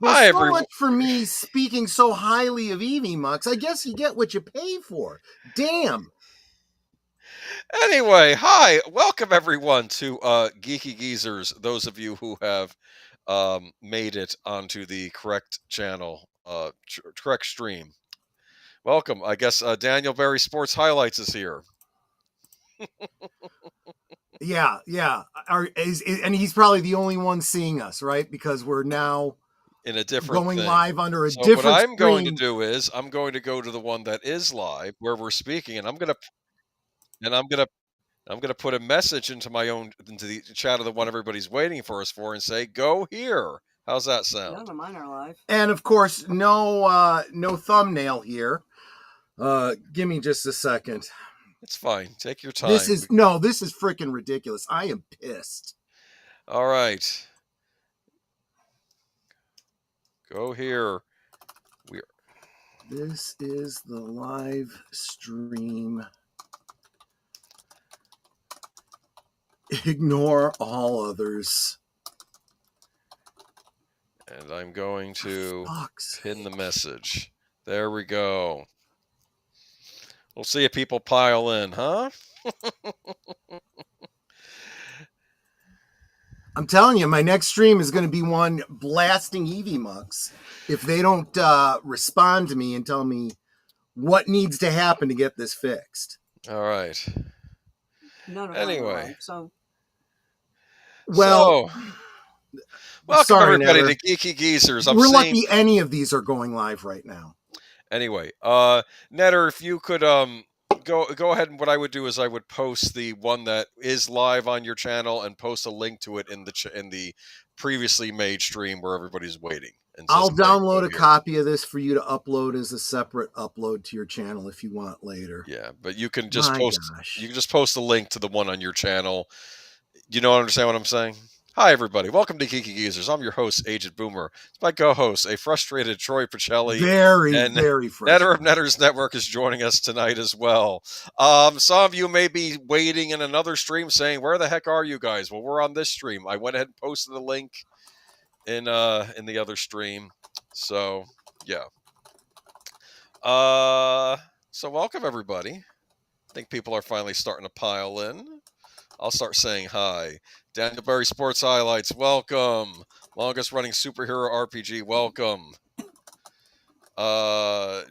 Well, Hi, so everyone. much for me speaking so highly of Evie Mux. I guess you get what you pay for. Damn. Anyway, hi. Welcome, everyone, to Geeky Geezers. Those of you who have made it onto the correct channel, correct stream. Welcome. I guess Daniel Berry Sports Highlights is here. Yeah. And he's probably the only one seeing us, right? Because we're now in a different going thing. live under a So different what I'm going to stream. do is I'm going to go to the one that is live where we're speaking, and I'm gonna put a message into the chat of the one everybody's waiting for us for, and say, "Go here." How's that sound? None of mine are live. And of course, no thumbnail here. Give me just a second. It's fine. Take your time. This is freaking ridiculous. I am pissed. All right. Go here. This is the live stream. Ignore all others. And I'm going to pin the message. There we go. We'll see if people pile in, huh? I'm telling you, my next stream is going to be one blasting Evie Mux if they don't respond to me and tell me what needs to happen to get this fixed. All right. Anyway. Welcome everybody Netter. to Geeky Geezers. We're lucky any of these are going live right now. Anyway, Netter, if you could go ahead, and what I would do is I would post the one that is live on your channel and post a link to it in the previously made stream where everybody's waiting. And I'll download a copy of this for you to upload as a separate upload to your channel if you want later. Yeah, but you can just post a link to the one on your channel. You don't understand what I'm saying? Hi, everybody. Welcome to Geeky Geezers. I'm your host, Agent Boomer. It's my co-host, a frustrated Troy Pacelli. Very frustrated. Netter of Netters Network is joining us tonight as well. Some of you may be waiting in another stream saying, where the heck are you guys? Well, we're on this stream. I went ahead and posted a link in the other stream. So, yeah. So welcome, everybody. I think people are finally starting to pile in. I'll start saying hi. Daniel Berry Sports Highlights, welcome. Longest running superhero RPG, welcome.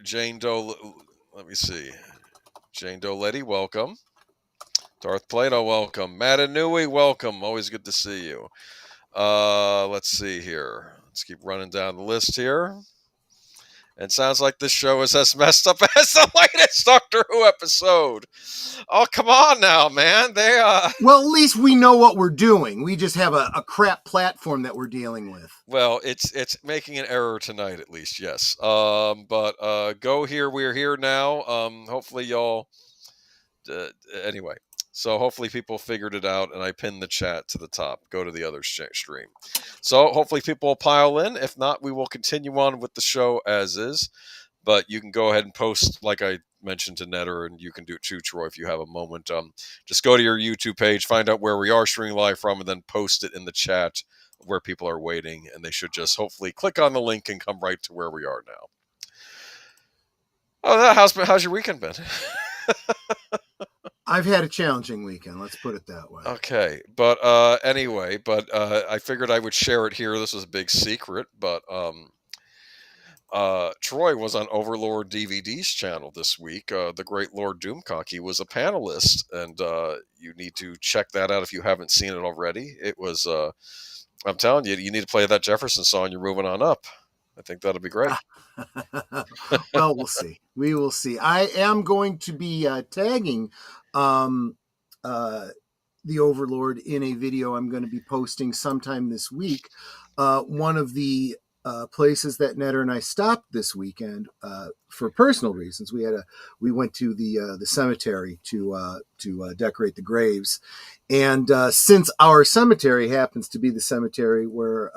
Jane Doe, let me see. Jane Doe Letty, welcome. Darth Plato, welcome. Matanui, welcome. Always good to see you. Let's see here. Let's keep running down the list here. And sounds like this show is as messed up as the latest Doctor Who episode. Oh, come on now, man. Well, at least we know what we're doing. We just have a crap platform that we're dealing with. Well, it's making an error tonight, at least, yes. But go here. We're here now. Hopefully y'all... anyway. So hopefully people figured it out, and I pinned the chat to the top. Go to the other stream. So hopefully people will pile in. If not, we will continue on with the show as is. But you can go ahead and post, like I mentioned to Netter, and you can do it too, Troy, if you have a moment. Just go to your YouTube page, find out where we are streaming live from, and then post it in the chat where people are waiting. And they should just hopefully click on the link and come right to where we are now. Oh, how's your weekend been? I've had a challenging weekend. Let's put it that way. Okay, but anyway, I figured I would share it here. This was a big secret, but Troy was on Overlord DVD's channel this week. The great Lord Doomcock, he was a panelist, and you need to check that out if you haven't seen it already. It was, I'm telling you, you need to play that Jefferson song. You're moving on up. I think that'll be great. Well, we'll see. We will see. I am going to be tagging the Overlord in a video I'm going to be posting sometime this week. One of the places that Netter and I stopped this weekend for personal reasons. We went to the cemetery to decorate the graves, and since our cemetery happens to be the cemetery where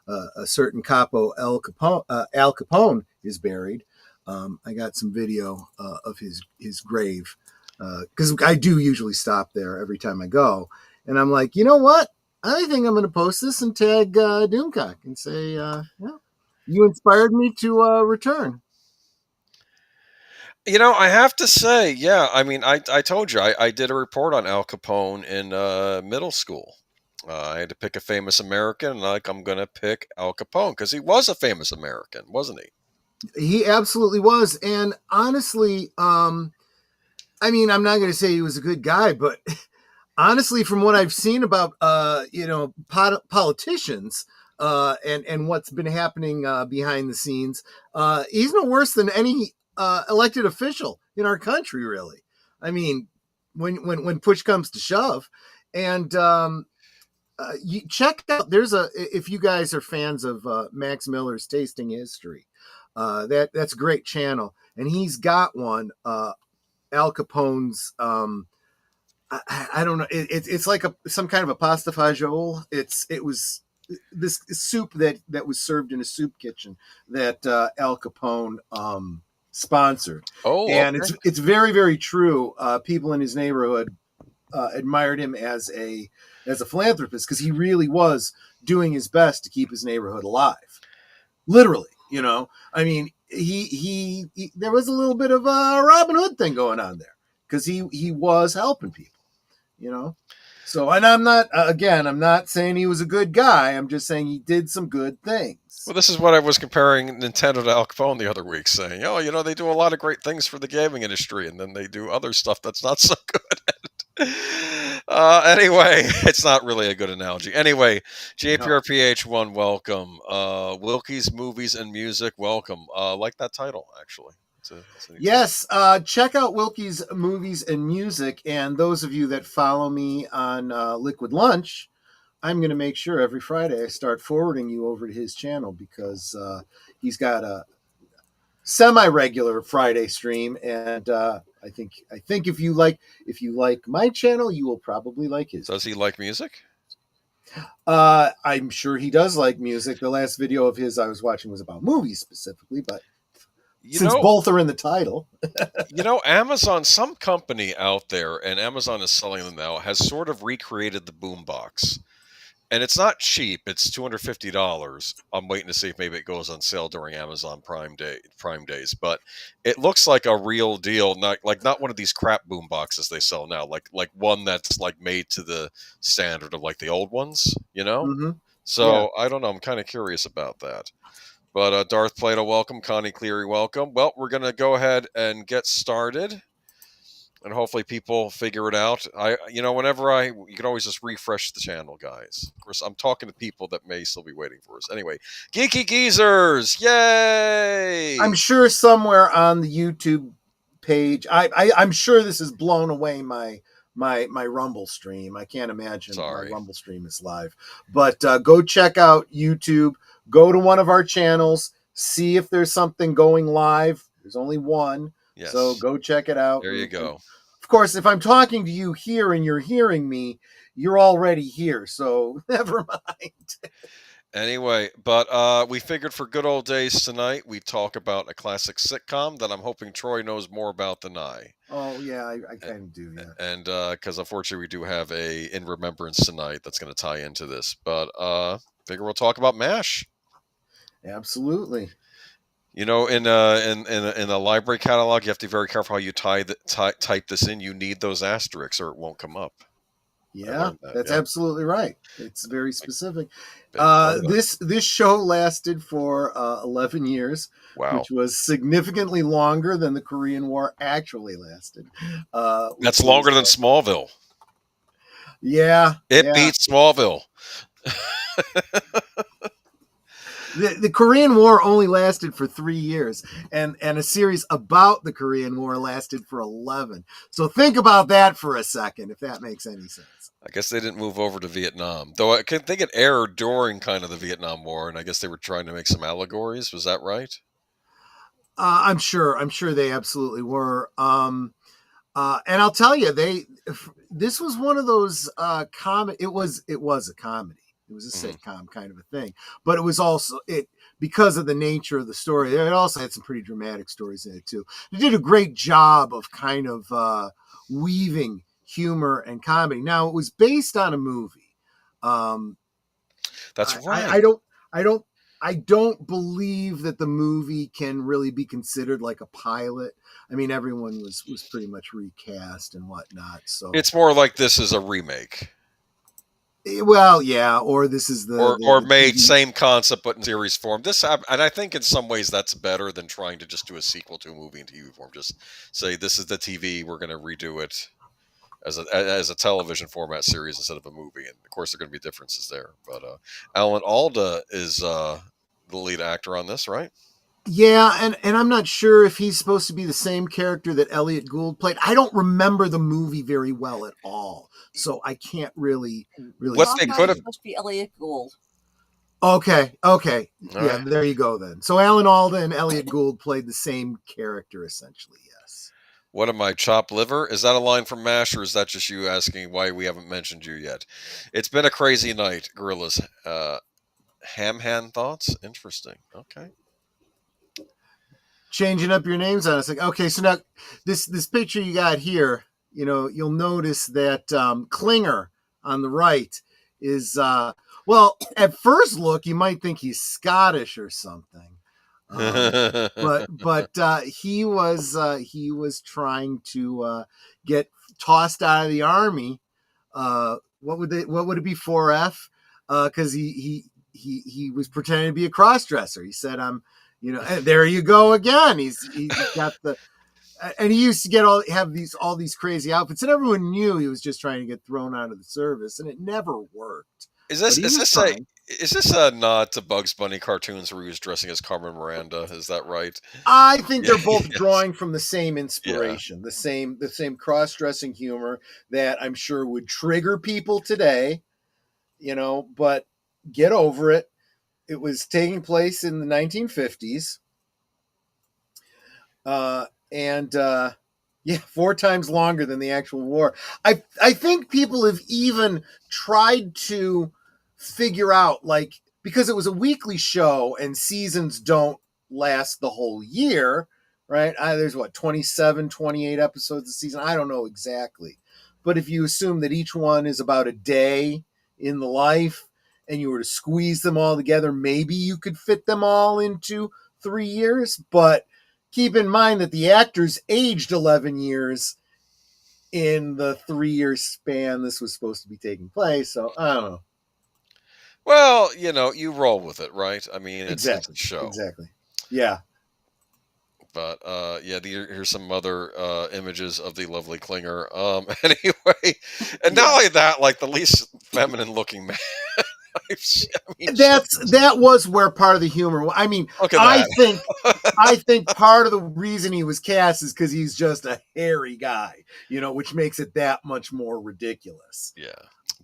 a certain capo Al Capone is buried, I got some video of his grave. Because I do usually stop there every time I go. And I'm like, you know what? I think I'm going to post this and tag Doomcock and say, You inspired me to return. I have to say, yeah. I mean, I told you I did a report on Al Capone in middle school. I had to pick a famous American, and I'm gonna pick Al Capone because he was a famous American, wasn't he? He absolutely was, and honestly, I mean, I'm not going to say he was a good guy, but honestly, from what I've seen about politicians and what's been happening behind the scenes, he's no worse than any elected official in our country. Really, I mean, when push comes to shove, and you check out. There's a if you guys are fans of Max Miller's Tasting History, that's a great channel, and he's got one. Al Capone's I don't know. It's like some kind of a pasta fagioli. It was this soup that was served in a soup kitchen that Al Capone sponsored, Oh, and okay. it's very very true. People in his neighborhood admired him as a philanthropist because he really was doing his best to keep his neighborhood alive. Literally, I mean, he there was a little bit of a Robin Hood thing going on there because he was helping people you know so, and I'm not again, I'm not saying he was a good guy, I'm just saying he did some good Well, things. this is what I was comparing Nintendo to Al Capone the other week, saying, "Oh, they do a lot of great things for the gaming industry, and then they do other stuff that's not so good." Anyway, it's not really a good analogy. Anyway, No. JPRPH1, welcome. Wilkie's Movies and Music, welcome. Like that title, actually. It's a neat title. Yes, check out Wilkie's Movies and Music, and those of you that follow me on Liquid Lunch, I'm going to make sure every Friday I start forwarding you over to his channel because he's got a semi-regular Friday stream, and I think if you like my channel, you will probably like his Does channel. he like music? I'm sure he does like music. The last video of his I was watching was about movies specifically, but You since know, both are in the title, Amazon, some company out there, and Amazon is selling them now, has sort of recreated the boombox. And it's not cheap. It's $250. I'm waiting to see if maybe it goes on sale during Amazon Prime days. But it looks like a real deal, not one of these crap boom boxes they sell now, like one that's like made to the standard of like the old ones, mm-hmm. Yeah, So I don't know. I'm kind of curious about that. But Darth Plato, welcome. Connie Cleary, welcome. Well, we're gonna go ahead and get started, and hopefully people figure it out. You can always just refresh the channel, guys. Of course, I'm talking to people that may still be waiting for us. Anyway, Geeky Geezers, I'm yay! sure somewhere on the YouTube page, I'm sure this has blown away my Rumble stream. I can't imagine my Sorry. Rumble stream is live, but go check out YouTube. Go to one of our channels, see if there's something going live. There's only one, so Yes, go check it out. there you And go. of course, if I'm talking to you here and you're hearing me, you're already here. So never mind. Anyway, but we figured for good old days tonight, we talk about a classic sitcom that I'm hoping Troy knows more about than I. Oh yeah, I kind of do. Yeah, And because unfortunately we do have a in remembrance tonight that's going to tie into this, but figure we'll talk about Mash. absolutely. In the library catalog, you have to be very careful how you type this in. You need those asterisks, or it won't come up. I Yeah, learned that. that's Yeah, absolutely right. It's very specific. been part of that. This show lasted for 11 years, Wow, which was significantly longer than the Korean War actually lasted. that's Which longer was than Smallville. yeah, It yeah. beats Smallville. The Korean War only lasted for 3 years, and a series about the Korean War lasted for 11. So think about that for a second, if that makes any sense. I guess they didn't move over to Vietnam, though. I think it aired during kind of the Vietnam War, and I guess they were trying to make some allegories. Was that right? I'm sure they absolutely were. And I'll tell you, this was one of those it was a comedy. It was a Hmm. sitcom kind of a thing, but it was also it because of the nature of the story. It also had some pretty dramatic stories in it too. They did a great job of kind of weaving humor and comedy. Now it was based on a movie. Um, That's I, I, right. I don't I don't I don't believe that the movie can really be considered like a pilot. I mean, everyone was pretty much recast and whatnot. So It's more like this is a remake. well, yeah, or this is Or the made TV. same concept but in series form. And I think in some ways that's better than trying to just do a sequel to a movie in TV form. Just say this is the TV, we're going to redo it as a television format series instead of a movie. And of course, there are going to be differences there. But Alan Alda is the lead actor on this, right? Yeah, and I'm not sure if he's supposed to be the same character that Elliot Gould played. I don't remember the movie very well at all, so I can't really What I they thought could it was have. supposed to be Elliot Gould. Okay. All Yeah, right. there you go then. So Alan Alda and Elliot Gould played the same character essentially, yes. What am I, chopped liver? Is that a line from MASH, or is that just you asking why we haven't mentioned you yet? It's been a crazy night, Gorillas. Ham hand thoughts? Interesting. Okay. Changing up your names on us. Like, okay, so now this picture you got here, you'll notice that Klinger on the right is well, at first look you might think he's Scottish or something. But he was trying to get tossed out of the army. What would it be, 4F? Because he was pretending to be a cross-dresser. He said, and there you go again. He's got the, and he used to have all these crazy outfits, and everyone knew he was just trying to get thrown out of the service, and it never worked. Is But this he is was this trying. is this a nod to Bugs Bunny cartoons where he was dressing as Carmen Miranda? Is that right? I think they're both Yes. drawing from the same Yeah. inspiration, the same cross-dressing humor that I'm sure would trigger people today, but get over it. It was taking place in the 1950s. And yeah, 4 times longer than the actual war. I think people have even tried to figure out, like, because it was a weekly show and seasons don't last the whole year, right? There's 27, 28 episodes a season. I don't know exactly. But if you assume that each one is about a day in the life and you were to squeeze them all together, maybe you could fit them all into 3 years. But keep in mind that the actors aged 11 years in the 3-year span this was supposed to be taking place. So I don't know. Well, you roll with it, right? I mean, it's a show. Exactly. Yeah. But yeah, here's some other images of the lovely Klinger. Anyway, and not only that, like the least feminine looking man. I mean, that was where part of the humor. I mean, look at that. I think part of the reason he was cast is because he's just a hairy guy, which makes it that much more ridiculous. Yeah,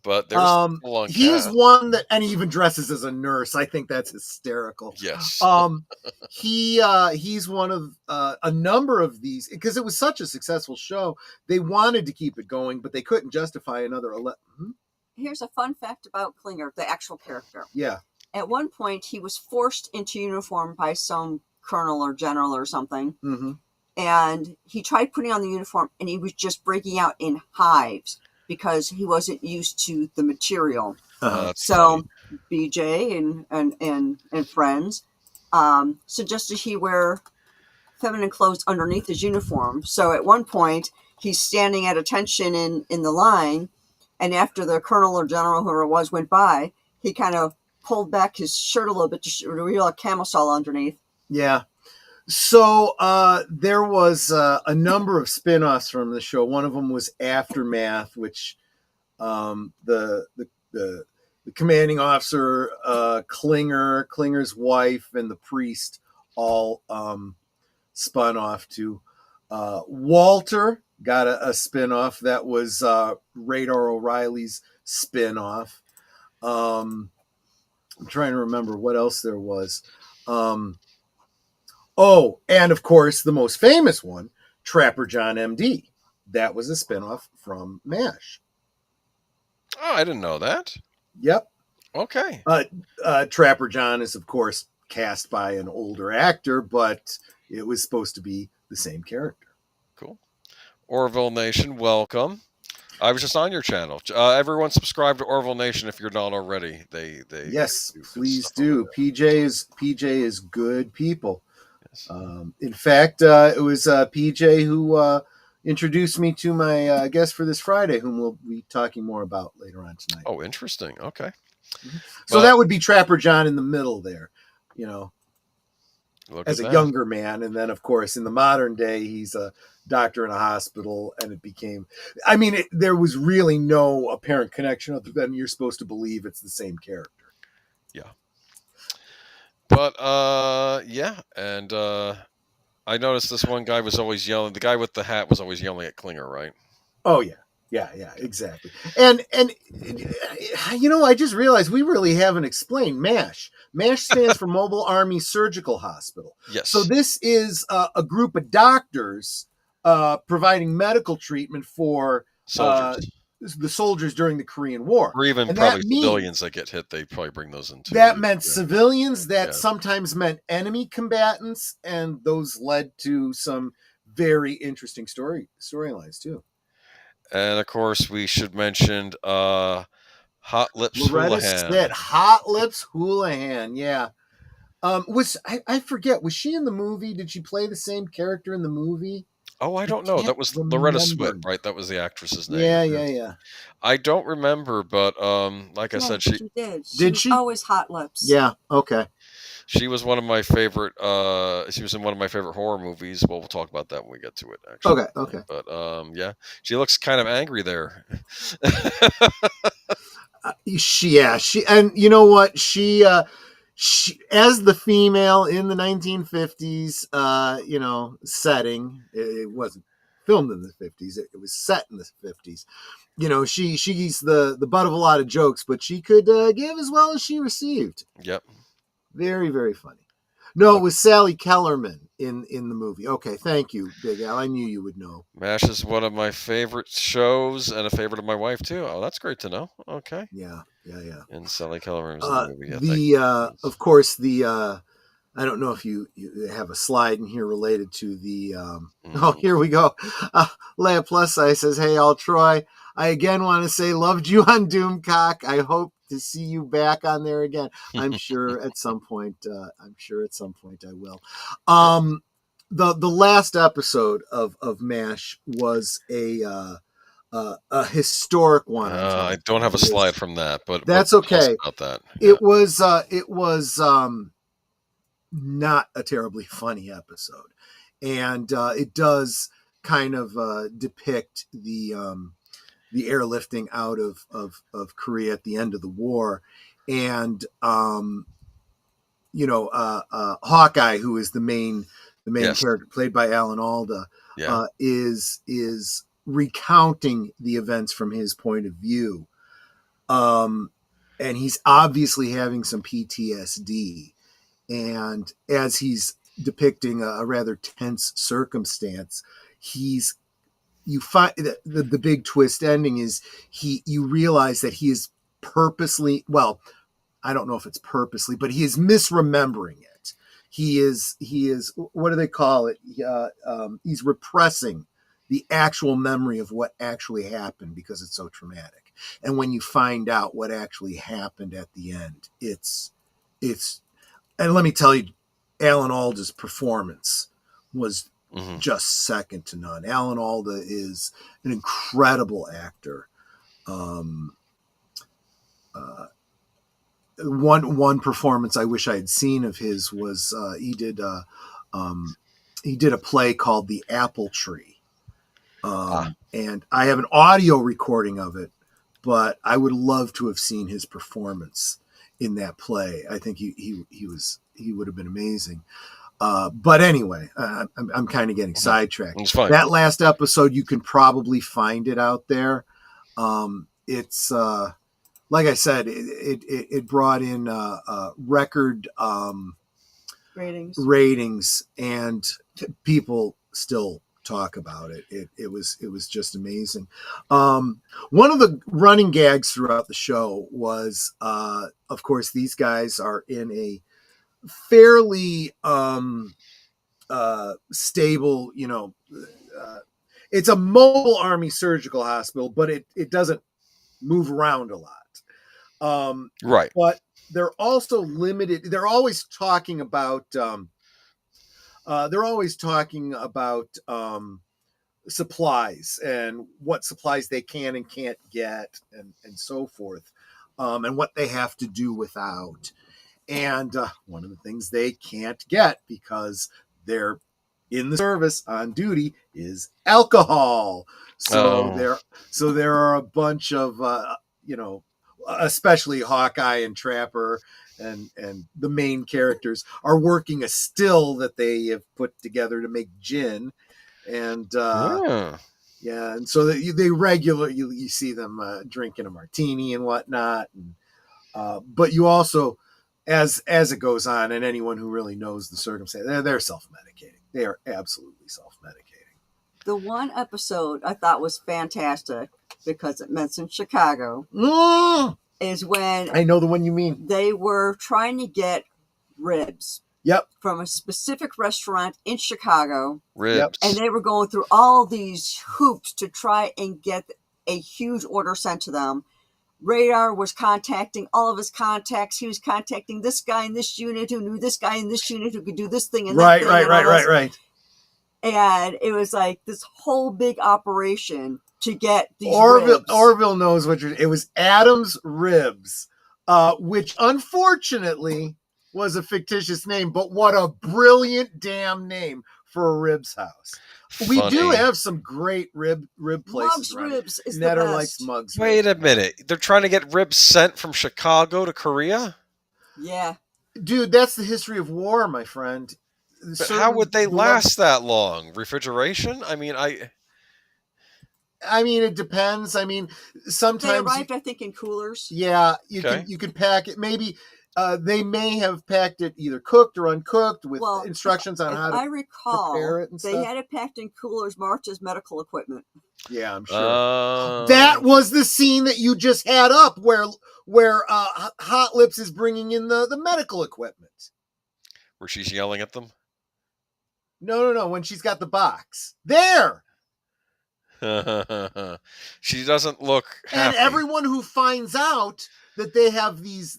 but there's he's one that, and he even dresses as a nurse. I think that's hysterical. Yes. He's one of a number of these, because it was such a successful show. They wanted to keep it going, but they couldn't justify another 11. Here's a fun fact about Klinger, the actual character. Yeah. At one point, he was forced into uniform by some colonel or general or something. Mm-hmm. And he tried putting on the uniform, and he was just breaking out in hives because he wasn't used to the material. So funny. BJ and friends suggested he wear feminine clothes underneath his uniform. So at one point, he's standing at attention in the line, and after the colonel or general, whoever it was, went by, he kind of pulled back his shirt a little bit to reveal a camisole underneath. Yeah. So there was a number of spin-offs from the show. One of them was Aftermath, which the commanding officer, Klinger's wife, and the priest all spun off to. Walter got a spin-off that was Radar O'Reilly's spin-off. I'm trying to remember what else there was. And of course, the most famous one, Trapper John MD. That was a spin-off from MASH. Oh, I didn't know that. Yep. Okay. Trapper John is, of course, cast by an older actor, but it was supposed to be the same character. Cool. Orville Nation, welcome. I was just on your channel. Everyone subscribe to Orville Nation if you're not already. They Yes, do good please stuff over do. there. PJ is good people. Yes. In fact, it was PJ who introduced me to my guest for this Friday, whom we'll be talking more about later on tonight. Oh, interesting. Okay. So that would be Trapper John in the middle there, you know, as a younger man. And then, of course, in the modern day, he's a doctor in a hospital. And it became, I mean, there was really no apparent connection other than you're supposed to believe it's the same character. Yeah. But, yeah. And I noticed this one guy was always yelling. The guy with the hat was always yelling at Klinger, right? Oh, yeah. Yeah, exactly. And you know, I just realized we really haven't explained MASH. MASH stands for Mobile Army Surgical Hospital. Yes. So this is a group of doctors providing medical treatment for soldiers. The soldiers during the Korean War. Or even and probably civilians that get hit, they probably bring those into. That meant civilians, that sometimes meant enemy combatants, and those led to some very interesting storylines too. And of course, we should mention Hotlips Houlihan. Said Hotlips Houlihan, yeah. I forget, was she in the movie? Did she play the same character in the movie? Oh, I don't know. That was Loretta Swit, right? That was the actress's name. Yeah. I don't remember, but like I said, she did. Did she? Always Hotlips. Yeah. Okay. She was one of my favorite. She was in one of my favorite horror movies. Well, we'll talk about that when we get to it. Actually. Okay. But yeah, she looks kind of angry there. She, and you know what? She as the female in the 1950s, you know, setting. It wasn't filmed in the 50s. It was set in the 50s. You know, she's the butt of a lot of jokes, but she could give as well as she received. Yep. Very, very funny. No, it was Sally Kellerman in the movie. Okay, thank you, Big Al. I knew you would know. MASH is one of my favorite shows and a favorite of my wife too. Oh, that's great to know. Okay. Yeah. And Sally Kellerman was in the movie. Yeah, of course, I don't know if you have a slide in here related to the. Oh, here we go. Leia Plus Size says, "Hey, all Troy. I again want to say loved you on Doomcock. I hope to see you back on there again. I'm sure at some point. I will." The last episode of MASH was a historic one. I don't have a slide from that, but that's okay. About that. It was not a terribly funny episode, and it does kind of depict the airlifting out of Korea at the end of the war, and you know, Hawkeye, who is the main character played by Alan Alda, is recounting the events from his point of view, and he's obviously having some PTSD, and as he's depicting a rather tense circumstance, you find the big twist ending is you realize that he is purposely, well, I don't know if it's purposely, but he is misremembering it. He is what do they call it? He's repressing the actual memory of what actually happened because it's so traumatic. And when you find out what actually happened at the end, it's and let me tell you, Alan Alda's performance was just second to none. Alan Alda is an incredible actor. One performance I wish I had seen of his was he did a play called The Apple Tree. And I have an audio recording of it, but I would love to have seen his performance in that play. I think he would have been amazing. But anyway, I'm kind of getting sidetracked. It's fine. That last episode, you can probably find it out there. It's like I said, it brought in record ratings, and people still talk about it. It was just amazing. One of the running gags throughout the show was, of course, these guys are in a fairly stable, you know, it's a mobile Army surgical hospital, but it doesn't move around a lot. Right. But they're also limited. They're always talking about supplies and what supplies they can and can't get and so forth, and what they have to do without. And one of the things they can't get because they're in the service on duty is alcohol. So there are a bunch of especially Hawkeye and Trapper and the main characters are working a still that they have put together to make gin. And yeah, and so they regularly you see them drinking a martini and whatnot, and but you also, as it goes on, and anyone who really knows the circumstance, they're self-medicating. They are absolutely self-medicating. The one episode I thought was fantastic because it mentioned Chicago is when I know the one you mean. They were trying to get ribs. Yep. From a specific restaurant in Chicago. Ribs. And they were going through all these hoops to try and get a huge order sent to them. Radar was contacting all of his contacts. He was contacting this guy in this unit who knew this guy in this unit who could do this thing and that thing. Right. And it was like this whole big operation to get these ribs. Orville knows what it was. Adam's Ribs, which unfortunately was a fictitious name, but what a brilliant damn name for a ribs house. Funny. We do have some great rib places. Muggs Ribs is Netter the best. likes Muggs. Wait a minute. They're trying to get ribs sent from Chicago to Korea? Yeah. Dude, that's the history of war, my friend. But how would they last that long? Refrigeration? I mean, it depends. I mean, sometimes they arrived, I think, in coolers. Yeah, you can pack it. Maybe they may have packed it either cooked or uncooked with instructions on how to prepare it and they had it packed in coolers marked as medical equipment. Yeah, I'm sure. That was the scene that you just had up where Hotlips is bringing in the medical equipment. Where she's yelling at them? No. When she's got the box. There! She doesn't look happy. And everyone who finds out that they have these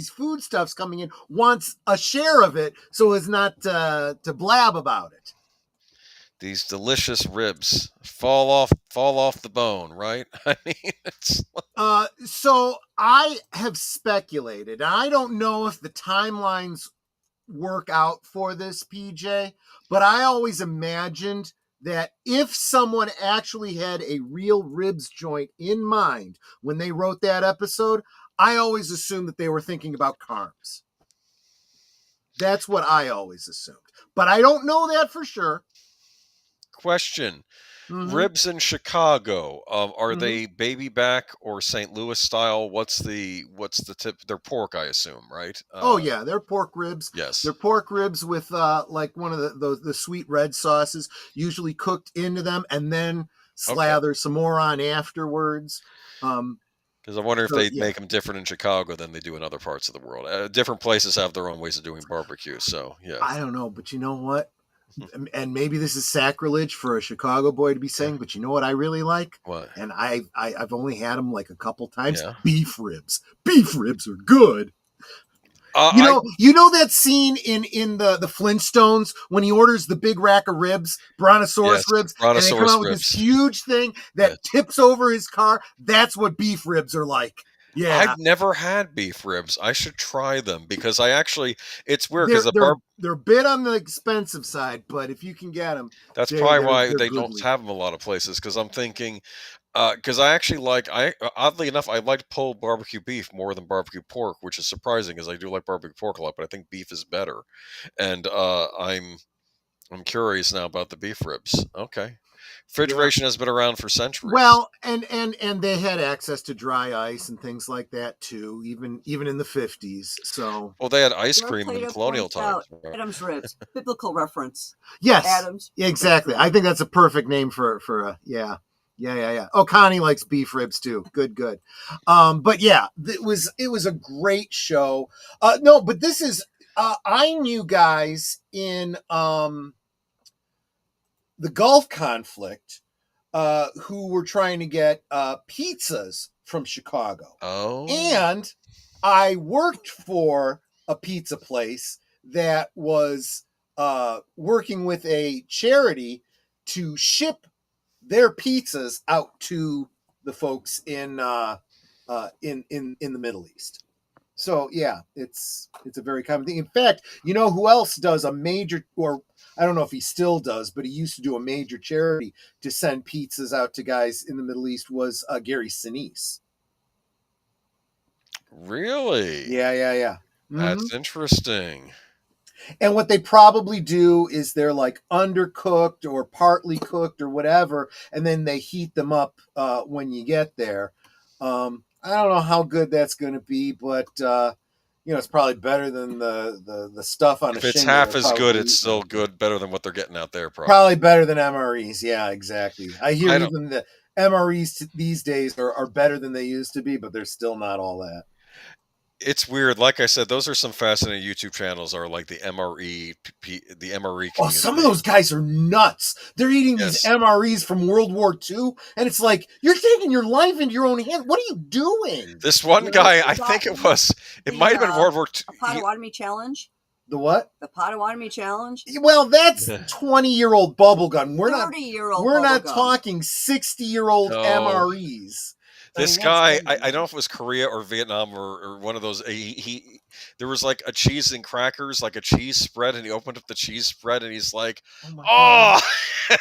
foodstuffs coming in wants a share of it so as not to blab about it. These delicious ribs fall off the bone, right? I mean, it's so I have speculated. I don't know if the timelines work out for this, PJ, but I always imagined that if someone actually had a real ribs joint in mind when they wrote that episode, I always assumed that they were thinking about Carms. That's what I always assumed. But I don't know that for sure. Question. Mm-hmm. Ribs in Chicago, are they baby back or St. Louis style? What's the tip? They're pork, I assume, right? Yeah, they're pork ribs. Yes, they're pork ribs with like one of the sweet red sauces, usually cooked into them and then slather some more on afterwards. Because I wonder if they make them different in Chicago than they do in other parts of the world. Different places have their own ways of doing barbecue, so yeah. I don't know, but you know what? And maybe this is sacrilege for a Chicago boy to be saying, but you know what I really like? What? And I've only had them like a couple times. Yeah. Beef ribs. Beef ribs are good. You know that scene in the Flintstones when he orders the big rack of ribs, Brontosaurus ribs, and they come out with this huge thing that tips over his car? That's what beef ribs are like. Yeah, I've never had beef ribs. I should try them because it's weird because they're a bit on the expensive side, but if you can get them, that's probably why they don't have them a lot of places. Because I'm thinking, because I actually oddly enough, I like pulled barbecue beef more than barbecue pork, which is surprising because I do like barbecue pork a lot, but I think beef is better. And I'm curious now about the beef ribs. Okay. Refrigeration has been around for centuries. Well, and they had access to dry ice and things like that too, even in the 50s. So they had ice cream in colonial times. Adam's Ribs, biblical reference. Yes, Adams. Exactly. I think that's a perfect name for yeah. Oh, Connie likes beef ribs too. Good. But yeah, it was a great show. No, but this is I knew guys in the Gulf conflict, who were trying to get pizzas from Chicago. Oh. And I worked for a pizza place that was working with a charity to ship their pizzas out to the folks in the Middle East. So yeah, it's a very common thing. In fact, you know who else does a major, or I don't know if he still does, but he used to do a major charity to send pizzas out to guys in the Middle East, was Gary Sinise. Really? Yeah. Mm-hmm. That's interesting. And what they probably do is they're like undercooked or partly cooked or whatever, and then they heat them up when you get there. I don't know how good that's going to be, but it's probably better than the stuff on a shingle. If it's half as good, it's still good, better than what they're getting out there. Probably better than MREs. Yeah, exactly. I hear even the MREs these days are better than they used to be, but they're still not all that. It's weird. Like I said, those are some fascinating YouTube channels. Are like the MRE community. Oh, some of those guys are nuts. They're eating these MREs from World War II, and it's like, you're taking your life into your own hands. What are you doing? This one guy, I think it might have been World War II. Potawatomi challenge. The what? The Potawatomi challenge. Well, that's 20-year-old bubblegum. We're 30-year-old. We're not talking 60-year-old MREs. This guy, I don't know if it was Korea or Vietnam or one of those. There was like a cheese and crackers, like a cheese spread, and he opened up the cheese spread, and he's like, "Oh!"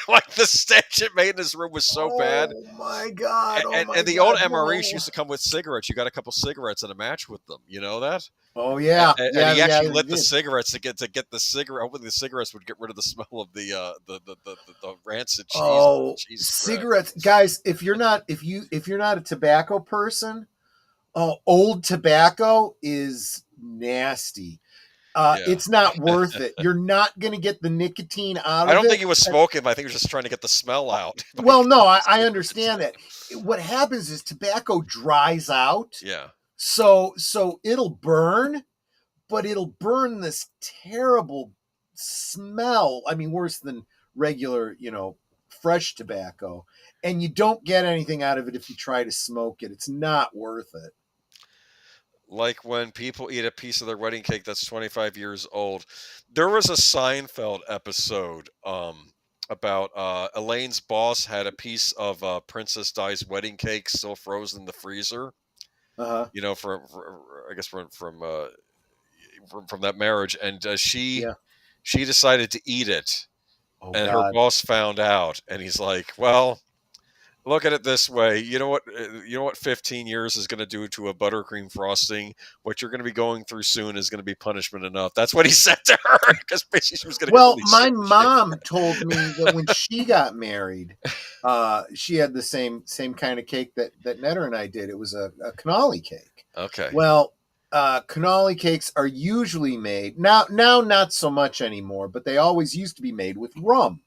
Like the stench it made in his room was so bad. Oh my god! And the old MREs used to come with cigarettes. You got a couple cigarettes in a match with them. You know that? Oh yeah. And he actually lit the cigarettes to get the cigarette. Hopefully the cigarettes would get rid of the smell of the rancid cheese. Oh, cheese cigarettes, guys! If you're not a tobacco person, old tobacco is nasty. It's not worth it. You're not going to get the nicotine out of it. I don't think he was smoking, but I think he was just trying to get the smell out. Well, no, I understand that. What happens is tobacco dries out. Yeah. So it'll burn, but it'll burn this terrible smell. I mean, worse than regular, fresh tobacco. And you don't get anything out of it if you try to smoke it. It's not worth it. Like when people eat a piece of their wedding cake that's 25 years old. There was a Seinfeld episode about Elaine's boss had a piece of Princess Di's wedding cake still frozen in the freezer. Uh-huh. I guess from that marriage, and she decided to eat it, and her boss found out, and he's like, "Well, look at it this way. You know what 15 years is going to do to a buttercream frosting? What you're going to be going through soon is going to be punishment enough." That's what he said to her, because basically she was going to. Well, my mom told me that when she got married, she had the same kind of cake that Netter and I did. It was a cannoli cake. Okay. Well, cannoli cakes are usually made now not so much anymore, but they always used to be made with rum.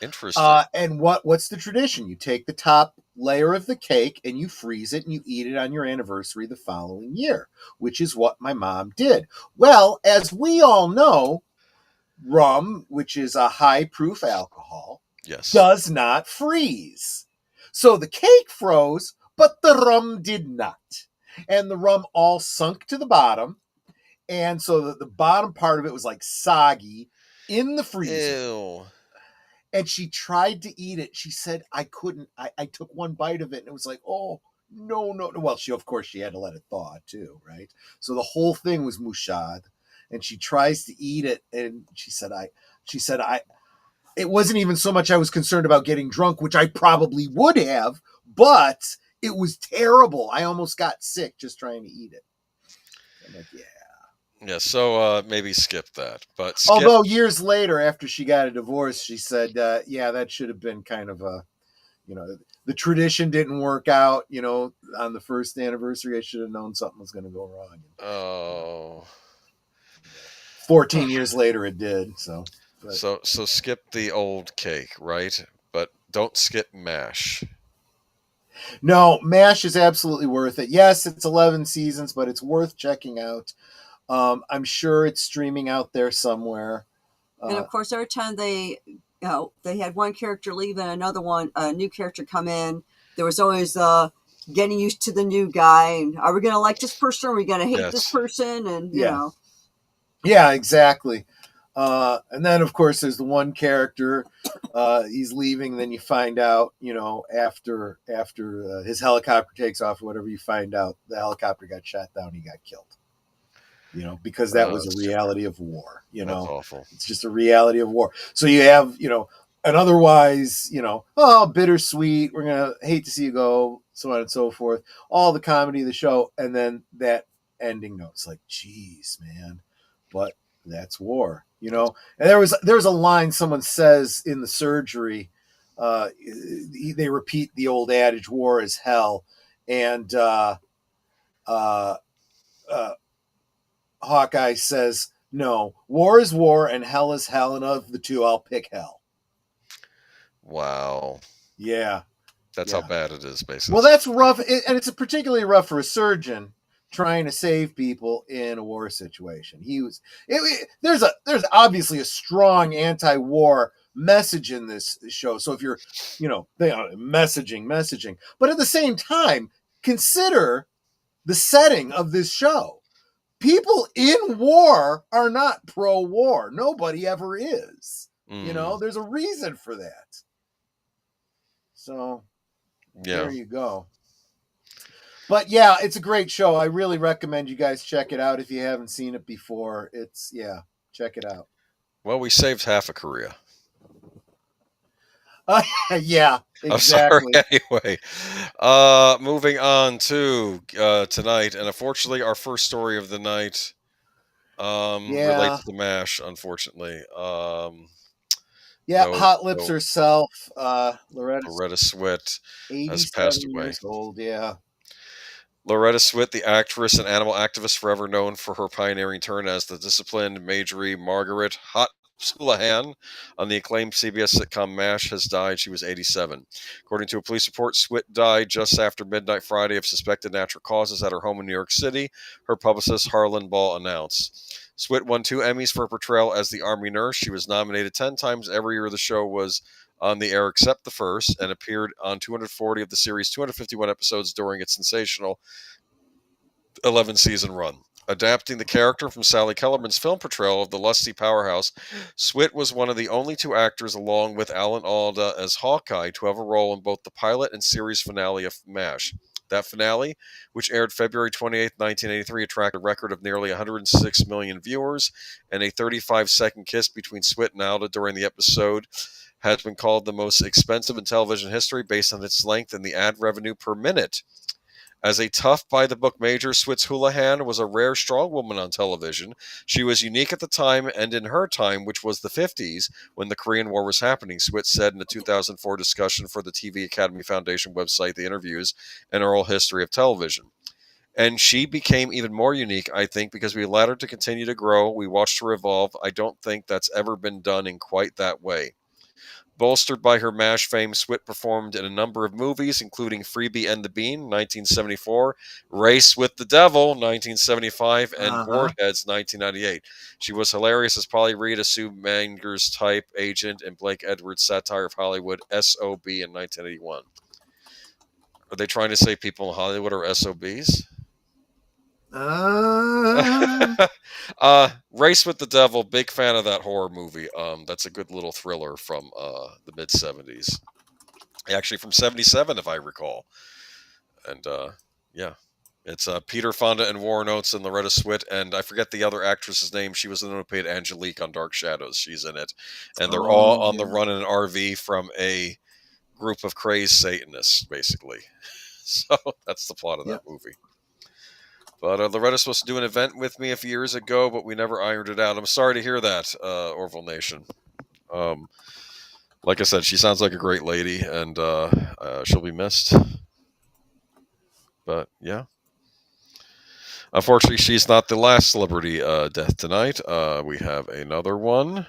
Interesting. And what's the tradition? You take the top layer of the cake and you freeze it and you eat it on your anniversary the following year, which is what my mom did. Well, as we all know, rum, which is a high proof alcohol, does not freeze. So the cake froze, but the rum did not. And the rum all sunk to the bottom. And so the bottom part of it was like soggy in the freezer. Ew. And she tried to eat it. She said, I couldn't. I took one bite of it and it was like, oh, no. Well, she had to let it thaw too, right? So the whole thing was mushad. And she tries to eat it. And she said, it wasn't even so much I was concerned about getting drunk, which I probably would have, but it was terrible. I almost got sick just trying to eat it. I'm like, yeah. Yeah, so maybe skip that. But although years later, after she got a divorce, she said, that should have been kind of a, the tradition didn't work out, on the first anniversary. I should have known something was going to go wrong. Oh. 14 years later, it did. So skip the old cake, right? But don't skip MASH. No, MASH is absolutely worth it. Yes, it's 11 seasons, but it's worth checking out. I'm sure it's streaming out there somewhere. And of course, every time they they had one character leave and a new character come in. There was always getting used to the new guy, and are we going to like this person? Or are we going to hate this person? And you know, yeah, exactly. And then of course there's the one character he's leaving. Then you find out, you know, after his helicopter takes off or whatever, you find out the helicopter got shot down. He got killed. You know, because that was a reality of war. You know, that's awful. It's just a reality of war. So you have, you know, and otherwise, you know, oh, bittersweet. We're gonna hate to see you go, so on and so forth. All the comedy of the show, and then that ending note. It's like, geez, man, but that's war. You know, and there's a line someone says in the surgery. They repeat the old adage, "War is hell," and Hawkeye says, "No, war is war and hell is hell, and of the two, I'll pick hell." Wow. Yeah. That's how bad it is, basically. Well, that's rough, and it's particularly rough for a surgeon trying to save people in a war situation. There's obviously a strong anti-war message in this show. So if you're, you know, messaging, but at the same time, consider the setting of this show. People in war are not pro-war. Nobody ever is. You know, there's a reason for that. So, there you go. But yeah, it's a great show. I really recommend you guys check it out if you haven't seen it before. Check it out. Well, we saved half of Korea. Yeah, exactly. I'm sorry. Anyway, moving on to tonight, and unfortunately, our first story of the night relates to the MASH. Unfortunately, Hotlips herself, Loretta Swit, has 87 passed away. years old. Yeah. Loretta Swit, the actress and animal activist forever known for her pioneering turn as the disciplined Majorie Margaret Houlihan on the acclaimed CBS sitcom MASH, has died. She was 87. According to a police report, Swit died just after midnight Friday of suspected natural causes at her home in New York City, her publicist Harlan Ball announced. Swit won 2 Emmys for her portrayal as the Army nurse. She was nominated 10 times every year the show was on the air except the first, and appeared on 240 of the series' 251 episodes during its sensational 11-season run. Adapting the character from Sally Kellerman's film portrayal of the lusty powerhouse, Swit was one of the only 2 actors, along with Alan Alda as Hawkeye, to have a role in both the pilot and series finale of MASH. That finale, which aired February 28, 1983, attracted a record of nearly 106 million viewers, and a 35-second kiss between Swit and Alda during the episode has been called the most expensive in television history based on its length and the ad revenue per minute. As a tough by-the-book major, Swit's Houlihan was a rare strong woman on television. She was unique at the time and in her time, which was the 50s, when the Korean War was happening, Swit said in a 2004 discussion for the TV Academy Foundation website, The Interviews, an Oral History of Television. And she became even more unique, I think, because we allowed her to continue to grow. We watched her evolve. I don't think that's ever been done in quite that way. Bolstered by her MASH fame, Swit performed in a number of movies, including Freebie and the Bean, 1974, Race with the Devil, 1975, and Boardheads, 1998. She was hilarious as Polly Reed, a Sue Manger's type agent, in Blake Edwards' satire of Hollywood, S.O.B. in 1981. Are they trying to say people in Hollywood are SOBs? Race with the Devil, big fan of that horror movie. That's a good little thriller from the mid 70s, actually from 77 if I recall. And it's Peter Fonda and Warren Oates and Loretta Swit, and I forget the other actress's name. She was the one who played Angelique on Dark Shadows. She's in it, and they're all on the run in an RV from a group of crazed Satanists, basically. So that's the plot of that movie. But Loretta was supposed to do an event with me a few years ago, but we never ironed it out. I'm sorry to hear that, Orville Nation. Like I said, she sounds like a great lady, and she'll be missed. But, yeah. Unfortunately, she's not the last celebrity death tonight. We have another one.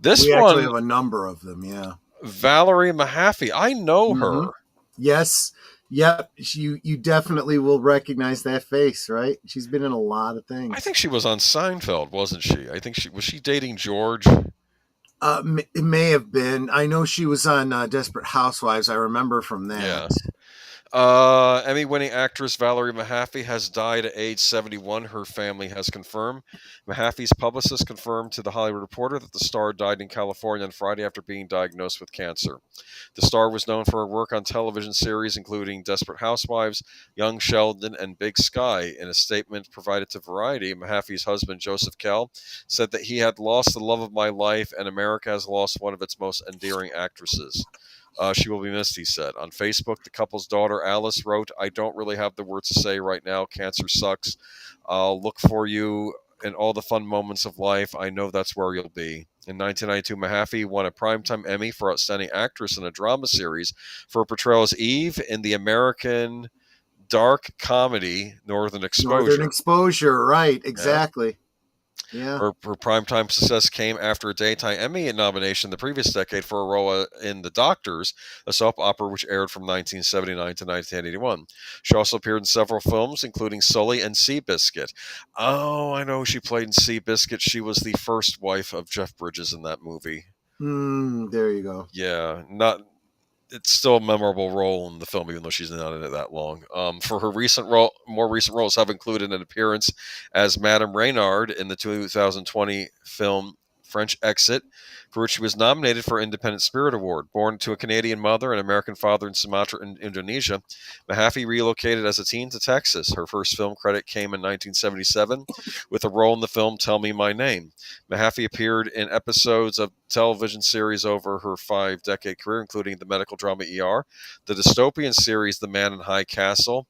We actually have a number of them, yeah. Valerie Mahaffey. I know her. Yes. Yep, you definitely will recognize that face, right? She's been in a lot of things. I think she was on Seinfeld, wasn't she? I think was she dating George? It may have been. I know she was on Desperate Housewives. I remember from that. Yes. Emmy-winning actress Valerie Mahaffey has died at age 71, her family has confirmed. Mahaffey's publicist confirmed to The Hollywood Reporter that the star died in California on Friday after being diagnosed with cancer. The star was known for her work on television series including Desperate Housewives, Young Sheldon, and Big Sky. In a statement provided to Variety, Mahaffey's husband, Joseph Kell, said that he had lost the love of my life and America has lost one of its most endearing actresses. She will be missed, he said. On Facebook, the couple's daughter, Alice, wrote, I don't really have the words to say right now. Cancer sucks. I'll look for you in all the fun moments of life. I know that's where you'll be. In 1992, Mahaffey won a Primetime Emmy for Outstanding Actress in a Drama Series for her portrayal as Eve in the American dark comedy Northern Exposure. Northern Exposure, right, exactly. Yeah. Her primetime success came after a Daytime Emmy nomination the previous decade for a role in The Doctors, a soap opera which aired from 1979 to 1981. She also appeared in several films, including Sully and Seabiscuit. Oh, I know she played in Seabiscuit. She was the first wife of Jeff Bridges in that movie. There you go. Yeah, it's still a memorable role in the film, even though she's not in it that long. For her more recent roles have included an appearance as Madame Reynard in the 2020 film French Exit, for which she was nominated for Independent Spirit Award. Born to a Canadian mother and American father in Sumatra, Indonesia, Mahaffey relocated as a teen to Texas. Her first film credit came in 1977 with a role in the film Tell Me My Name. Mahaffey appeared in episodes of television series over her 5-decade career, including the medical drama ER, the dystopian series The Man in High Castle,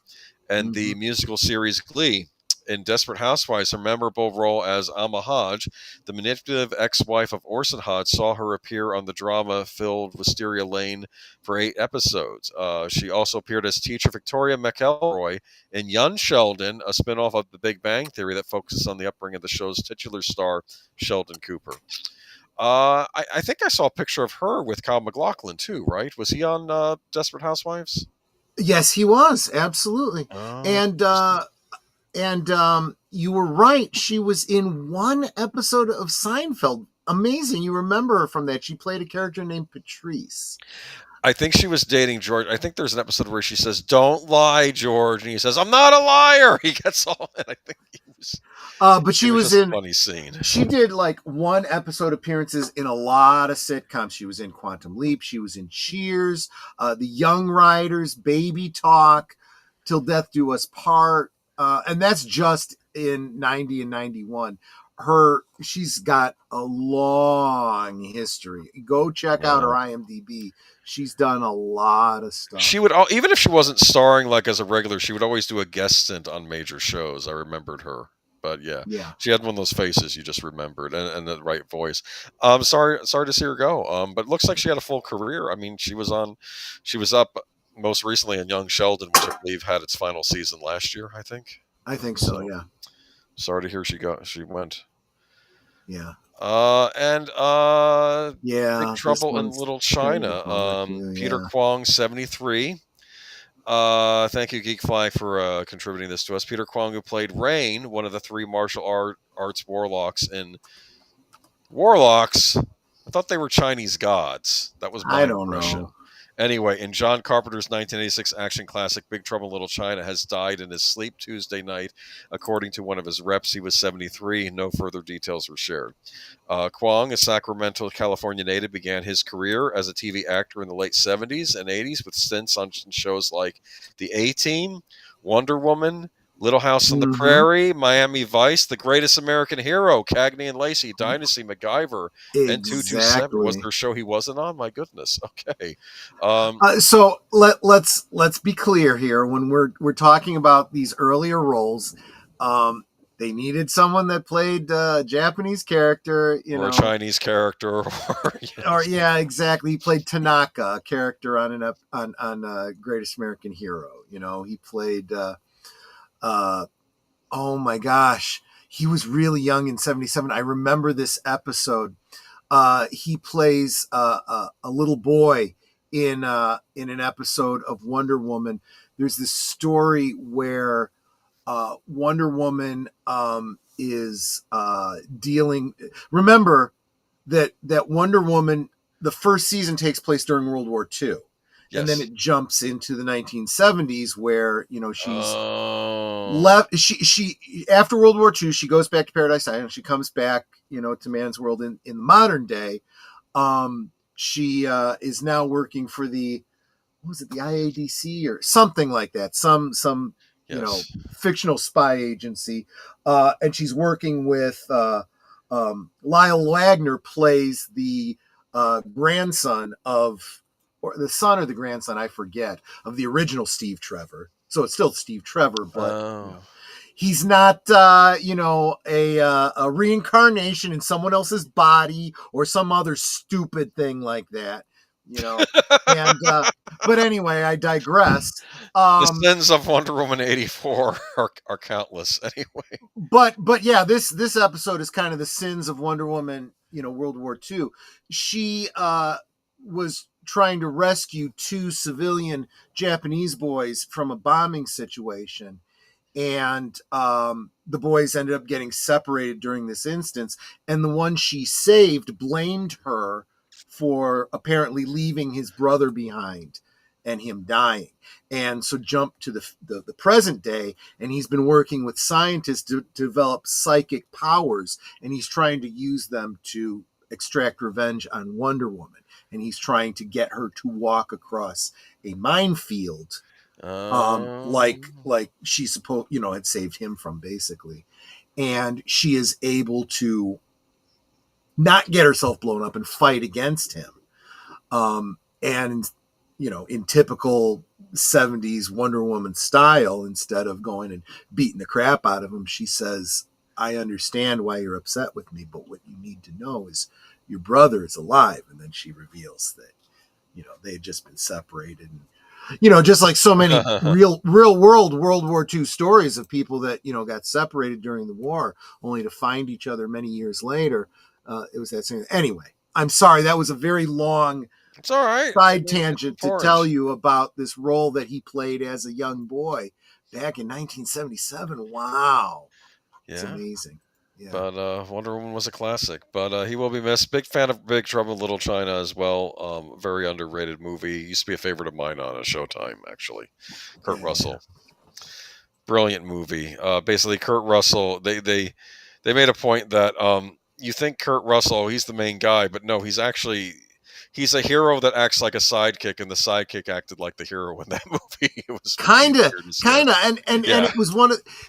and the musical series Glee. In Desperate Housewives, her memorable role as Alma Hodge, the manipulative ex-wife of Orson Hodge, saw her appear on the drama-filled Wisteria Lane for 8 episodes. She also appeared as teacher Victoria McElroy in Young Sheldon, a spinoff of The Big Bang Theory that focuses on the upbringing of the show's titular star, Sheldon Cooper. I think I saw a picture of her with Kyle MacLachlan, too, right? Was he on Desperate Housewives? Yes, he was. Absolutely. Oh. And you were right. She was in one episode of Seinfeld. Amazing. You remember her from that. She played a character named Patrice. I think she was dating George. I think there's an episode where she says, "Don't lie, George," and he says, "I'm not a liar." He gets all, and I think he was. But she was in a funny scene. She did like one episode appearances in a lot of sitcoms. She was in Quantum Leap. She was in Cheers, The Young Riders, Baby Talk, Till Death Do Us Part, and that's just in 90 and 91. She's got a long history. Go check out her IMDb. She's done a lot of stuff. She would, even if she wasn't starring like as a regular, she would always do a guest stint on major shows. I remembered her, but yeah, she had one of those faces you just remembered and the right voice. Sorry to see her go. But it looks like she had a full career. I mean, she was up most recently in Young Sheldon, which I believe had its final season last year. I think so. Yeah. Sorry to hear she went. Yeah. Big Trouble in Little China. Peter Kwong, 73. Thank you, Geekfly, for contributing this to us. Peter Kwong, who played Rain, one of the 3 martial arts warlocks in Warlocks. I thought they were Chinese gods. That was my impression. Know. Anyway, in John Carpenter's 1986 action classic Big Trouble in Little China, has died in his sleep Tuesday night. According to one of his reps, he was 73. No further details were shared. Kwong, a Sacramento, California native, began his career as a TV actor in the late 70s and 80s with stints on shows like The A-Team, Wonder Woman, Little House on the Prairie, Miami Vice, The Greatest American Hero, Cagney and Lacey, Dynasty, MacGyver, and 227. Was there a show he wasn't on? My goodness. Okay. So let's be clear here. When we're talking about these earlier roles, they needed someone that played a Japanese character, or a Chinese character, or exactly. He played Tanaka, a character on Greatest American Hero. He played. Oh my gosh, he was really young in 77. I remember this episode. He plays a little boy in an episode of Wonder Woman. There's this story where Wonder Woman is dealing. Remember, that Wonder Woman, the first season takes place during World War II. Yes. And then it jumps into the 1970s where, she's Oh. left. She after World War II, she goes back to Paradise Island. She comes back, to man's world in the modern day. She is now working for the IADC or something like that. Some Yes. fictional spy agency. And she's working with Lyle Wagner plays the grandson of, or the son or the grandson, I forget, of the original Steve Trevor. So it's still Steve Trevor, but he's not, a reincarnation in someone else's body or some other stupid thing like that. And but anyway, I digress. The sins of Wonder Woman 84 are countless. Anyway, but yeah, this episode is kind of the sins of Wonder Woman. World War II. She was trying to rescue 2 civilian Japanese boys from a bombing situation. And the boys ended up getting separated during this instance. And the one she saved blamed her for apparently leaving his brother behind and him dying. And so jump to the present day, and he's been working with scientists to develop psychic powers, and he's trying to use them to extract revenge on Wonder Woman. And he's trying to get her to walk across a minefield like she supposed, had saved him from, basically. And she is able to not get herself blown up and fight against him. And, in typical 70s Wonder Woman style, instead of going and beating the crap out of him, she says, I understand why you're upset with me, but what you need to know is your brother is alive. And then she reveals that, they had just been separated. And, just like so many real world World War II stories of people that, got separated during the war only to find each other many years later. It was that same. Anyway, I'm sorry. That was a very long it's all right. side tangent to tell you about this role that he played as a young boy back in 1977. Wow. Yeah. It's amazing. Yeah. But Wonder Woman was a classic. But he will be missed. Big fan of Big Trouble in Little China as well. Very underrated movie. Used to be a favorite of mine on a Showtime, actually. Kurt Russell. Brilliant movie. Basically, Kurt Russell, they made a point that you think Kurt Russell, he's the main guy, but no, he's a hero that acts like a sidekick, and the sidekick acted like the hero in that movie. It was kind of, and it was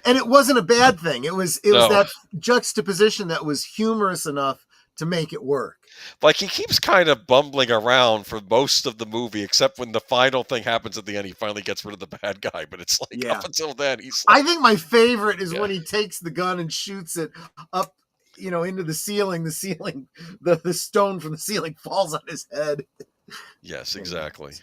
and it wasn't a bad thing. It was that juxtaposition that was humorous enough to make it work. Like, he keeps kind of bumbling around for most of the movie, except when the final thing happens at the end, he finally gets rid of the bad guy. But it's like, up until then, he's like, I think my favorite is when he takes the gun and shoots it up, into the ceiling. The stone from the ceiling falls on his head. Yes, exactly.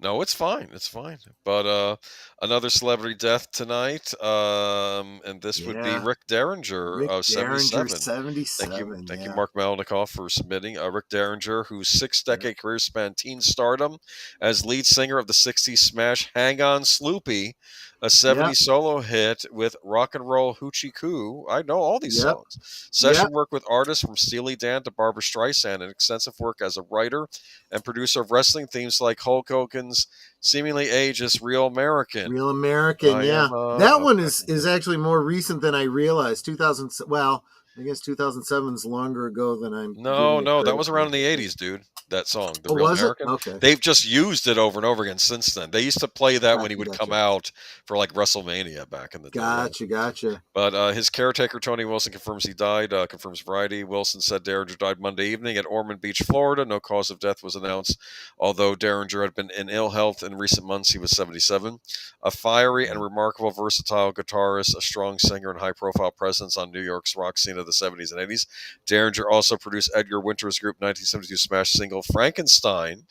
No, it's fine. It's fine. But another celebrity death tonight, and this would be Rick Derringer of 77. 77. Thank you, Marc Malnekoff, for submitting. Rick Derringer, whose 6-decade career spanned teen stardom as lead singer of the 60s smash Hang On Sloopy, a 70s solo hit with Rock and Roll Hoochie Coo. I know all these songs. Session work with artists from Steely Dan to Barbra Streisand, and extensive work as a writer and producer of wrestling themes like Hulk Hogan's seemingly ageless Real American. Real American, that one is actually more recent than I realized. 2000. Well, I guess 2007 is longer ago than I'm. No, that was around in the 80s, dude. That song, The Real American. Okay. They've just used it over and over again since then. They used to play that when he would come out for like WrestleMania back in the day. Gotcha. But his caretaker, Tony Wilson, confirms he died. Confirms Variety. Wilson said Derringer died Monday evening at Ormond Beach, Florida. No cause of death was announced. Although Derringer had been in ill health in recent months, he was 77. A fiery and remarkable versatile guitarist, a strong singer, and high-profile presence on New York's rock scene of the 70s and 80s. Derringer also produced Edgar Winter's group 1972 smash single Frankenstein,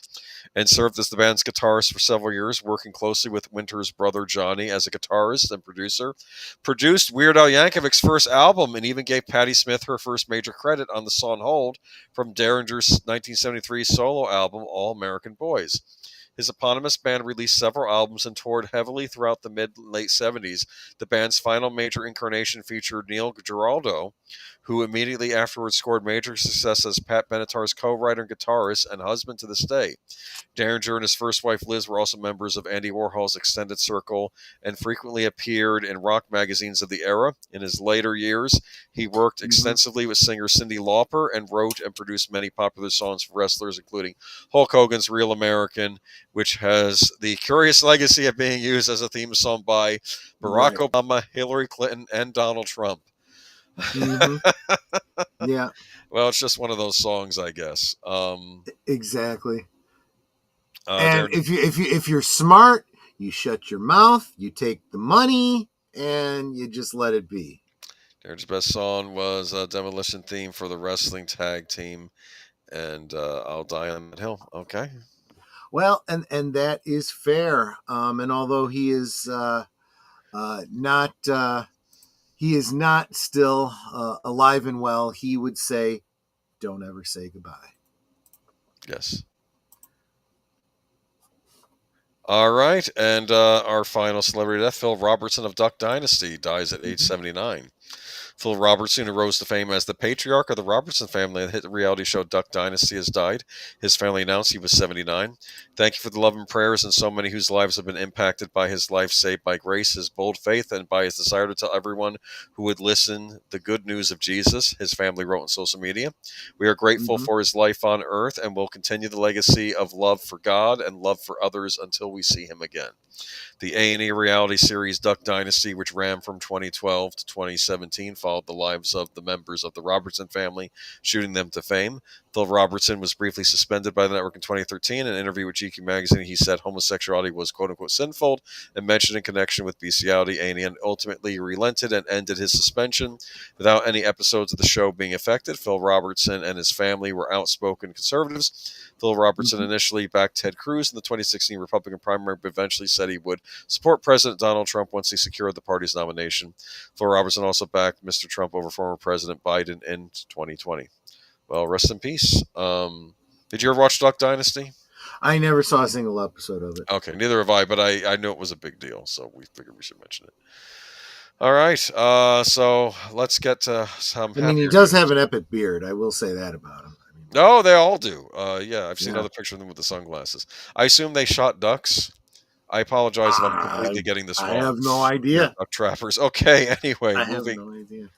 and served as the band's guitarist for several years, working closely with Winter's brother Johnny as a guitarist and producer. Produced Weird Al Yankovic's first album, and even gave Patti Smith her first major credit on the song Hold from Derringer's 1973 solo album All American Boys. His eponymous band released several albums and toured heavily throughout the mid and late 70s. The band's final major incarnation featured Neil Giraldo, who immediately afterwards scored major success as Pat Benatar's co-writer and guitarist and husband to this day. Derringer and his first wife Liz were also members of Andy Warhol's extended circle and frequently appeared in rock magazines of the era. In his later years, he worked extensively with singer Cyndi Lauper and wrote and produced many popular songs for wrestlers, including Hulk Hogan's Real American, which has the curious legacy of being used as a theme song by Barack Obama, Hillary Clinton, and Donald Trump. Yeah. Well, it's just one of those songs, I guess. Exactly. And if you're smart, you shut your mouth, you take the money, and you just let it be. Darren's best song was a Demolition theme for the wrestling tag team, and I'll Die on That Hill. Okay. Well, and that is fair. And although he is not still alive and well, he would say, "Don't ever say goodbye." Yes. All right, and our final celebrity death, Phil Robertson of Duck Dynasty, dies at age 79. Phil Robertson, who rose to fame as the patriarch of the Robertson family and hit the reality show Duck Dynasty, has died. His family announced he was 79. Thank you for the love and prayers and so many whose lives have been impacted by his life saved by grace, his bold faith, and by his desire to tell everyone who would listen the good news of Jesus, his family wrote on social media. We are grateful for his life on earth and will continue the legacy of love for God and love for others until we see him again. The A&E reality series Duck Dynasty, which ran from 2012 to 2017, followed the lives of the members of the Robertson family, shooting them to fame. Phil Robertson was briefly suspended by the network in 2013. In an interview with GEeky magazine, he said homosexuality was quote-unquote sinful and mentioned in connection with bestiality. A&E ultimately relented and ended his suspension without any episodes of the show being affected. Phil Robertson and his family were outspoken conservatives. Phil Robertson initially backed Ted Cruz in the 2016 Republican primary, but eventually said he would support President Donald Trump once he secured the party's nomination. Phil Robertson also backed Mr. Trump over former President Biden in 2020. Well, rest in peace. Did you ever watch Duck Dynasty? I never saw a single episode of it. Okay, neither have I, but I knew it was a big deal, so we figured we should mention it. All right, so let's get to some. I mean, he does have an epic beard. I will say that about him. No, they all do. Yeah, I've seen other pictures of them with the sunglasses. I assume they shot ducks. I apologize if I'm completely getting this wrong. I have no idea. Duck trappers. Okay, anyway, I have no idea.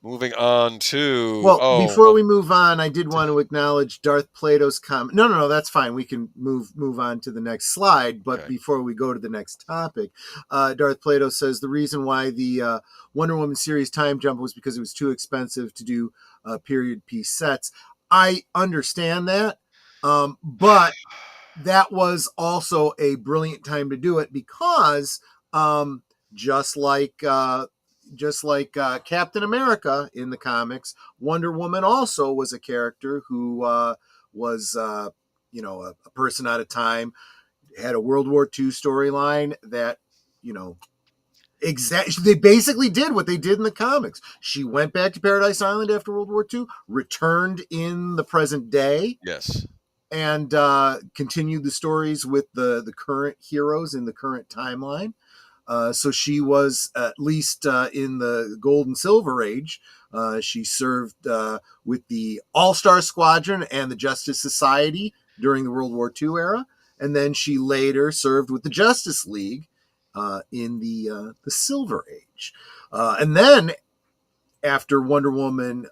Moving on to... Well, before we move on, I did want to acknowledge Darth Plato's comment. No, that's fine. We can move on to the next slide. But before we go to the next topic, Darth Plato says the reason why the Wonder Woman series time jump was because it was too expensive to do period piece sets. I understand that, but that was also a brilliant time to do it because just like Captain America in the comics, Wonder Woman also was a character who was a person out of time, had a World War II storyline that, they basically did what they did in the comics. She went back to Paradise Island after World War II, returned in the present day. Yes. And continued the stories with the current heroes in the current timeline. So she was, at least in the Gold and Silver Age, she served with the All-Star Squadron and the Justice Society during the World War II era. And then she later served with the Justice League in the Silver Age. And then after Wonder Woman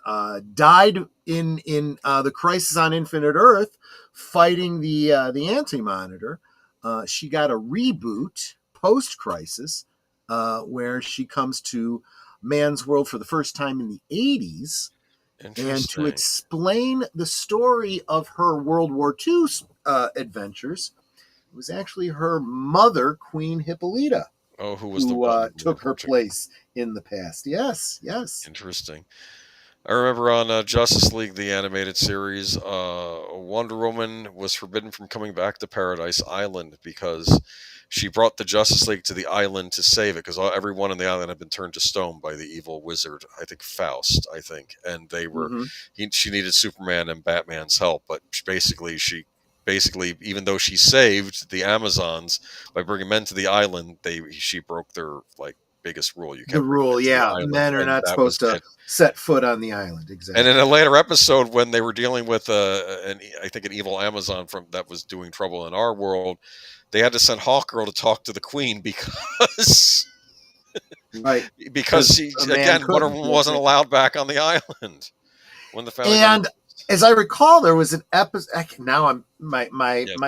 died in the Crisis on Infinite Earth, fighting the Anti-Monitor, she got a reboot post-Crisis, where she comes to Man's World for the first time in the 80s, and to explain the story of her World War II adventures, it was actually her mother, Queen Hippolyta, who took her place in the past. Yes. Interesting. I remember on Justice League, the animated series, Wonder Woman was forbidden from coming back to Paradise Island because she brought the Justice League to the island to save it, because everyone on the island had been turned to stone by the evil wizard, I think Faust, and they were. She needed Superman and Batman's help, but basically she basically, even though she saved the Amazons by bringing men to the island, she broke their biggest rule. You can't bring men to the island, men are and not that was supposed to it. set foot on the island. Exactly. And in a later episode, when they were dealing with I think an evil Amazon that was doing trouble in our world, they had to send Hawkgirl to talk to the Queen because she again Wonder Woman wasn't allowed back on the island when the family. And as I recall, there was an episode. Now my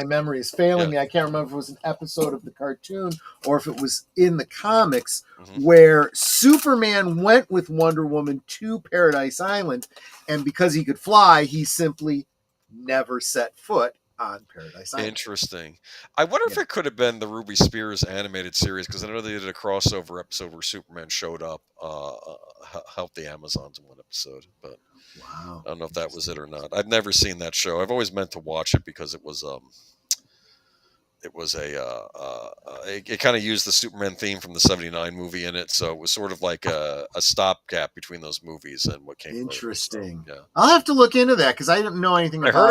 memory is failing me. I can't remember if it was an episode of the cartoon or if it was in the comics where Superman went with Wonder Woman to Paradise Island, and because he could fly, he simply never set foot on Paradise Island. Interesting. I wonder if it could have been the Ruby Spears animated series, because I know they did a crossover episode where Superman showed up, helped the Amazons in one episode, but wow, I don't know if that was it or not. I've never seen that show. I've always meant to watch it because it was it kind of used the Superman theme from the '79 movie in it, so it was sort of like a stopgap between those movies and what came. Interesting. So, yeah, I'll have to look into that because I didn't know anything about it. I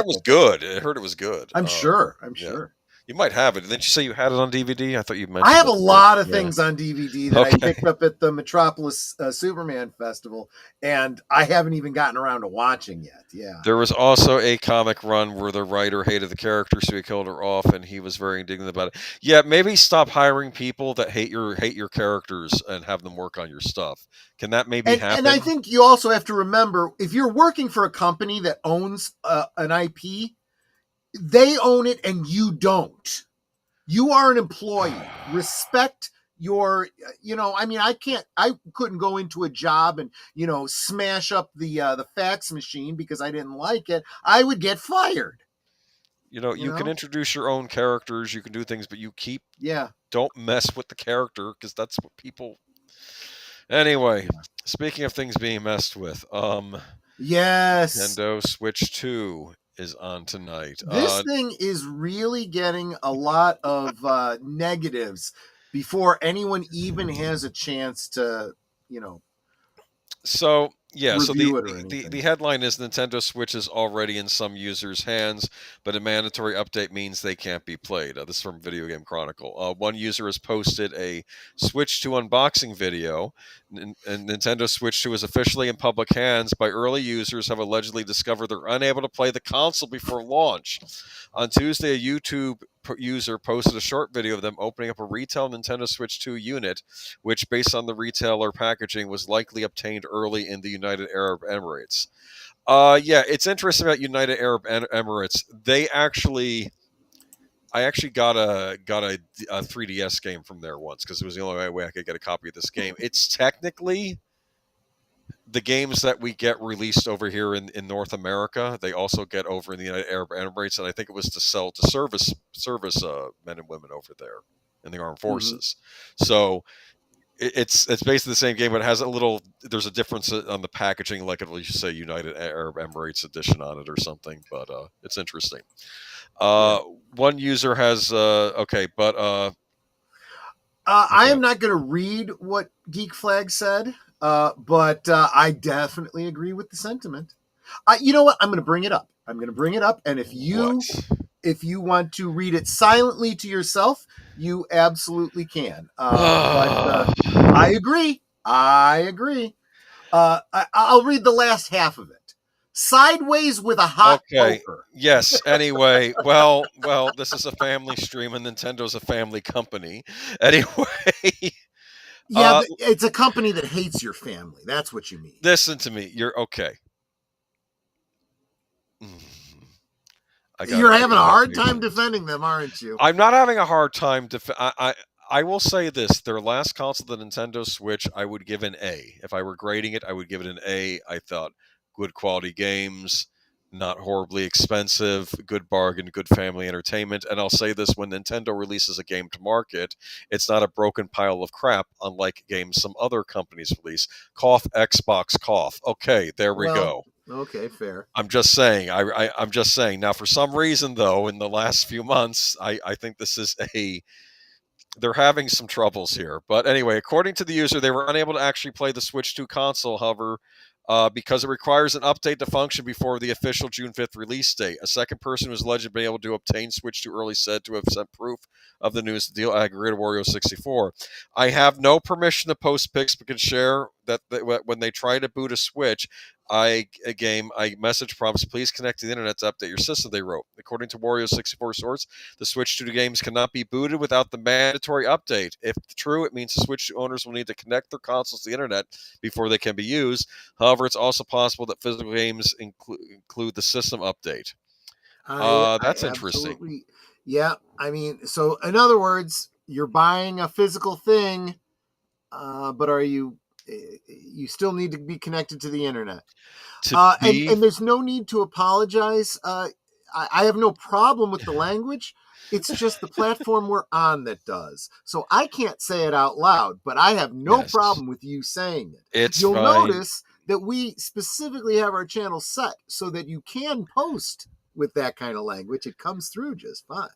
heard it was good. I'm sure. Sure. You might have it. Didn't you say you had it on DVD? I thought you mentioned. I have a lot of things on DVD that I picked up at the Metropolis Superman Festival, and I haven't even gotten around to watching yet. Yeah. There was also a comic run where the writer hated the character, so he killed her off, and he was very indignant about it. Yeah, maybe stop hiring people that hate your characters and have them work on your stuff. Can that maybe happen? And I think you also have to remember, if you're working for a company that owns an IP, they own it and you don't. You are an employee. Respect your, I couldn't go into a job and, smash up the fax machine because I didn't like it. I would get fired. You can introduce your own characters, you can do things, but don't mess with the character, because that's what people. Anyway, speaking of things being messed with, yes, Nintendo Switch 2 is on tonight. This thing is really getting a lot of negatives before anyone even has a chance to, So the headline is Nintendo Switch is already in some users' hands, but a mandatory update means they can't be played. This is from Video Game Chronicle. One user has posted a Switch 2 unboxing video, and Nintendo Switch 2 is officially in public hands, but early users have allegedly discovered they're unable to play the console before launch. On Tuesday, a YouTube user posted a short video of them opening up a retail Nintendo Switch 2 unit, which, based on the retailer packaging, was likely obtained early in the United Arab Emirates. It's interesting about United Arab Emirates. I actually got a 3DS game from there once, because it was the only way I could get a copy of this game. It's technically the games that we get released over here in North America, they also get over in the United Arab Emirates, and I think it was to sell to service men and women over there in the armed forces. So it's basically the same game, but it has there's a difference on the packaging, like it'll just say United Arab Emirates edition on it or something, but it's interesting. One user has I am not going to read what Geek Flag said, but I definitely agree with the sentiment. You know what? I'm going to bring it up. And if you want to read it silently to yourself, you absolutely can. But I agree. I'll read the last half of it. Sideways with a hot poker. Yes. Anyway, well, this is a family stream, and Nintendo's a family company. Anyway. Yeah, it's a company that hates your family. That's what you mean. Listen to me. You're okay. You're having a hard time defending them, aren't you? I'm not having a hard time. I will say this. Their last console, the Nintendo Switch, I would give an A. If I were grading it, I would give it an A. I thought good quality games, not horribly expensive, good bargain, good family entertainment. And I'll say this, when Nintendo releases a game to market, it's not a broken pile of crap, unlike games some other companies release. Cough, Xbox, cough. Okay, there we go. Okay, fair. I'm just saying. I'm just saying. Now, for some reason, though, in the last few months, I think this is they're having some troubles here. But anyway, according to the user, they were unable to actually play the Switch 2 console. However, because it requires an update to function before the official June 5th release date. A second person who is alleged to be able to obtain Switch 2 early said to have sent proof of the news to Deal Aggregator Wario64. I have no permission to post pics, but can share that when they try to boot a Switch, I message prompts, please connect to the internet to update your system, they wrote. According to Wario64 source, the Switch 2 games cannot be booted without the mandatory update. If true, it means the Switch 2 owners will need to connect their consoles to the internet before they can be used. However, it's also possible that physical games include the system update. That's interesting. Yeah, I mean, so in other words, you're buying a physical thing, but you still need to be connected to the internet. And there's no need to apologize. I have no problem with the language. It's just the platform we're on that does. So I can't say it out loud, but I have no problem with you saying it. You'll notice that we specifically have our channel set so that you can post with that kind of language. It comes through just fine.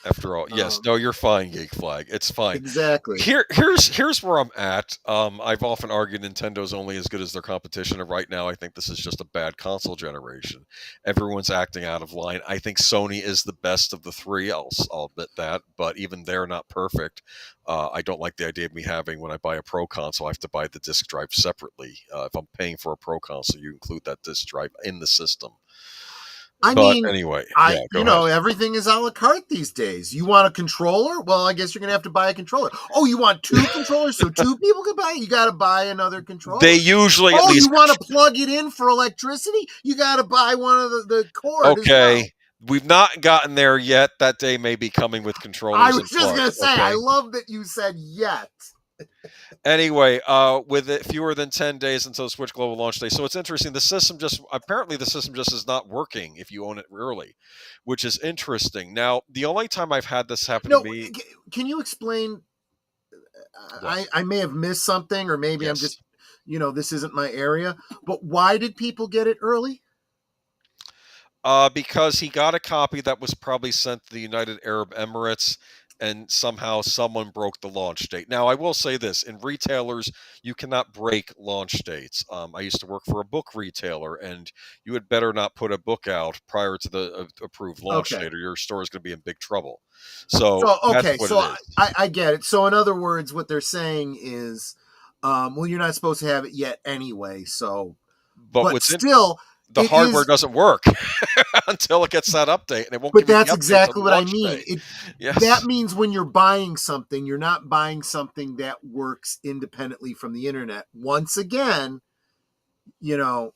After all, yes, no, you're fine, Geek Flag. It's fine. Exactly. Here's where I'm at. I've often argued Nintendo's only as good as their competition, and right now I think this is just a bad console generation. Everyone's acting out of line. I think Sony is the best of the three. I'll admit that, but even they're not perfect. I don't like the idea of me having, when I buy a Pro console, I have to buy the disc drive separately. If I'm paying for a Pro console, you include that disc drive in the system. Anyway, everything is a la carte these days. You want a controller? Well, I guess you're going to have to buy a controller. Oh, you want two controllers so two people can buy it? You got to buy another controller. They usually at least... you want to plug it in for electricity? You got to buy one of the cords. Okay. As well. We've not gotten there yet. That day may be coming with controllers. I was just going to say, I love that you said yet. Anyway, with it fewer than 10 days until Switch Global launch day. So it's interesting. The system just is not working if you own it early, which is interesting. Now, the only time I've had this happen to me... Can you explain? I may have missed something, or maybe I'm just, this isn't my area. But why did people get it early? Because he got a copy that was probably sent to the United Arab Emirates, and somehow someone broke the launch date. Now, I will say this. In retailers, you cannot break launch dates. I used to work for a book retailer, and you had better not put a book out prior to the approved launch date, or your store is going to be in big trouble. So I get it. So in other words, what they're saying is, you're not supposed to have it yet anyway. So, but still... The hardware doesn't work until it gets that update, and it won't. But that's exactly what I mean. That means when you're buying something, you're not buying something that works independently from the internet. Once again, you're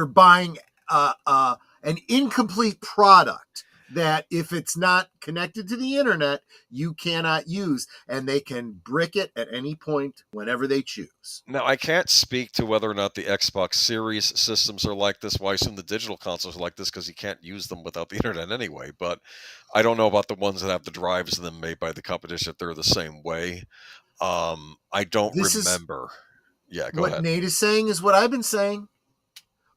buying an incomplete product that, if it's not connected to the internet, you cannot use, and they can brick it at any point whenever they choose. Now, I can't speak to whether or not the Xbox Series systems are like this. Well, I assume the digital consoles are like this because you can't use them without the internet anyway, but I don't know about the ones that have the drives in them made by the competition, if they're the same way. I don't remember. Go ahead. What Nate is saying is what I've been saying.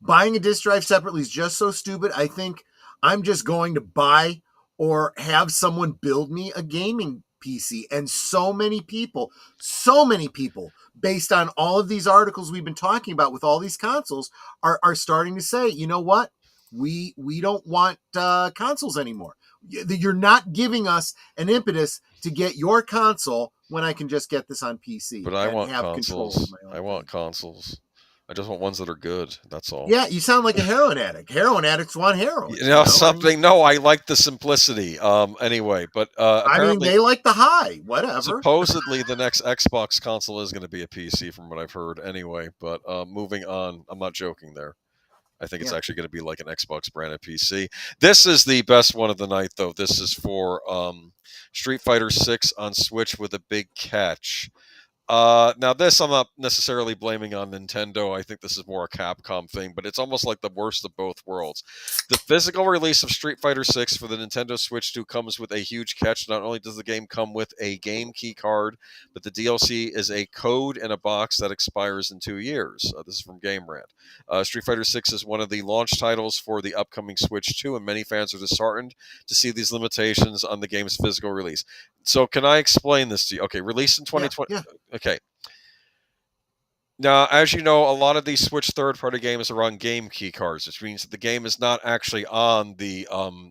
Buying a disc drive separately is just so stupid. I think I'm just going to buy or have someone build me a gaming PC. And so many people, based on all of these articles we've been talking about with all these consoles, are starting to say, you know what? We don't want consoles anymore. You're not giving us an impetus to get your console when I can just get this on PC. But I want consoles. I want consoles. I just want ones that are good. That's all. Yeah, you sound like a heroin addict. Heroin addicts want heroin. No, I like the simplicity. Anyway, but apparently, they like the high. Whatever. Supposedly, the next Xbox console is going to be a PC, from what I've heard. Anyway, but moving on. I'm not joking there. I think it's actually going to be like an Xbox branded PC. This is the best one of the night, though. This is for Street Fighter 6 on Switch with a big catch. Now this I'm not necessarily blaming on Nintendo. I think this is more a Capcom thing, but it's almost like the worst of both worlds. The physical release of Street Fighter 6 for the Nintendo Switch 2 comes with a huge catch. Not only does the game come with a game key card, but the DLC is a code in a box that expires in 2 years. This is from Game Rant. Street Fighter 6 is one of the launch titles for the upcoming Switch 2, and many fans are disheartened to see these limitations on the game's physical release. So can I explain this to you? Okay, released in 2020. Yeah. Okay. Now, as you know, a lot of these Switch third-party games are on game key cards, which means that the game is not actually on the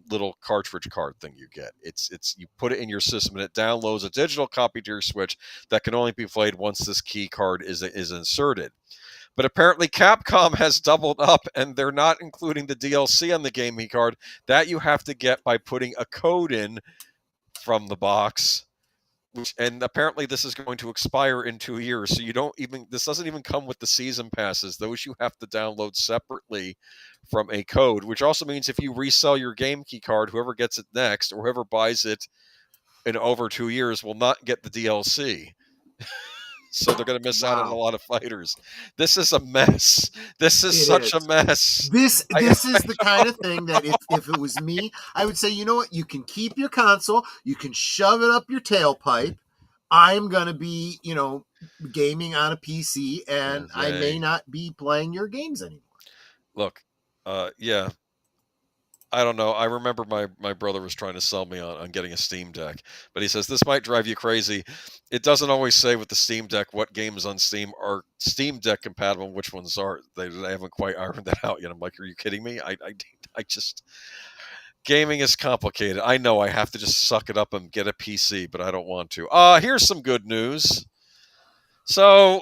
little cartridge card thing you get. It's you put it in your system and it downloads a digital copy to your Switch that can only be played once this key card is inserted. But apparently Capcom has doubled up and they're not including the DLC on the game key card. That you have to get by putting a code in from the box. And apparently this is going to expire in 2 years, so this doesn't even come with the season passes. Those you have to download separately from a code, which also means if you resell your game key card, whoever gets it next or whoever buys it in over 2 years will not get the DLC. So they're going to miss out on a lot of fighters. This is a mess. This is such a mess. This is the kind of thing that if it was me, I would say, you know what? You can keep your console. You can shove it up your tailpipe. I'm going to be, gaming on a PC, and I may not be playing your games anymore. Look, yeah. I don't know. I remember my brother was trying to sell me on getting a Steam Deck, but he says, this might drive you crazy. It doesn't always say with the Steam Deck what games on Steam are Steam Deck compatible and which ones aren't. They haven't quite ironed that out yet. I'm like, are you kidding me? I just... Gaming is complicated. I know I have to just suck it up and get a PC, but I don't want to. Here's some good news. So...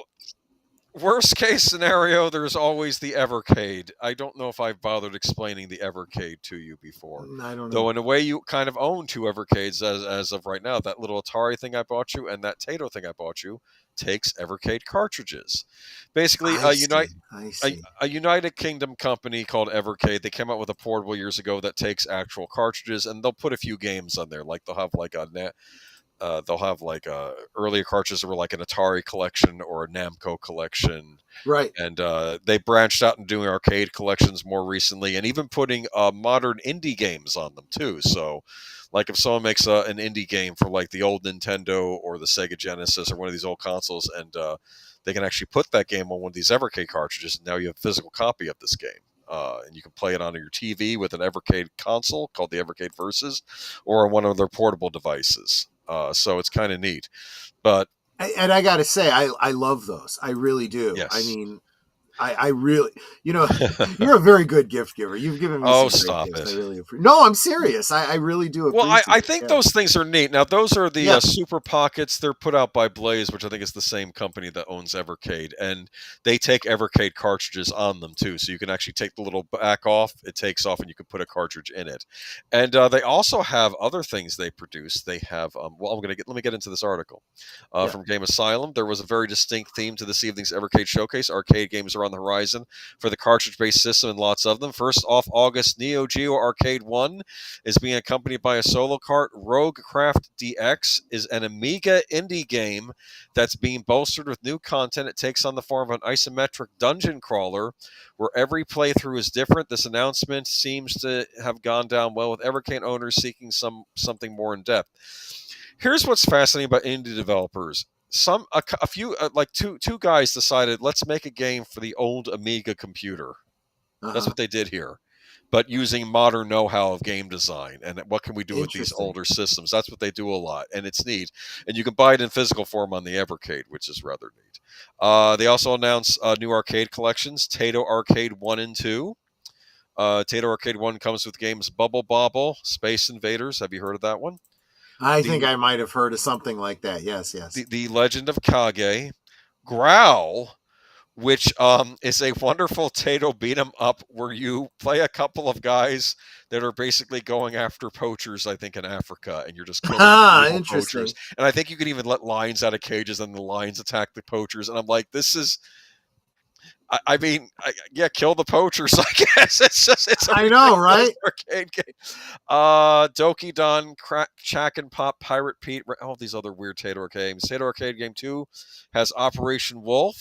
worst case scenario, there's always the Evercade. I don't know if I've bothered explaining the Evercade to you before. I don't know. Though in a way you kind of own 2 Evercades as of right now. That little Atari thing I bought you and that Tato thing I bought you takes Evercade cartridges. Basically, a United Kingdom company called Evercade, they came out with a portable years ago that takes actual cartridges, and they'll put a few games on there. Like they'll have like earlier cartridges that were like an Atari collection or a Namco collection. Right. And they branched out and doing arcade collections more recently and even putting modern indie games on them too. So like if someone makes an indie game for like the old Nintendo or the Sega Genesis or one of these old consoles and they can actually put that game on one of these Evercade cartridges and now you have a physical copy of this game. And you can play it on your TV with an Evercade console called the Evercade Versus or on one of their portable devices. So it's kind of neat, but I gotta say, I love those. I really do. Yes. I mean, I really, you're a very good gift giver. You've given me some stop great gifts. it. I really appreciate. No, I'm serious. I really do. Well, I think those things are neat. Now, those are the Super Pockets. They're put out by Blaze, which I think is the same company that owns Evercade, and they take Evercade cartridges on them too. So you can actually take the little back off. It takes off, and you can put a cartridge in it. And they also have other things they produce. They have. Let me get into this article from Game Asylum. There was a very distinct theme to this evening's Evercade showcase. Arcade games are on the horizon for the cartridge-based system, and lots of them. First off, August, Neo Geo Arcade 1 is being accompanied by a solo cart. Roguecraft DX is an Amiga indie game that's being bolstered with new content. It takes on the form of an isometric dungeon crawler where every playthrough is different. This announcement seems to have gone down well with Evercade owners seeking something more in depth. Here's what's fascinating about indie developers. A few two guys decided, let's make a game for the old Amiga computer. That's what they did here, but using modern know-how of game design and what can we do with these older systems. That's what they do a lot, and it's neat. And you can buy it in physical form on the Evercade, which is rather neat. They also announced new arcade collections, Tato Arcade 1 and 2. Tato Arcade 1 comes with games Bubble Bobble, Space Invaders. Have you heard of that one? I think I might have heard of something like that. Yes. The Legend of Kage, Growl, which is a wonderful Tato beat 'em up where you play a couple of guys that are basically going after poachers, I think, in Africa, and you're just killing poachers. And I think you can even let lions out of cages, and the lions attack the poachers. And I'm like, this is. I mean, kill the poachers. I guess it's. I know, right? Arcade game. Doki Don, Chack and Pop, Pirate Pete, all these other weird Tato Arcade games. Tato Arcade Game 2 has Operation Wolf.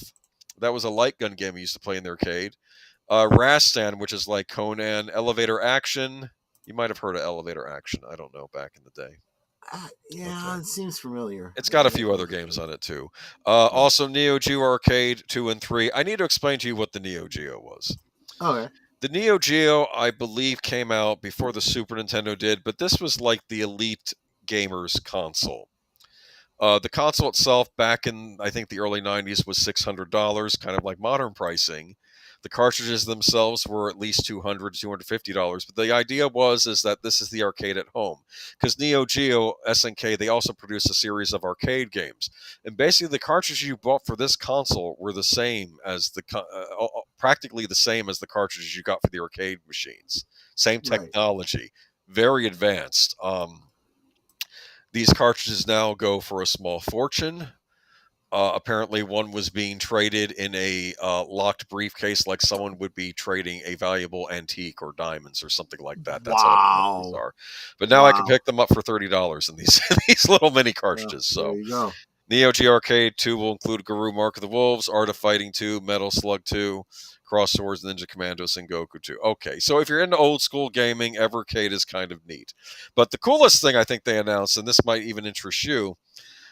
That was a light gun game we used to play in the arcade. Rastan, which is like Conan. Elevator Action. You might have heard of Elevator Action. I don't know, back in the day. It seems familiar. It's got a few other games on it, too. Also, Neo Geo Arcade 2 and 3. I need to explain to you what the Neo Geo was. Okay. The Neo Geo, I believe, came out before the Super Nintendo did, but this was like the elite gamers console. The console itself, back in I think the early '90s, was $600, kind of like modern pricing. The cartridges themselves were at least $200 to $250. But the idea is that this is the arcade at home, because Neo Geo, SNK, they also produced a series of arcade games, and basically the cartridges you bought for this console were the same as practically the same as the cartridges you got for the arcade machines. Same technology, very advanced. These cartridges now go for a small fortune. Apparently, one was being traded in a locked briefcase, like someone would be trading a valuable antique or diamonds or something like that. That's how these are. But now I can pick them up for $30 in these little mini cartridges. There So you go. Neo Geo Arcade 2 will include Guru Mark of the Wolves, Art of Fighting 2, Metal Slug 2, Cross Swords, Ninja Commando, Sengoku 2. Okay, so if you're into old school gaming, Evercade is kind of neat. But the coolest thing I think they announced, and this might even interest you,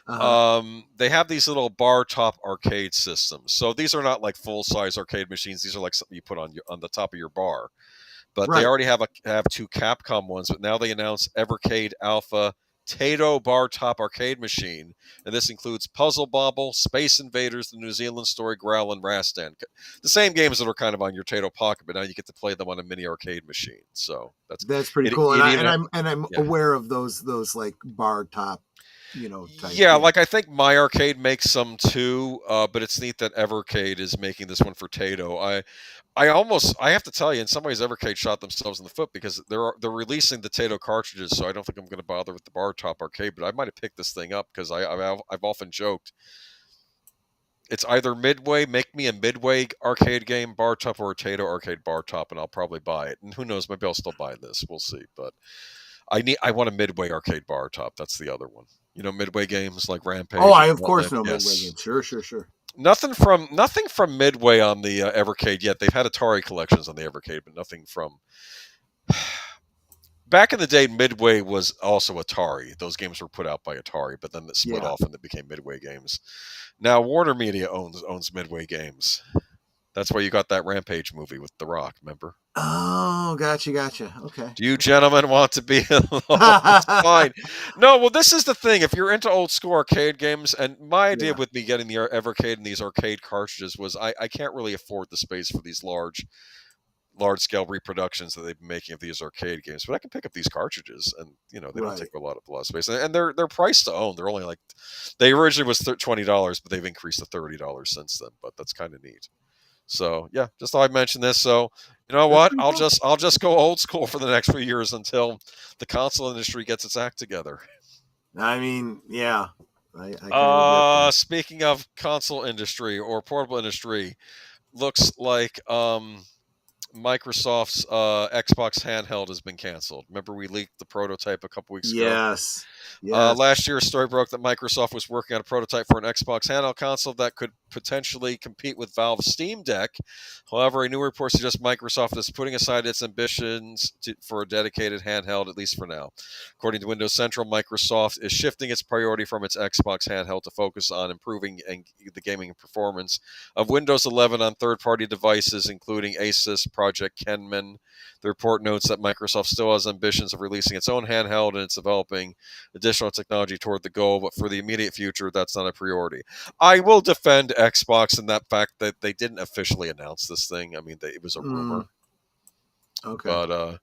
they have these little bar top arcade systems. So these are not like full size arcade machines. These are like something you put on the top of your bar. But they already have two Capcom ones. But now they announce Evercade Alpha Tato bar top arcade machine, and this includes Puzzle Bobble, Space Invaders, The New Zealand Story, Growl, and Rastan. The same games that are kind of on your Tato Pocket, but now you get to play them on a mini arcade machine. So that's pretty cool. And I'm aware of those like bar top, type. Like I think My Arcade makes some too, but it's neat that Evercade is making this one for Tato. I have to tell you, in some ways, Evercade shot themselves in the foot, because they're releasing the Tato cartridges, so I don't think I'm going to bother with the bar top arcade. But I might have picked this thing up because I've often joked it's either Midway, make me a Midway arcade game bar top, or a Tato arcade bar top, and I'll probably buy it. And who knows, maybe I'll still buy this. We'll see. But I want a Midway arcade bar top. That's the other one. Midway games like Rampage. Oh, I of course know Midway games. Sure. Nothing from Midway on the Evercade yet. They've had Atari collections on the Evercade, but nothing from. Back in the day, Midway was also Atari. Those games were put out by Atari, but then it split off and it became Midway games. Now Warner Media owns Midway games. That's why you got that Rampage movie with The Rock, remember? Oh, gotcha. Okay. Do you gentlemen want to be it's fine. No, well, this is the thing. If you're into old school arcade games, and my idea with me getting the Evercade and these arcade cartridges was I can't really afford the space for these large scale reproductions that they've been making of these arcade games, but I can pick up these cartridges, and they don't take a lot of space, and they're priced to own. They're only like, they originally was $20, but they've increased to $30 since then. But that's kind of neat. So yeah, just thought I'd mention this. So you know what? I'll just go old school for the next few years until the console industry gets its act together. I mean, yeah. Speaking of console industry or portable industry, looks like Microsoft's Xbox handheld has been canceled. Remember, we leaked the prototype a couple weeks ago? Yes. Last year, a story broke that Microsoft was working on a prototype for an Xbox handheld console that could potentially compete with Valve's Steam Deck. However, a new report suggests Microsoft is putting aside its ambitions for a dedicated handheld, at least for now. According to Windows Central, Microsoft is shifting its priority from its Xbox handheld to focus on improving the gaming performance of Windows 11 on third-party devices, including Asus, Project Kenman. The report notes that Microsoft still has ambitions of releasing its own handheld, and it's developing additional technology toward the goal, but for the immediate future, that's not a priority. I will defend Xbox in that fact that they didn't officially announce this thing. I mean, it was a rumor. Okay. But,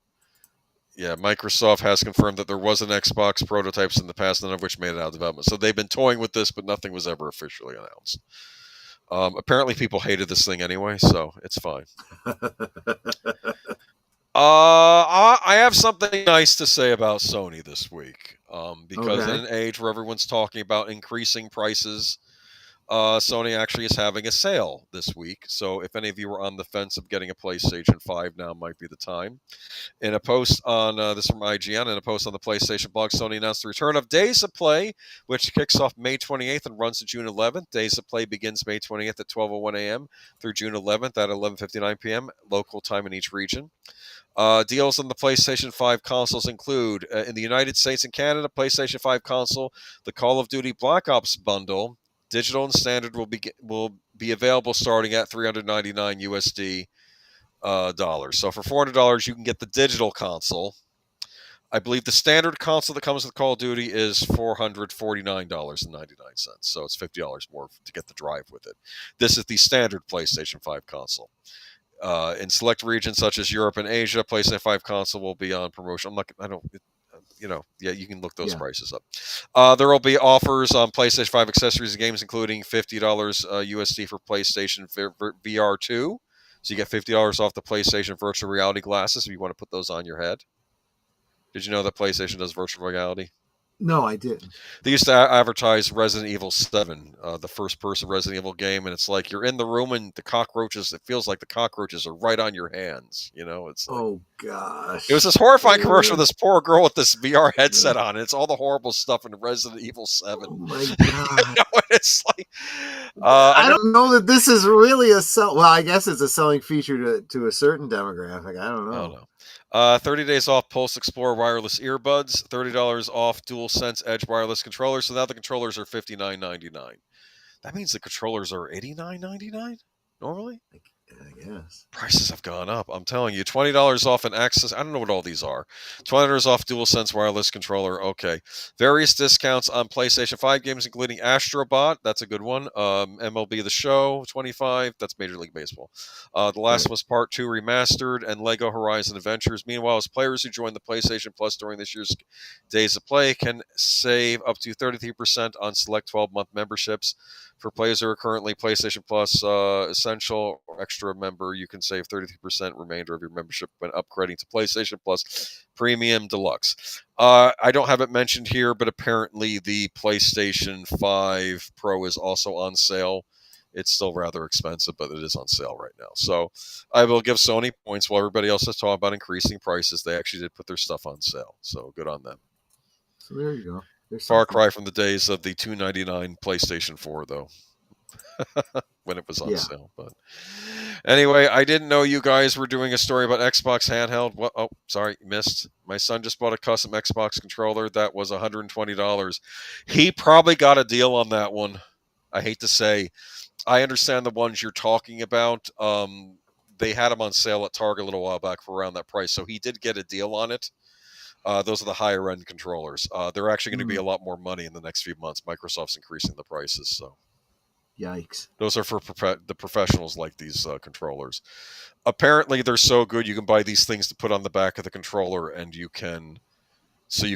yeah, Microsoft has confirmed that there was an Xbox prototypes in the past, none of which made it out of development. So they've been toying with this, but nothing was ever officially announced. Apparently people hated this thing anyway, so it's fine. I have something nice to say about Sony this week, because in an age where everyone's talking about increasing prices, Sony actually is having a sale this week. So if any of you are on the fence of getting a PlayStation 5, now might be the time. In a post on, this is from IGN, in a post on the PlayStation blog, Sony announced the return of Days of Play, which kicks off May 28th and runs to June 11th. Days of Play begins May 28th at 12:01 a.m. through June 11th at 11:59 p.m. local time in each region. Deals on the PlayStation 5 consoles include, in the United States and Canada, PlayStation 5 console, the Call of Duty Black Ops bundle, digital and standard, will be available starting at $399 USD dollars. So for $400, you can get the digital console. I believe the standard console that comes with Call of Duty is $449.99. So it's $50 more to get the drive with it. This is the standard PlayStation 5 console. In select regions such as Europe and Asia, PlayStation 5 console will be on promotion. You can look those prices up. There will be offers on PlayStation 5 accessories and games, including $50 USD for PlayStation VR 2. So you get $50 off the PlayStation virtual reality glasses if you want to put those on your head. Did you know that PlayStation does virtual reality? No, I didn't. They used to advertise Resident Evil 7, the first-person Resident Evil game, and it's like you're in the room and the cockroaches, it feels like the cockroaches are right on your hands. It's like, oh, gosh. It was this horrifying commercial with this poor girl with this VR headset on. It's all the horrible stuff in Resident Evil 7. Oh, my God. It's like... I don't know that this is really well, I guess it's a selling feature to a certain demographic. I don't know. 30 days off Pulse Explorer wireless earbuds, $30 off DualSense Edge wireless controllers. So now the controllers are $59.99. That means the controllers are $89.99 normally? I guess. Prices have gone up. I'm telling you, $20 off an access. I don't know what all these are. $20 off DualSense wireless controller. Okay. Various discounts on PlayStation 5 games, including Astrobot. That's a good one. MLB The Show, $25. That's Major League Baseball. The Last of Us Part 2 Remastered and Lego Horizon Adventures. Meanwhile, as players who join the PlayStation Plus during this year's Days of Play can save up to 33% on select 12-month memberships. For players who are currently PlayStation Plus Essential or Extra member, you can save 33% remainder of your membership when upgrading to PlayStation Plus Premium Deluxe. I don't have it mentioned here, but apparently the PlayStation 5 Pro is also on sale. It's still rather expensive, but it is on sale right now. So I will give Sony points while everybody else is talking about increasing prices. They actually did put their stuff on sale. So good on them. So there you go. Far cry from the days of the $299 PlayStation 4, though, when it was on sale. But anyway, I didn't know you guys were doing a story about Xbox handheld. What? Oh, sorry, missed. My son just bought a custom Xbox controller that was $120. He probably got a deal on that one. I hate to say. I understand the ones you're talking about. They had them on sale at Target a little while back for around that price, so he did get a deal on it. Those are the higher end controllers. They're actually going to be a lot more money in the next few months. Microsoft's increasing the prices. So, yikes! Those are for the professionals like these controllers. Apparently, they're so good you can buy these things to put on the back of the controller, and you can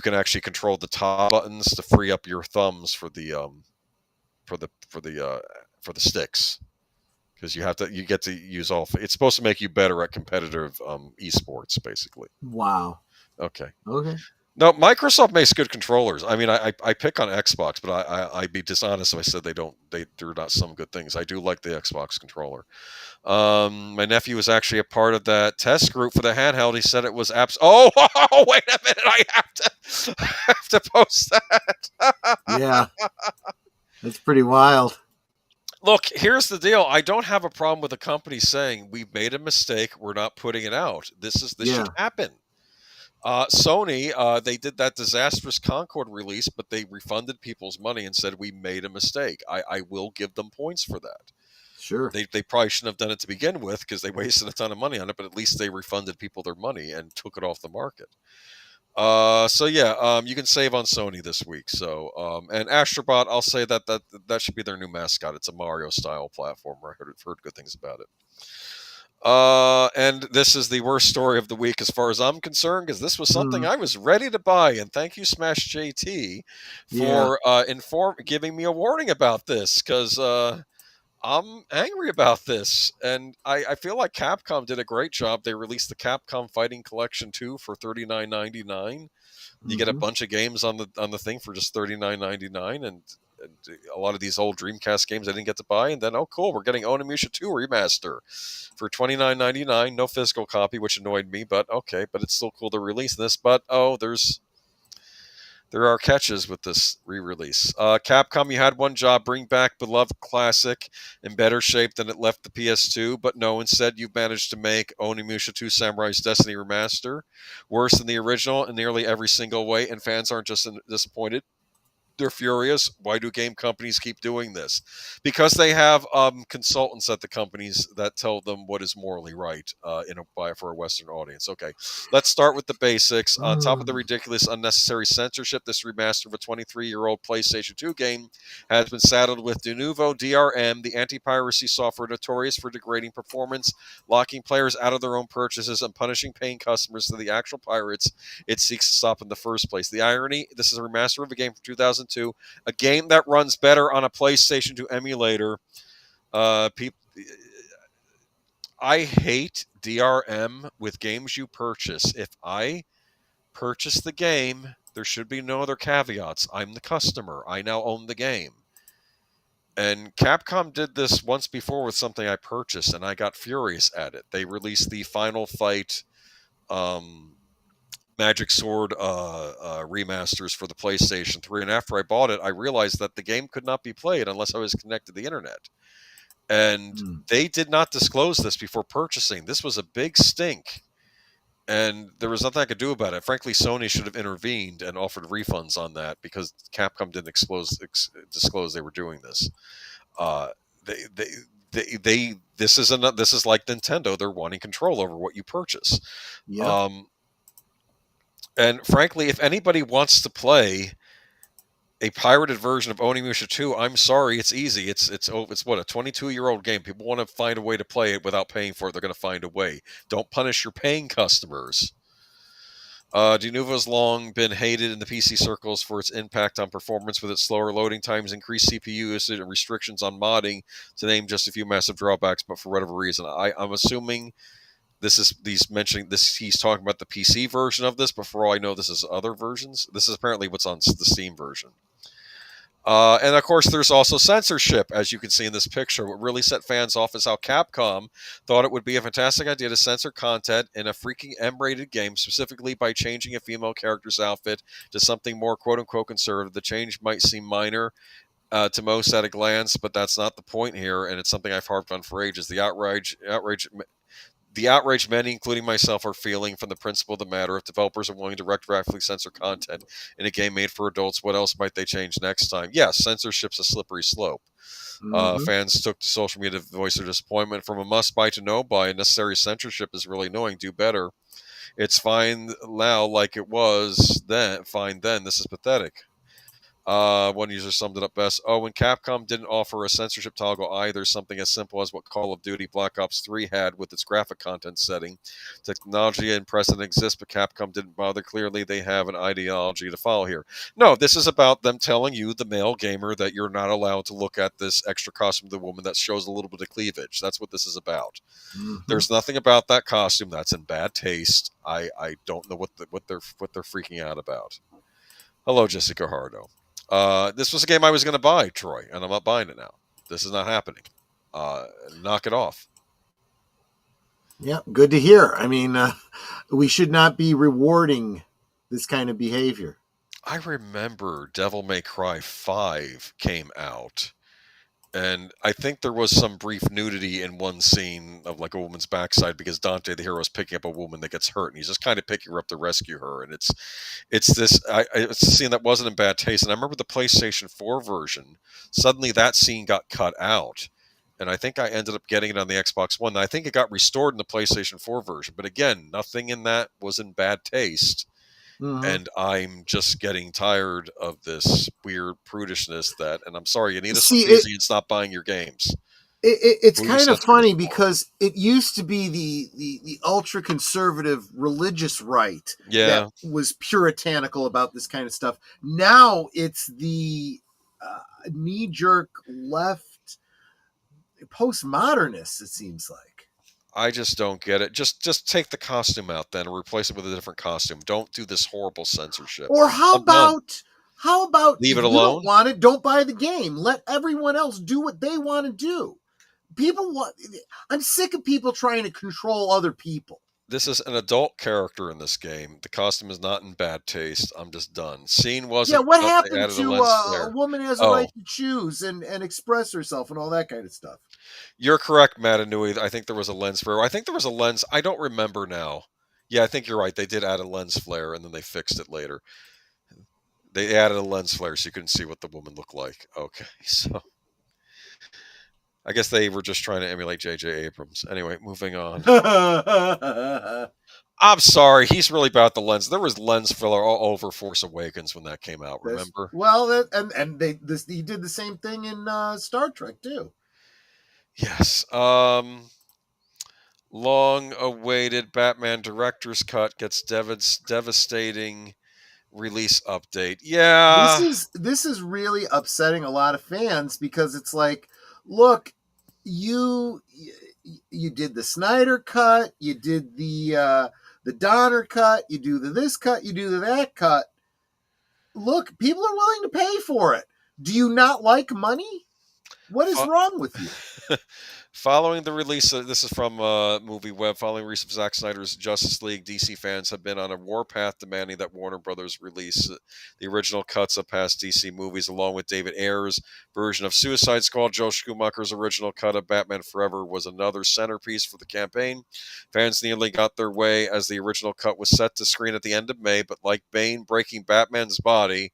actually control the top buttons to free up your thumbs for the sticks. Because you get to use all. It's supposed to make you better at competitive esports, basically. Wow. Okay. No, Microsoft makes good controllers. I mean, I pick on Xbox, but I'd be dishonest if I said they're not some good things. I do like the Xbox controller. My nephew was actually a part of that test group for the handheld. He said it was Oh, wait a minute! I have to post that. Yeah, that's pretty wild. Look, here's the deal. I don't have a problem with a company saying we've made a mistake. We're not putting it out. This should happen. Sony, they did that disastrous Concord release, but they refunded people's money and said we made a mistake. I will give them points for that. Sure. They probably shouldn't have done it to begin with because they wasted a ton of money on it, but at least they refunded people their money and took it off the market. You can save on Sony this week. So, and Astrobot, I'll say that should be their new mascot. It's a Mario style platformer. I heard good things about it. And this is the worst story of the week as far as I'm concerned, because this was something I was ready to buy. And thank you, Smash JT, for giving me a warning about this, because I'm angry about this. And I feel like Capcom did a great job. They released the Capcom Fighting Collection 2 for $39.99. You get a bunch of games on the thing for just $39.99, and a lot of these old Dreamcast games I didn't get to buy, and then cool, we're getting Onimusha 2 Remaster for $29.99, no physical copy, which annoyed me, but okay, but it's still cool to release this. But there are catches with this re-release. Capcom, you had one job, bring back beloved classic in better shape than it left the PS2, but no, instead you've managed to make Onimusha 2 Samurai's Destiny Remaster worse than the original in nearly every single way, and fans aren't just disappointed. They're furious. Why do game companies keep doing this? Because they have consultants at the companies that tell them what is morally right for a Western audience. Okay, let's start with the basics. On top of the ridiculous, unnecessary censorship, this remaster of a 23-year-old PlayStation 2 game has been saddled with de novo DRM, the anti-piracy software notorious for degrading performance, locking players out of their own purchases, and punishing paying customers to the actual pirates it seeks to stop in the first place. The irony, this is a remaster of a game from 2002, a game that runs better on a PlayStation 2 emulator. I hate DRM with games you purchase. If I purchase the game, there should be no other caveats. I'm the customer. I now own the game. And Capcom did this once before with something I purchased, and I got furious at it. They released the Final Fight Magic Sword remasters for the PlayStation 3, and after I bought it, I realized that the game could not be played unless I was connected to the internet. And they did not disclose this before purchasing. This was a big stink, and there was nothing I could do about it. Frankly, Sony should have intervened and offered refunds on that because Capcom didn't disclose they were doing this. This is like Nintendo. They're wanting control over what you purchase. Yeah. And frankly, if anybody wants to play a pirated version of Onimusha 2, I'm sorry, it's easy. It's what, a 22-year-old game. People want to find a way to play it without paying for it. They're going to find a way. Don't punish your paying customers. Denuvo's long been hated in the PC circles for its impact on performance with its slower loading times, increased CPU usage, and restrictions on modding, to name just a few massive drawbacks. But for whatever reason, I'm assuming he's talking about the PC version of this, but for all I know, this is other versions. This is apparently what's on the Steam version. And of course, there's also censorship, as you can see in this picture. What really set fans off is how Capcom thought it would be a fantastic idea to censor content in a freaking M-rated game, specifically by changing a female character's outfit to something more quote-unquote conservative. The change might seem minor to most at a glance, but that's not the point here, and it's something I've harped on for ages. The outrage many, including myself, are feeling from the principle of the matter. If developers are willing to retroactively censor content in a game made for adults, what else might they change next time? Yes, censorship's a slippery slope. Fans took to social media to voice their disappointment. From a must-buy to no-buy, necessary censorship is really annoying. Do better. It's fine now like it was then. Fine then. This is pathetic. One user summed it up best. When Capcom didn't offer a censorship toggle either, something as simple as what Call of Duty Black Ops 3 had with its graphic content setting. Technology and precedent exists, but Capcom didn't bother. Clearly, they have an ideology to follow here. No, this is about them telling you, the male gamer, that you're not allowed to look at this extra costume of the woman that shows a little bit of cleavage. That's what this is about. There's nothing about that costume that's in bad taste. I don't know what they're freaking out about. Hello, Jessica Hardo. This was a game I was going to buy, Troy, and I'm not buying it now. This is not happening. Knock it off. Yeah, good to hear. I mean, we should not be rewarding this kind of behavior. I remember Devil May Cry 5 came out, and I think there was some brief nudity in one scene of like a woman's backside because Dante, the hero, is picking up a woman that gets hurt, and he's just kind of picking her up to rescue her. And it's a scene that wasn't in bad taste. And I remember the PlayStation 4 version. Suddenly, that scene got cut out, and I think I ended up getting it on the Xbox One. I think it got restored in the PlayStation 4 version, but again, nothing in that was in bad taste. And I'm just getting tired of this weird prudishness and I'm sorry, you need a reason and stop buying your games. It's kind of funny because it used to be the ultra conservative religious right that was puritanical about this kind of stuff. Now it's the knee jerk left postmodernists, it seems like. I just don't get it. Just take the costume out then and replace it with a different costume. Don't do this horrible censorship. Or how about leave it alone? Don't want it, don't buy the game. Let everyone else do what they want to do. I'm sick of people trying to control other people. This is an adult character in this game. The costume is not in bad taste. I'm just done. Scene wasn't. Yeah, what happened to a woman has a right to choose and express herself and all that kind of stuff? You're correct, Matanui. I think there was a lens flare. I think there was a lens. I don't remember now. Yeah, I think you're right. They did add a lens flare, and then they fixed it later. They added a lens flare so you couldn't see what the woman looked like. Okay, so I guess they were just trying to emulate J.J. Abrams. Anyway, moving on. I'm sorry, he's really about the lens. There was lens filler all over Force Awakens when that came out. Remember? He did the same thing in Star Trek too. Yes. Long-awaited Batman director's cut gets devastating release update. Yeah. This is really upsetting a lot of fans because it's like, look, you did the Snyder cut, you did the Donner cut, you do the this cut, you do the that cut. Look, people are willing to pay for it. Do you not like money? What is wrong with you? Following the release, this is from Movie Web. Following the release of Zack Snyder's Justice League, DC fans have been on a warpath demanding that Warner Brothers release the original cuts of past DC movies, along with David Ayer's version of Suicide Squad. Joel Schumacher's original cut of Batman Forever was another centerpiece for the campaign. Fans nearly got their way as the original cut was set to screen at the end of May, but like Bane breaking Batman's body,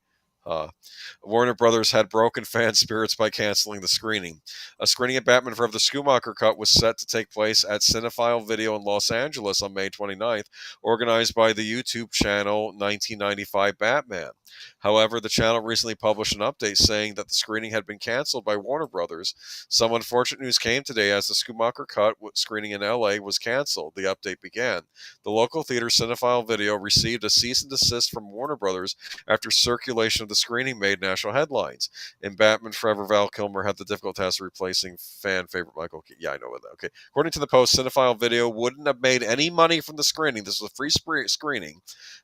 Warner Brothers had broken fan spirits by canceling the screening. A screening of Batman Forever, the Schumacher cut, was set to take place at Cinephile Video in Los Angeles on May 29th, organized by the YouTube channel 1995 Batman. However, the channel recently published an update saying that the screening had been canceled by Warner Brothers. Some unfortunate news came today as the Schumacher cut screening in LA was canceled. The update began. The local theater Cinephile Video received a cease and desist from Warner Brothers after circulation of the screening made national headlines. In Batman Forever, Val Kilmer had the difficult task of replacing fan favorite Michael Keaton. Yeah, I know that. Okay. According to the Post, Cinephile Video wouldn't have made any money from the screening. This was a free screening,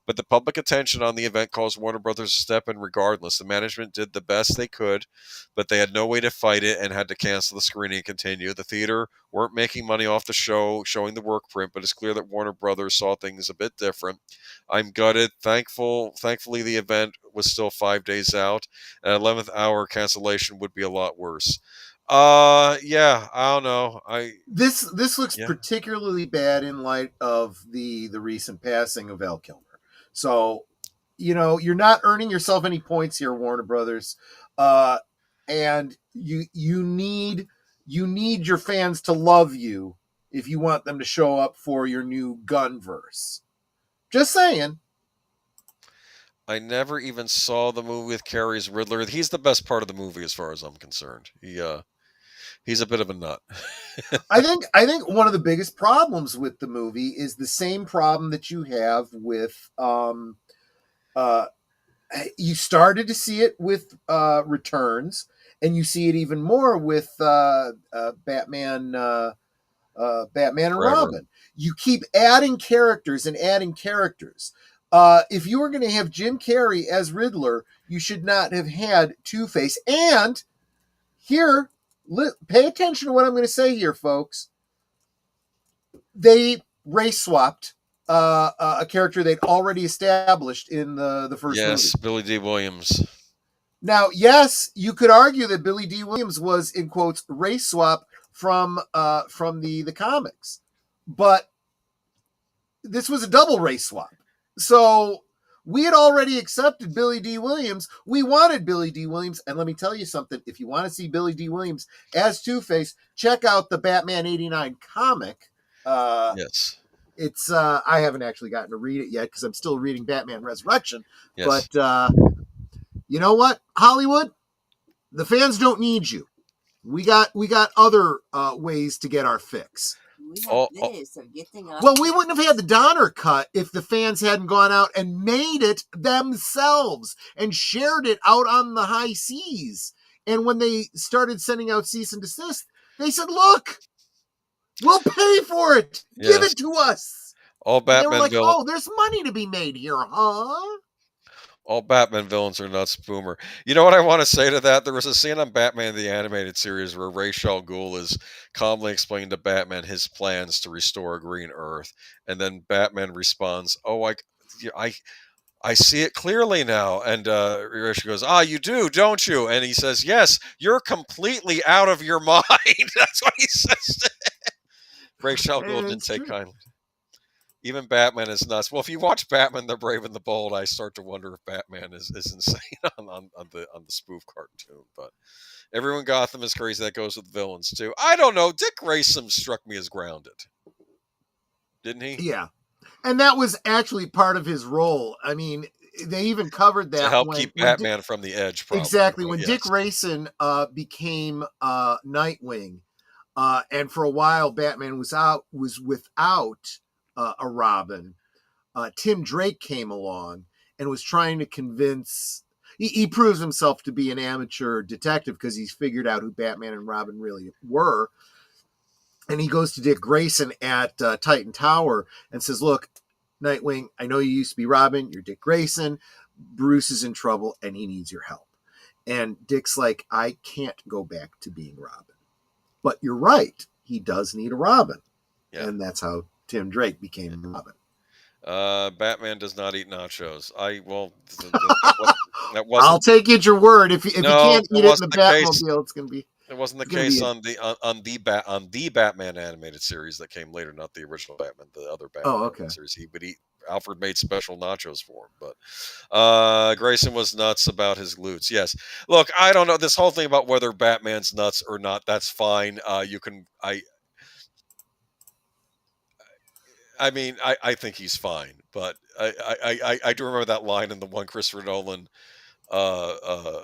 but the public attention on the event caused Warner Brothers to step in regardless. The management did the best they could, but they had no way to fight it and had to cancel the screening and continue. The theater weren't making money off the show, showing the work print, but it's clear that Warner Brothers saw things a bit different. I'm gutted. Thankfully, the event was still 5 days out. An 11th hour cancellation would be a lot worse. Yeah, I don't know. This looks particularly bad in light of the recent passing of Val Kilmer. So, you're not earning yourself any points here, Warner Brothers, and you need your fans to love you if you want them to show up for your new Gunverse. Just saying. I never even saw the movie with Carrey's Riddler. He's the best part of the movie as far as I'm concerned. He's a bit of a nut. I think one of the biggest problems with the movie is the same problem that you have with you started to see it with Returns, and you see it even more with Batman and Robin. You keep adding characters and adding characters. If you were going to have Jim Carrey as Riddler, you should not have had Two-Face. And here, pay attention to what I'm going to say here, folks. They race swapped a character they'd already established in the first movie. Yes, Billy D. Williams. Now, yes, you could argue that Billy D. Williams was, in quotes, race swap from the comics. But this was a double race swap. So we had already accepted Billy D. Williams. We wanted Billy D. Williams. And let me tell you something. If you want to see Billy D. Williams as Two-Face, check out the Batman 89 comic. Yes. It's I haven't actually gotten to read it yet because I'm still reading Batman Resurrection. Yes. But you know what, Hollywood? The fans don't need you. We got other ways to get our fix. Well, we wouldn't have had the Donner cut if the fans hadn't gone out and made it themselves and shared it out on the high seas. And when they started sending out cease and desist, they said, "Look, we'll pay for it. Yes. Give it to us." All Batman they were like, villains. "Oh, there's money to be made here, huh?" All Batman villains are nuts, Boomer. You know what I want to say to that? There was a scene on Batman the Animated Series where Ra's al Ghul is calmly explaining to Batman his plans to restore a green Earth, and then Batman responds, "Oh, I see it clearly now." And Ra's goes, "You do, don't you?" And he says, "Yes, you're completely out of your mind." That's what he says. Ra's al Ghul didn't take kindly. even Batman is nuts. Well, if you watch Batman the Brave and the Bold, I start to wonder if Batman is insane on the spoof cartoon. But everyone in Gotham is crazy. That goes with villains too. I don't know. Dick Grayson struck me as grounded, didn't he? Yeah, and that was actually part of his role. I mean, they even covered that to help when keep Batman from the edge. Probably. Exactly, when Yes. Dick Grayson became Nightwing, and for a while Batman was without a Robin. Tim Drake came along and was trying to convince. He proves himself to be an amateur detective because he's figured out who Batman and Robin really were. And he goes to Dick Grayson at Titan Tower and says, "Look, Nightwing, I know you used to be Robin. You're Dick Grayson. Bruce is in trouble and he needs your help." And Dick's like, "I can't go back to being Robin." But you're right. He does need a Robin. Yeah. And that's how Tim Drake became Robin. Batman does not eat nachos. I'll take it your word. If you can't eat it in the Batmobile, it's going to be. It wasn't the case on the Batman animated series that came later, not the original Batman, the other Batman series. He would eat. Alfred made special nachos for him, but Grayson was nuts about his glutes. Yes, look, I don't know this whole thing about whether Batman's nuts or not. That's fine. You can. I mean, I think he's fine, but I do remember that line in the one Christopher Nolan a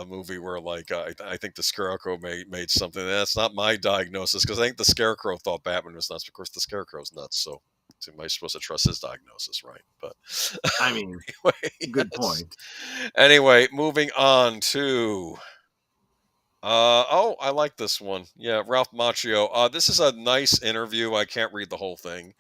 movie where like I think the Scarecrow made something. That's not my diagnosis because I think the Scarecrow thought Batman was nuts. Of course, the Scarecrow's nuts, so am I supposed to trust his diagnosis, right? But I mean, anyway, good point. Anyway, moving on to. I like this one. Yeah, Ralph Macchio. This is a nice interview. I can't read the whole thing.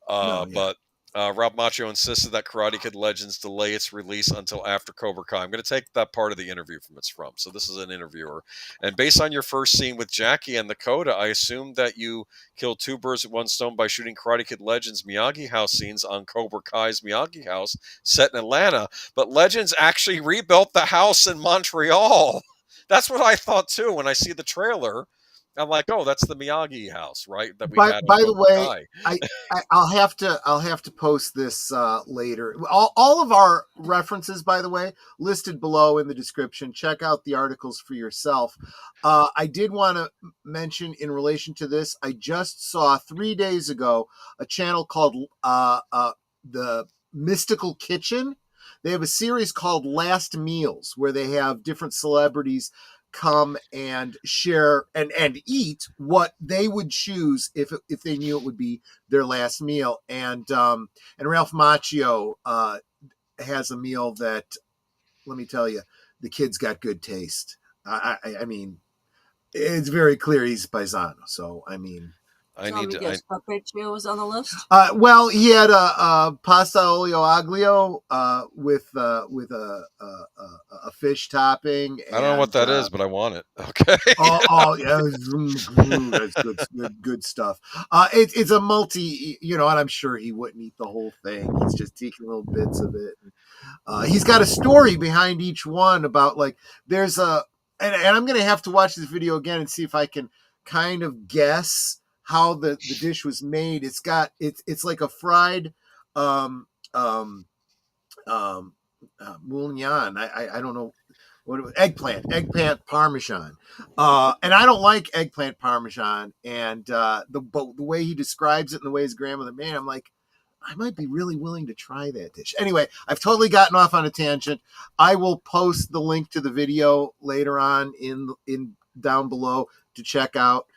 But Ralph Macchio insisted that Karate Kid Legends delay its release until after Cobra Kai. I'm going to take that part of the interview from it's from. So this is an interviewer. And based on your first scene with Jackie and the Coda, I assume that you killed two birds with one stone by shooting Karate Kid Legends Miyagi House scenes on Cobra Kai's Miyagi House set in Atlanta. But Legends actually rebuilt the house in Montreal. That's what I thought too when I see the trailer. I'm like, oh, that's the Miyagi house, right? That we had. By the way, I'll have to post this later. All of our references, by the way, listed below in the description. Check out the articles for yourself. I did want to mention in relation to this, I just saw 3 days ago a channel called the Mystical Kitchen. They have a series called Last Meals where they have different celebrities come and share and eat what they would choose if they knew it would be their last meal. And Ralph Macchio has a meal that, let me tell you, the kid's got good taste. I mean, it's very clear he's paisano. So I mean, I need to guess. Papecchio was on the list. Well, he had a pasta olio aglio with a fish topping. I don't know what that is, but I want it. Okay. Yeah, that's good stuff. It's a multi, and I'm sure he wouldn't eat the whole thing. He's just taking little bits of it. He's got a story behind each one about like there's and I'm gonna have to watch this video again and see if I can kind of guess how the dish was made. It's like a fried moulignon. I don't know what eggplant parmesan. And I don't like eggplant parmesan. And the way he describes it and the way his grandmother made it, I'm like, I might be really willing to try that dish. Anyway, I've totally gotten off on a tangent. I will post the link to the video later on in down below to check out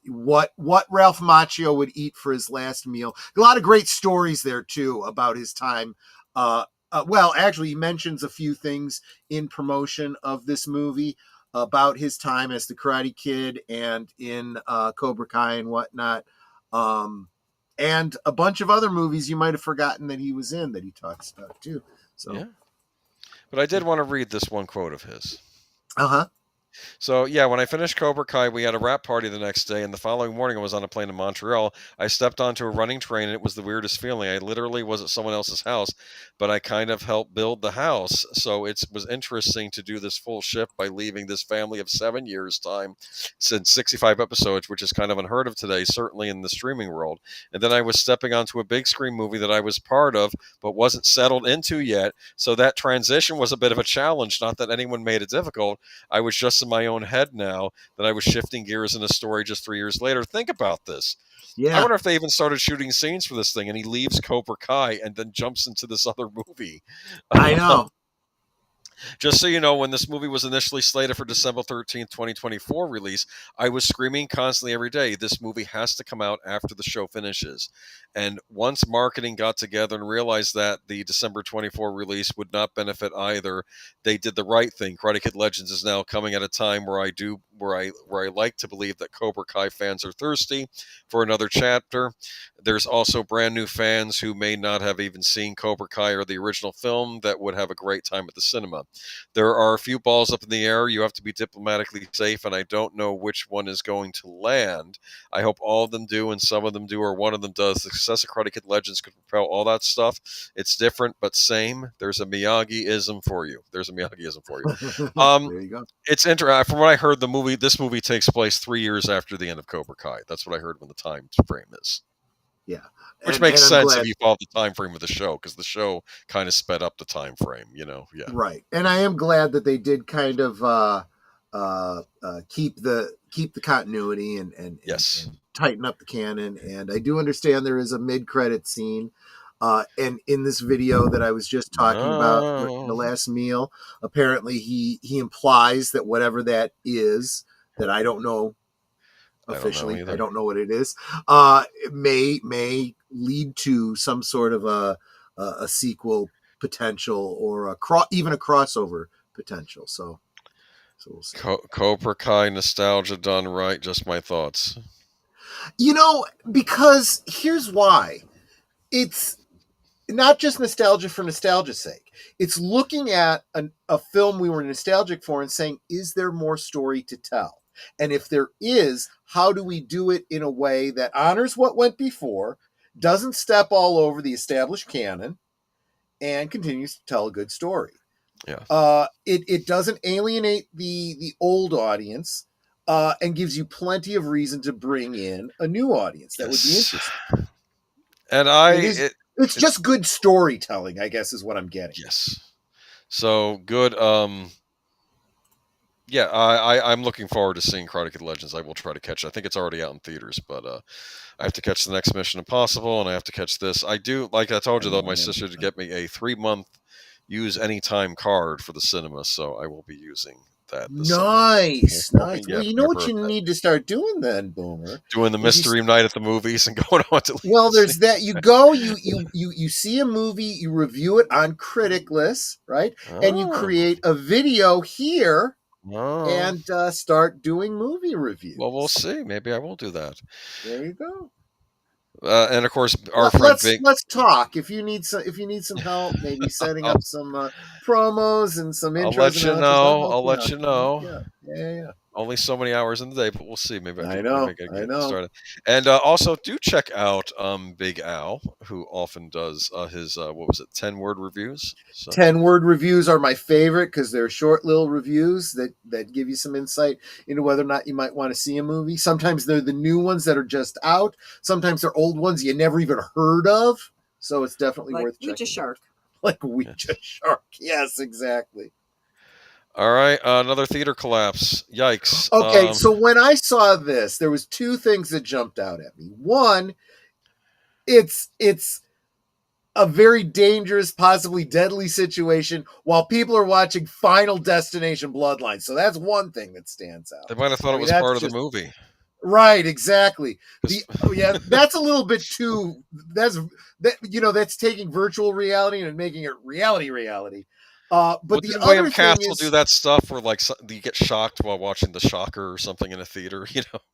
what Ralph Macchio would eat for his last meal. A lot of great stories there too about his time. Well, actually, he mentions a few things in promotion of this movie about his time as the Karate Kid and in Cobra Kai and whatnot, and a bunch of other movies you might have forgotten that he was in that he talks about too. So, yeah. But I did want to read this one quote of his. Uh-huh. So yeah, when I finished Cobra Kai, we had a wrap party the next day, and the following morning I was on a plane to Montreal. I stepped onto a running train, and it was the weirdest feeling. I literally was at someone else's house, but I kind of helped build the house. So it was interesting to do this full shift by leaving this family of 7 years time, since 65 episodes, which is kind of unheard of today, certainly in the streaming world. And then I was stepping onto a big screen movie that I was part of, but wasn't settled into yet. So that transition was a bit of a challenge. Not that anyone made it difficult. I was just in my own head now that I was shifting gears in a story just 3 years later. Think about this. Yeah. I wonder if they even started shooting scenes for this thing, and he leaves Cobra Kai and then jumps into this other movie. I know. Just so you know, when this movie was initially slated for December 13th, 2024 release, I was screaming constantly every day, this movie has to come out after the show finishes. And once marketing got together and realized that the December 24 release would not benefit either, they did the right thing. Karate Kid Legends is now coming at a time where I like to believe that Cobra Kai fans are thirsty for another chapter. There's also brand new fans who may not have even seen Cobra Kai or the original film that would have a great time at the cinema. There are a few balls up in the air. You have to be diplomatically safe, and I don't know which one is going to land. I hope all of them do, and some of them do, or one of them does. The success of Karate Kid Legends could propel all that stuff. It's different, but same. There's a Miyagi-ism for you. There you go. It's interesting. From what I heard, this movie takes place 3 years after the end of Cobra Kai. That's what I heard when the time frame is. Yeah, which makes sense if you follow the time frame of the show, because the show kind of sped up the time frame, Yeah, right. And I am glad that they did kind of keep the continuity and yes, and tighten up the canon. And I do understand there is a mid-credit scene. And in this video that I was just talking about, the last meal, apparently he implies that whatever that is, that I don't know officially, I don't know what it is, it may lead to some sort of a sequel potential, or even a crossover potential. So we'll see. Cobra Kai nostalgia done right. Just my thoughts. Because here's why. It's not just nostalgia for nostalgia's sake. It's looking at a film we were nostalgic for and saying, is there more story to tell? And if there is, how do we do it in a way that honors what went before, doesn't step all over the established canon, and continues to tell a good story? Yeah. It doesn't alienate the old audience, and gives you plenty of reason to bring in a new audience that would be interesting. And it's just good storytelling, I guess, is what I'm getting. Yes. So good. Yeah, I'm looking forward to seeing Karate Kid Legends. I will try to catch it. I think it's already out in theaters, but I have to catch the next Mission Impossible, and I have to catch this. I do, like I told you, though, my sister to get me a 3-month use anytime card for the cinema, so I will be using that. Nice. Well, you know what you need to start doing then, Boomer? Doing the mystery night at the movies and going on to. Well, there's that. You go, you see a movie, you review it on Criticless, right? And you create a video here. And start doing movie reviews. Well, we'll see. Maybe I will do that. There you go. And of course, our friend let's talk. If you need some help, maybe setting up some promos and some intros. I'll let you know. Yeah. Only so many hours in the day, but we'll see. Maybe I know. Started. And also, do check out Big Al, who often does his 10-word reviews. So. 10-word reviews are my favorite because they're short little reviews that give you some insight into whether or not you might want to see a movie. Sometimes they're the new ones that are just out. Sometimes they're old ones you never even heard of. So it's definitely worth checking. Ouija Shark. Like Ouija Shark. Yes, exactly. All right, another theater collapse. Yikes. Okay, so when I saw this, there was 2 things that jumped out at me. One, it's a very dangerous, possibly deadly situation while people are watching Final Destination Bloodlines. So that's one thing that stands out. They might have thought it was part of the movie. Right, exactly. That's a little bit too. That's taking virtual reality and making it reality. But the other William thing Castle is, do that stuff where you get shocked while watching The Shocker or something in a theater,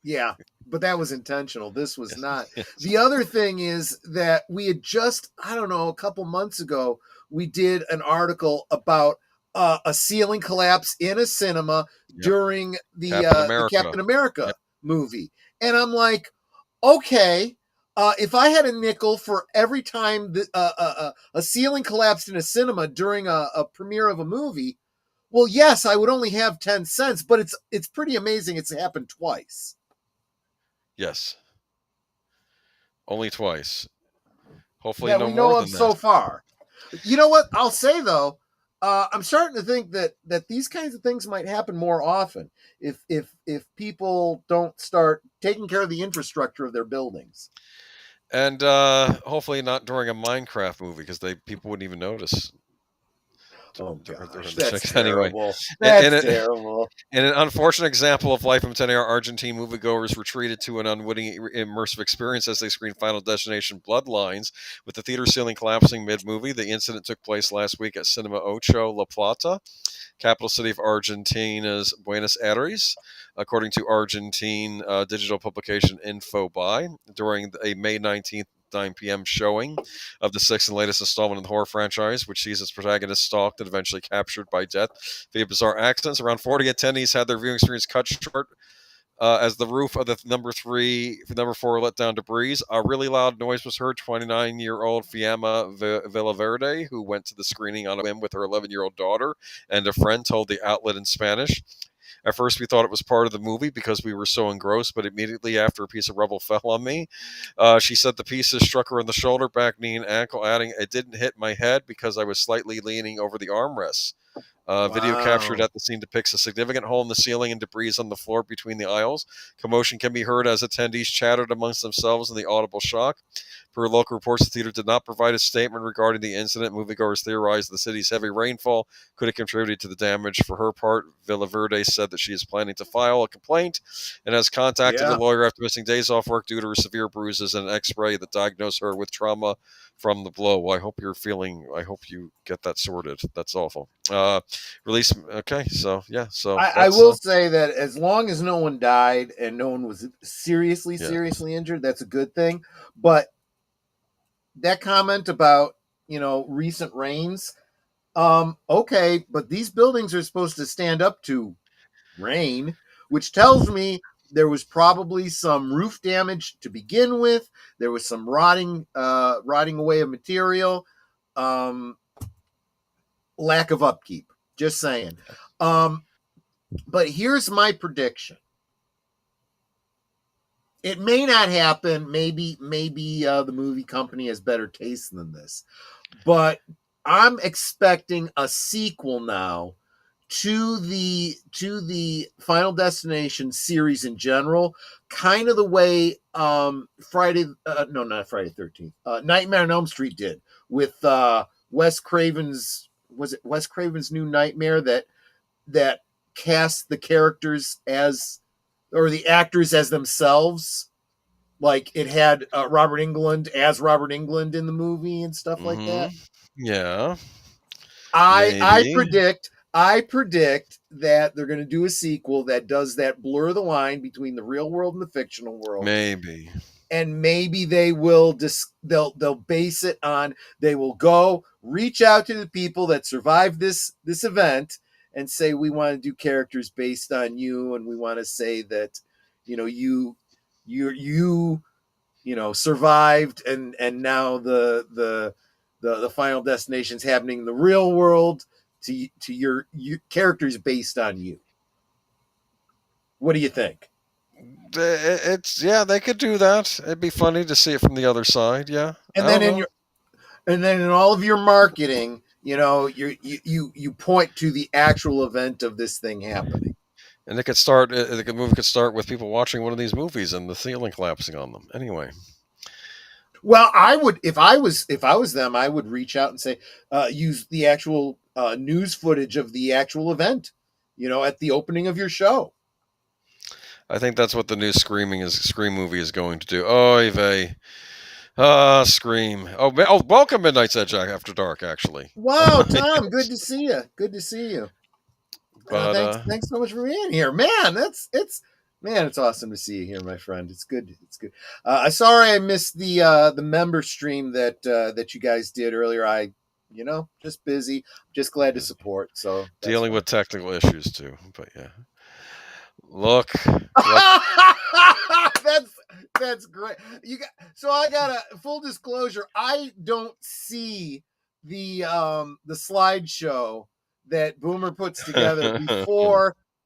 Yeah, but that was intentional. This was not. The other thing is that we had just, I don't know, a couple months ago, we did an article about a ceiling collapse in a cinema during the Captain America movie. And I'm like, okay, if I had a nickel for every time a ceiling collapsed in a cinema during a premiere of a movie, well, yes, I would only have 10 cents, but it's pretty amazing it's happened twice. Yes. Only twice. Hopefully that no we more know than of that. so far. You know what? I'll say, though, I'm starting to think that these kinds of things might happen more often if people don't start taking care of the infrastructure of their buildings. And hopefully not during a Minecraft movie, because people wouldn't even notice. Oh gosh, that's terrible. Anyway, That's terrible. In an unfortunate example of life imitating, our Argentine moviegoers retreated to an unwitting immersive experience as they screened Final Destination Bloodlines, with the theater ceiling collapsing mid-movie. The incident took place last week at Cinema Ocho La Plata, capital city of Argentina's Buenos Aires, according to Argentine digital publication Infobae. During a May 19th 9 p.m. showing of the sixth and latest installment in the horror franchise, which sees its protagonist stalked and eventually captured by death via bizarre accidents. Around 40 attendees had their viewing experience cut short as the roof of the number 4 let down debris. A really loud noise was heard. 29-year-old Fiamma Villaverde, who went to the screening on a whim with her 11-year-old daughter and a friend, told the outlet in Spanish. At first, we thought it was part of the movie because we were so engrossed, but immediately after a piece of rubble fell on me, she said the pieces struck her in the shoulder, back, knee, and ankle, adding, "It didn't hit my head because I was slightly leaning over the armrests." Video captured at the scene depicts a significant hole in the ceiling and debris on the floor between the aisles. Commotion can be heard as attendees chattered amongst themselves in the audible shock. Per local reports, the theater did not provide a statement regarding the incident. Moviegoers theorized the city's heavy rainfall could have contributed to the damage. For her part, Villaverde said that she is planning to file a complaint and has contacted a lawyer after missing days off work due to her severe bruises and an X-ray that diagnosed her with trauma from the blow. Well, I hope you get that sorted. That's awful. Release. Okay, so yeah, so I will say that as long as no one died and no one was seriously injured, that's a good thing. But that comment about recent rains, okay, but these buildings are supposed to stand up to rain, which tells me there was probably some roof damage to begin with. There was some rotting away of material, lack of upkeep. Just saying. But here's my prediction. It may not happen. Maybe the movie company has better taste than this. But I'm expecting a sequel now to the Final Destination series in general, kind of the way not Friday the 13th, Nightmare on Elm Street did with Wes Craven's New Nightmare that cast the characters or the actors as themselves. Like it had Robert Englund as Robert Englund in the movie and stuff like that. Yeah. I predict that they're going to do a sequel that does that, blur the line between the real world and the fictional world. Maybe. And maybe they will they'll base it on, they will go reach out to the people that survived this event and say, we want to do characters based on you, and we want to say that you survived, and now the Final Destination's happening in the real world to your characters based on you. What do you think? They could do that. It'd be funny to see it from the other side. Yeah. And then in all of your marketing, you point to the actual event of this thing happening. And the movie could start with people watching one of these movies and the ceiling collapsing on them. Anyway. Well, I would, if I was them, I would reach out and say, use the actual news footage of the actual event, at the opening of your show. I think that's what the new Scream movie is going to do. Oy vey. Scream. Oh, welcome Midnight's Edge After Dark, actually. Wow, Tom, good to see you. Good to see you. But, thanks so much for being here. Man, it's awesome to see you here, my friend. It's good. Sorry I missed the member stream that you guys did earlier. I just busy. Just glad to support. So dealing with technical issues too. But yeah, look. That's great. So I got a full disclosure. I don't see the slideshow that Boomer puts together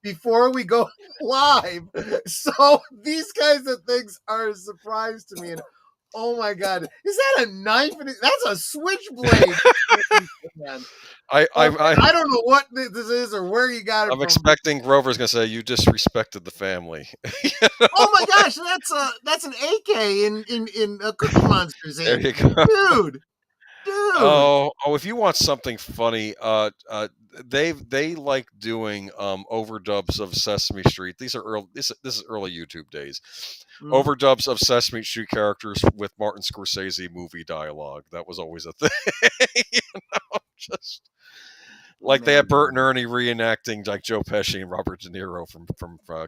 before we go live. So these kinds of things are a surprise to me. And oh my God, is that a knife? That's a switchblade. I don't know what this is or where you got it I'm from. expecting Grover's going to say you disrespected the family. Oh my gosh, that's an AK in Cookie Monster's There hand. you go, Dude. Oh, if you want something funny, they like doing overdubs of Sesame Street. These are early. This is early YouTube days. Overdubs of Sesame Street characters with Martin Scorsese movie dialogue. That was always a thing. Just like they had Bert and Ernie reenacting like Joe Pesci and Robert De Niro from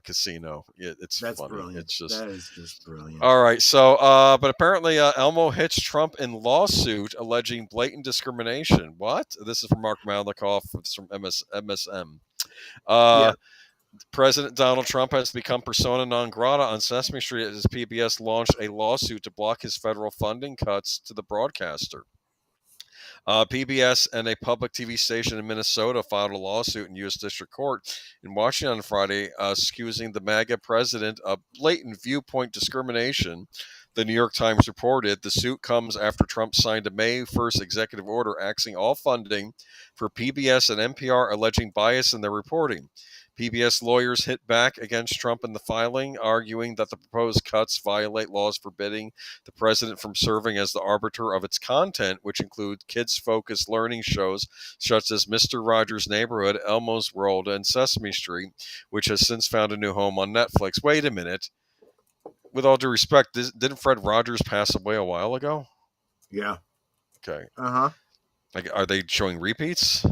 Casino. That's funny. Brilliant. That is just brilliant. All right, so but apparently Elmo hits Trump in lawsuit alleging blatant discrimination. What? This is from Marc Malnekoff. It's from MSM. President Donald Trump has become persona non grata on Sesame Street as PBS launched a lawsuit to block his federal funding cuts to the broadcaster. PBS and a public TV station in Minnesota filed a lawsuit in U.S. District Court in Washington on Friday, accusing the MAGA president of blatant viewpoint discrimination. The New York Times reported the suit comes after Trump signed a May 1st executive order axing all funding for PBS and NPR, alleging bias in their reporting. PBS lawyers hit back against Trump in the filing, arguing that the proposed cuts violate laws forbidding the president from serving as the arbiter of its content, which include kids-focused learning shows such as Mr. Rogers' Neighborhood, Elmo's World, and Sesame Street, which has since found a new home on Netflix. Wait a minute. With all due respect, didn't Fred Rogers pass away a while ago? Yeah. Okay. Like, are they showing repeats?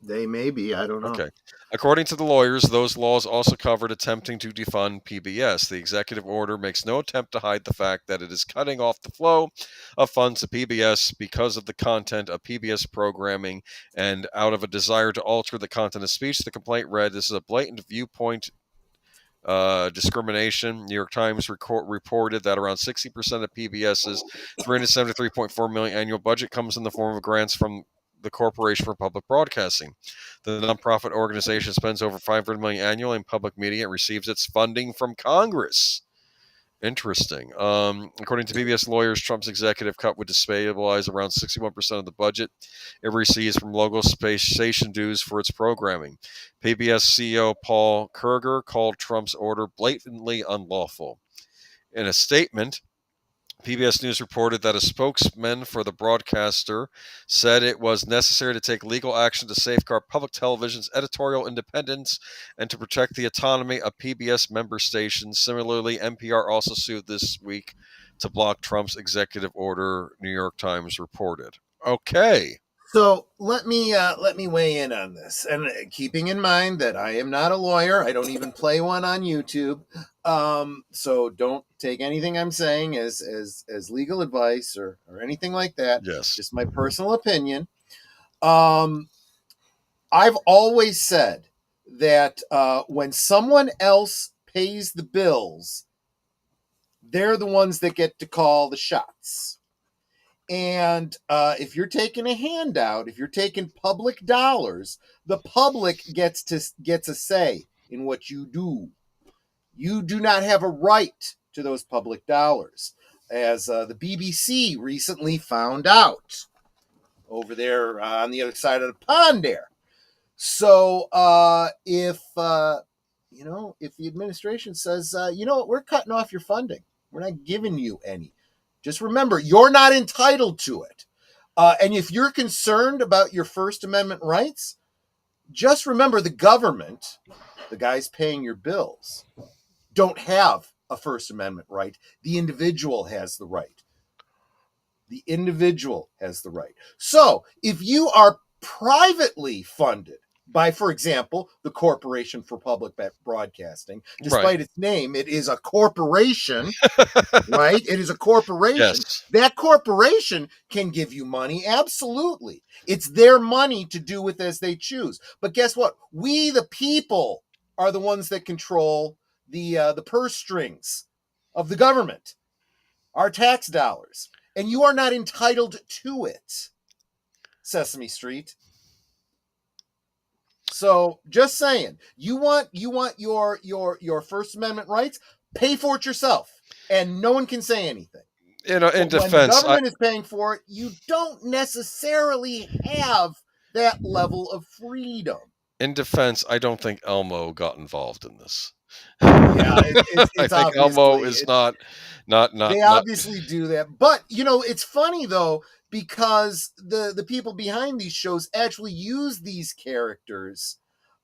They may be. I don't know. Okay. According to the lawyers, those laws also covered attempting to defund PBS. The executive order makes no attempt to hide the fact that it is cutting off the flow of funds to PBS because of the content of PBS programming and out of a desire to alter the content of speech. The complaint read, "This is a blatant viewpoint discrimination." New York Times reported that around 60% of PBS's $373.4 million annual budget comes in the form of grants from the Corporation for Public Broadcasting. The nonprofit organization spends over $500 million annually in public media and receives its funding from Congress. Interesting. According to PBS lawyers, Trump's executive cut would destabilize around 61% of the budget it receives from local station dues for its programming. PBS CEO Paul Kerger called Trump's order blatantly unlawful. In a statement, PBS News reported that a spokesman for the broadcaster said it was necessary to take legal action to safeguard public television's editorial independence and to protect the autonomy of PBS member stations. Similarly, NPR also sued this week to block Trump's executive order, New York Times reported. Okay. So let me weigh in on this, and keeping in mind that I am not a lawyer, I don't even play one on YouTube, so don't take anything I'm saying as legal advice or anything like that. Yes, just my personal opinion. I've always said that when someone else pays the bills, they're the ones that get to call the shots. And if you're taking a handout, if you're taking public dollars, the public gets a say in what you do. You do not have a right to those public dollars, as the BBC recently found out over there on the other side of the pond there. So if the administration says, we're cutting off your funding, we're not giving you any. Just remember, you're not entitled to it. And if you're concerned about your First Amendment rights, just remember the government, the guys paying your bills, don't have a First Amendment right. The individual has the right. The individual has the right. So if you are privately funded by, for example, the Corporation for Public Broadcasting. Despite its name, it is a corporation, right? It is a corporation. Yes. That corporation can give you money, absolutely. It's their money to do with as they choose. But guess what? We, the people, are the ones that control the purse strings of the government, our tax dollars, and you are not entitled to it, Sesame Street. So just saying, you want your First Amendment rights, pay for it yourself, and no one can say anything. In But defense, when the government is paying for it, you don't necessarily have that level of freedom. In defense, I don't think Elmo got involved in this. Yeah, it's I think Elmo is not. They obviously do that, but it's funny though, because the people behind these shows actually use these characters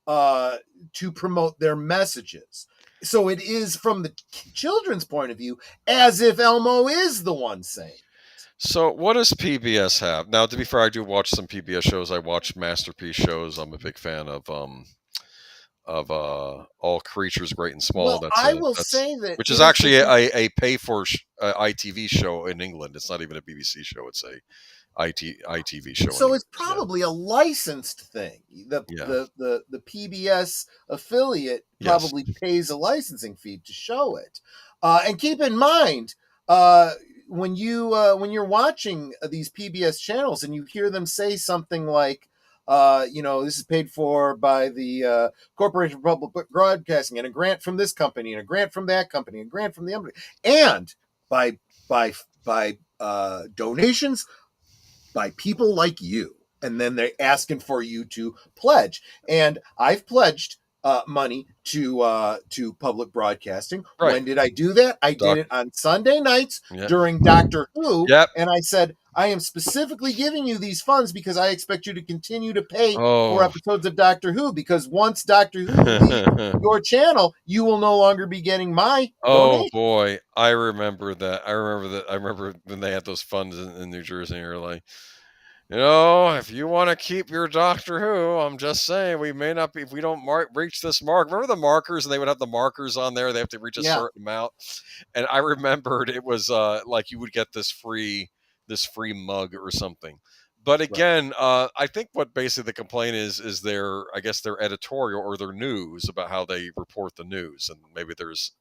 to promote their messages. So it is from the children's point of view, as if Elmo is the one saying. So what does PBS have? Now, to be fair, I do watch some PBS shows. I watch Masterpiece shows. I'm a big fan of All Creatures Great and Small. Well, I will say that, which is actually a pay for ITV show in England. It's not even a BBC show. It's a ITV show. So it's probably a licensed thing. The PBS affiliate probably pays a licensing fee to show it. And keep in mind, when you're watching these PBS channels and you hear them say something like, this is paid for by the Corporation for Public Broadcasting, and a grant from this company, and a grant from that company, and a grant from the other, and by donations by people like you, and then they're asking for you to pledge. And I've pledged money to public broadcasting. Right. When did I do that? I did it on Sunday nights during Doctor Who. And I said, I am specifically giving you these funds because I expect you to continue to pay for episodes of Doctor Who, because once Doctor Who leaves your channel, you will no longer be getting my donation. Boy, I remember that. I remember when they had those funds in New Jersey, and you're like, if you want to keep your Doctor Who, I'm just saying, we may not be, if we don't reach this mark. Remember the markers? And they would have the markers on there. They have to reach a certain amount. And I remembered it was like you would get this free mug or something. But again, I think what basically the complaint is their editorial or their news about how they report the news, and maybe there's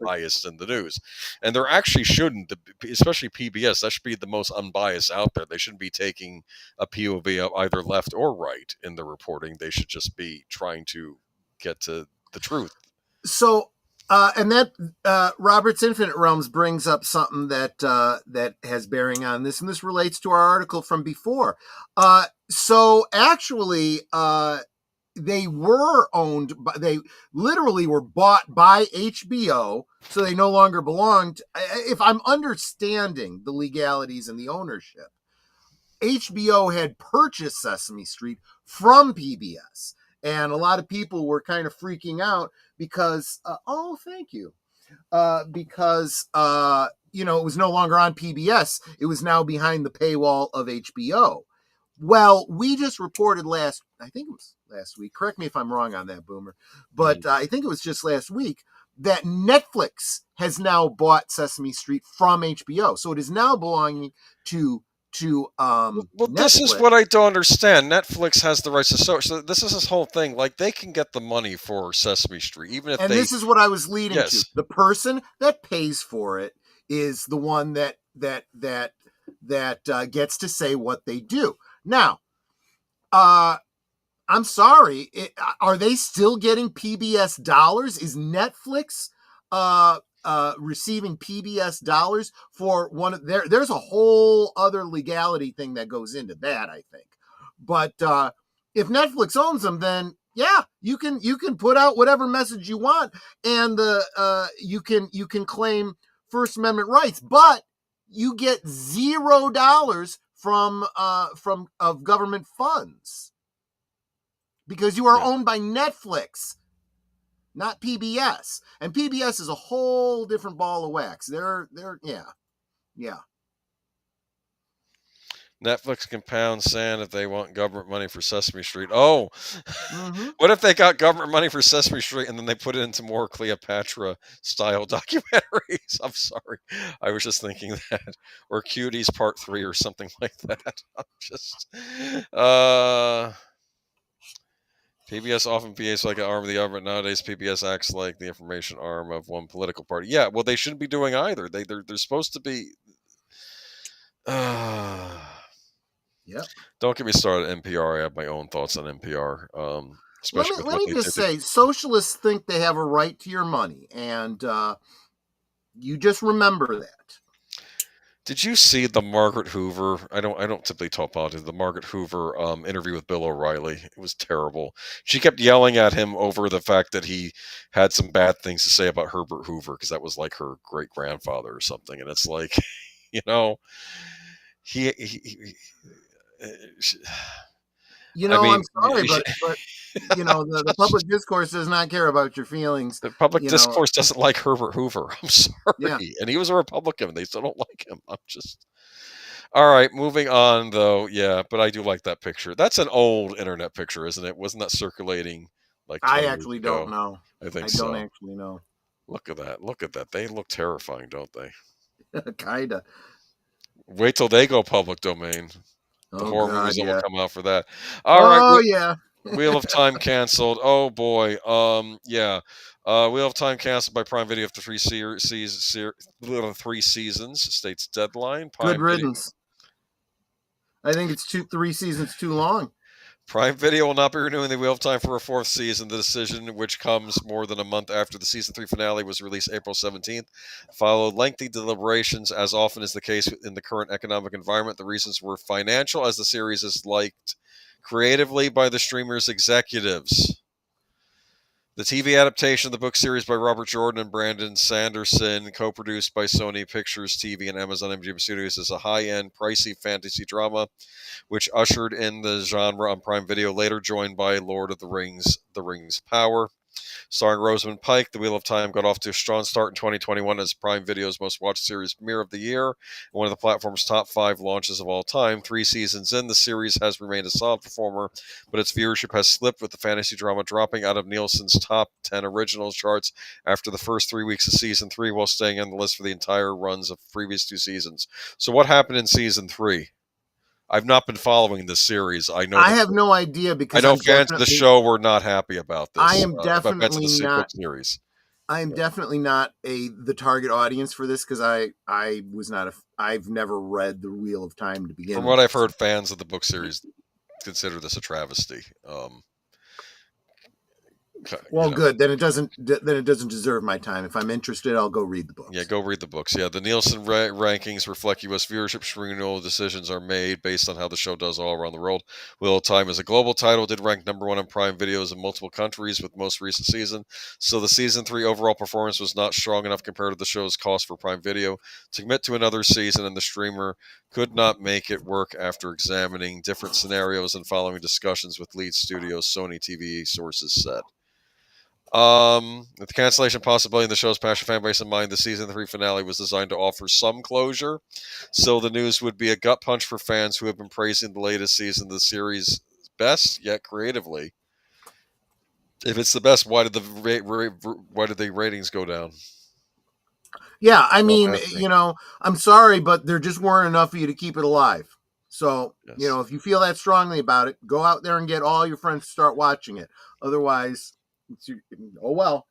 bias in the news, and there actually shouldn't, especially PBS. That should be the most unbiased out there. They shouldn't be taking a POV of either left or right in the reporting. They should just be trying to get to the truth. So. And that Robert's Infinite Realms brings up something that has bearing on this, and this relates to our article from before. So actually, they were owned, they literally were bought by HBO, so they no longer belonged. If I'm understanding the legalities and the ownership, HBO had purchased Sesame Street from PBS. And a lot of people were kind of freaking out because, thank you. Because, it was no longer on PBS. It was now behind the paywall of HBO. Well, we just reported I think it was last week. Correct me if I'm wrong on that, Boomer. But I think it was just last week that Netflix has now bought Sesame Street from HBO. So it is now belonging to this is what I don't understand. Netflix has the rights to so this is this whole thing. Like, they can get the money for Sesame Street, even if this is what I was leading to. The person that pays for it is the one that gets to say what they do. Now, I'm sorry. Are they still getting PBS dollars? Is Netflix receiving PBS dollars for one of there's a whole other legality thing that goes into that, I think. But if Netflix owns them, then you can put out whatever message you want, and you can claim First Amendment rights, but you get $0 from government funds because you are owned by Netflix, not PBS. And PBS is a whole different ball of wax. They're. Netflix can pound sand if they want government money for Sesame Street. Oh, Mm-hmm. what if they got government money for Sesame Street and then they put it into more Cleopatra-style documentaries? I'm sorry. I was just thinking that. Or Cuties Part 3 or something like that. I'm just... PBS often behaves like an arm of the government. Nowadays, PBS acts like the information arm of one political party. Yeah, well, they shouldn't be doing either. They're supposed to be... Yep. Don't get me started on NPR. I have my own thoughts on NPR. Especially Let me just say, socialists think they have a right to your money, and you just remember that. Did you see the Margaret Hoover? I don't typically talk politics. The Margaret Hoover interview with Bill O'Reilly. It was terrible. She kept yelling at him over the fact that he had some bad things to say about Herbert Hoover because that was like her great grandfather or something. And it's like, you know, I'm sorry, but you know, the public discourse does not care about your feelings. The public discourse doesn't like Herbert Hoover. I'm sorry. Yeah. And he was a Republican. They still don't like him. I'm just... All right, moving on, though. Yeah, but I do like that picture. That's an old internet picture, isn't it? Wasn't that circulating like 20 I years actually ago? don't know. I think I don't actually know. Look at that. Look at that. They look terrifying, don't they? Kinda. Wait till they go public domain. The horror movies will come out for that. All right. Yeah. Wheel of Time canceled. Oh boy. Yeah. Wheel of Time canceled by Prime Video after 3 seasons. States deadline. Good riddance. I think it's 3 seasons too long. Prime Video will not be renewing the Wheel of Time for a 4th season. The decision, which comes more than a month after the season 3 finale was released April 17th, followed lengthy deliberations, as often is the case in the current economic environment. The reasons were financial, as the series is liked creatively by the streamer's executives. The TV adaptation of the book series by Robert Jordan and Brandon Sanderson, co-produced by Sony Pictures TV and Amazon MGM Studios, is a high-end, pricey fantasy drama which ushered in the genre on Prime Video, later joined by Lord of the Rings, The Rings Power. Starring Rosamund Pike, The Wheel of Time got off to a strong start in 2021 as Prime Video's most watched series premiere of the year, and one of the platform's top 5 launches of all time. 3 seasons in, the series has remained a solid performer, but its viewership has slipped, with the fantasy drama dropping out of Nielsen's top 10 originals charts after the first 3 weeks of season 3, while staying on the list for the entire runs of previous 2 seasons. So what happened in season 3? I've not been following this series. I have no idea, because I know fans of the show were not happy about this. I am definitely not. Series. I am definitely not the target audience for this, because I've never read the Wheel of Time to begin with. From what I've heard, fans of the book series consider this a travesty. Well, good. Then it doesn't deserve my time. If I'm interested, I'll go read the books. Yeah, go read the books. Yeah, the Nielsen rankings reflect U.S. viewership. Renewal decisions are made based on how the show does all around the world. Wheel of Time is a global title. Did rank number 1 on Prime Videos in multiple countries with most recent season. So the season 3 overall performance was not strong enough compared to the show's cost for Prime Video to commit to another season, and the streamer could not make it work after examining different scenarios and following discussions with lead studio Sony TV, sources said. With the cancellation possibility in the show's passion fan base in mind, the season 3 finale was designed to offer some closure. So the news would be a gut punch for fans who have been praising the latest season of the series' best yet creatively. If it's the best, why did the ratings go down? Yeah, I mean, I'm sorry, but there just weren't enough of you to keep it alive. So, yes. If you feel that strongly about it, go out there and get all your friends to start watching it. Otherwise, oh well.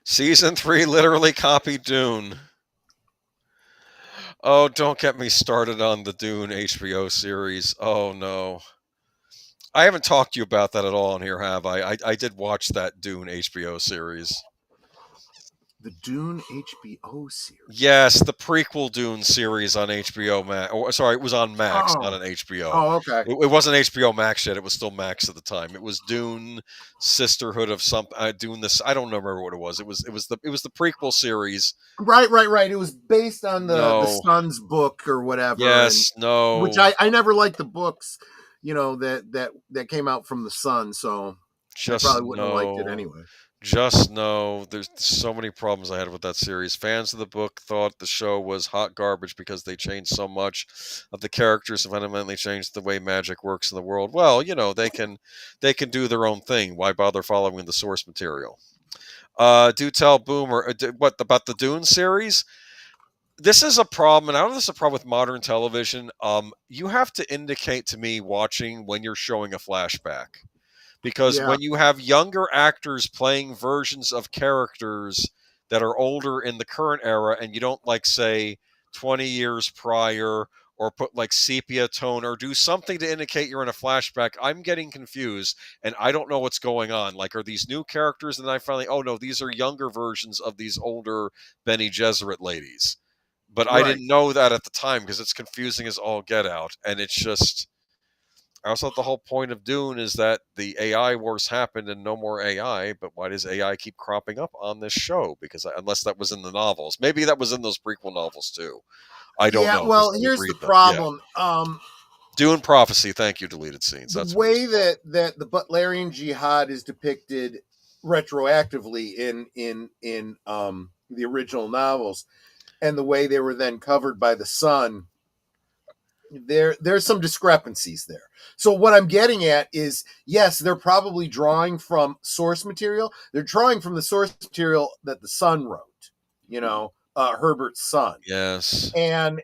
Season 3 literally copied Dune. Oh, don't get me started on the Dune HBO series. Oh no. I haven't talked to you about that at all on here, have I? I did watch that Dune HBO series. The Dune HBO series? Yes, the prequel Dune series on HBO Max. Oh, sorry, it was on Max, not on HBO. Oh, okay. It wasn't HBO Max yet. It was still Max at the time. It was Dune Sisterhood of something. Dune this. I don't remember what it was. It was the prequel series. Right. It was based on the Son's book or whatever. Yes, which I never liked the books. That came out from the Sun, so I probably wouldn't have liked it anyway. just know there's so many problems I had with that series. Fans of the book thought the show was hot garbage because they changed so much of the characters and fundamentally changed the way magic works in the world. Well, they can do their own thing. Why bother following the source material? Do tell Boomer what about the Dune series? This is a problem, and I don't know if this is a problem with modern television. You have to indicate to me watching when you're showing a flashback. Because Yeah. when you have younger actors playing versions of characters that are older in the current era, and you don't say 20 years prior, or put sepia tone, or do something to indicate you're in a flashback, I'm getting confused and I don't know what's going on. Are these new characters? And I finally, oh no, these are younger versions of these older Bene Gesserit ladies. But I Right. didn't know that at the time because it's confusing as all get out. And it's just, I also thought the whole point of Dune is that the AI wars happened and no more AI, but why does AI keep cropping up on this show? Because unless that was in the novels. Maybe that was in those prequel novels too. I don't Yeah, know. well, I didn't here's the read them. Yeah. problem. Dune Prophecy, thank you, deleted scenes. The That's what way that the Butlerian Jihad is depicted retroactively in the original novels, and the way they were then covered by the Sun, there's some discrepancies there. So what I'm getting at is, yes, they're probably drawing from source material. They're drawing from the source material that the Sun wrote, Herbert's son. Yes. And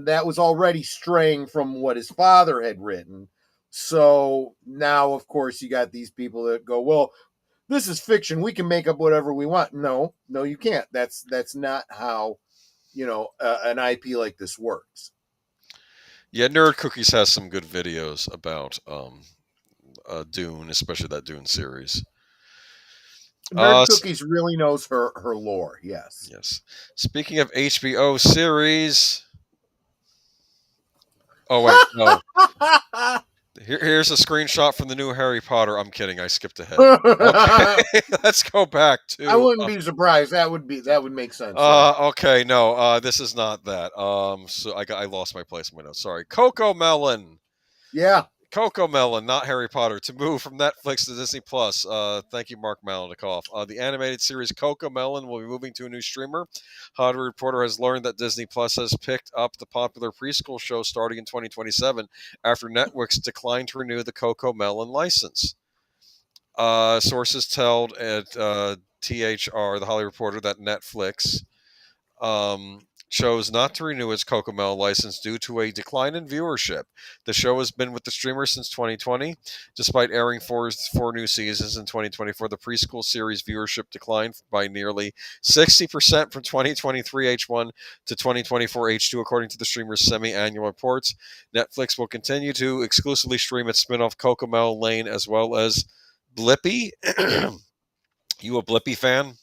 that was already straying from what his father had written. So now, of course, you got these people that go, well, this is fiction. We can make up whatever we want. No, you can't. That's not how, an IP like this works. Yeah, Nerd Cookies has some good videos about Dune, especially that Dune series. Nerd Cookies really knows her lore. Yes. Yes. Speaking of HBO series. Oh wait, no. Here's a screenshot from the new Harry Potter. I'm kidding. I skipped ahead. Okay, let's go back to. I wouldn't be surprised. That would make sense. Okay, no. This is not that. So I lost my place in my notes. Sorry. Coco Melon. Yeah. Coco Melon, not Harry Potter, to move from Netflix to Disney Plus. Thank you, Marc Malnekoff. The animated series Coco Melon will be moving to a new streamer. Hollywood Reporter has learned that Disney Plus has picked up the popular preschool show starting in 2027 after Netflix declined to renew the Coco Melon license. Sources told at THR, the Hollywood Reporter, that Netflix chose not to renew its Cocomel license due to a decline in viewership. The show has been with the streamer since 2020. Despite airing four new seasons in 2024, the preschool series viewership declined by nearly 60% from 2023 H1 to 2024 H2, according to the streamer's semi-annual reports. Netflix will continue to exclusively stream its spin-off Cocomel Lane as well as Blippi. You a Blippi fan?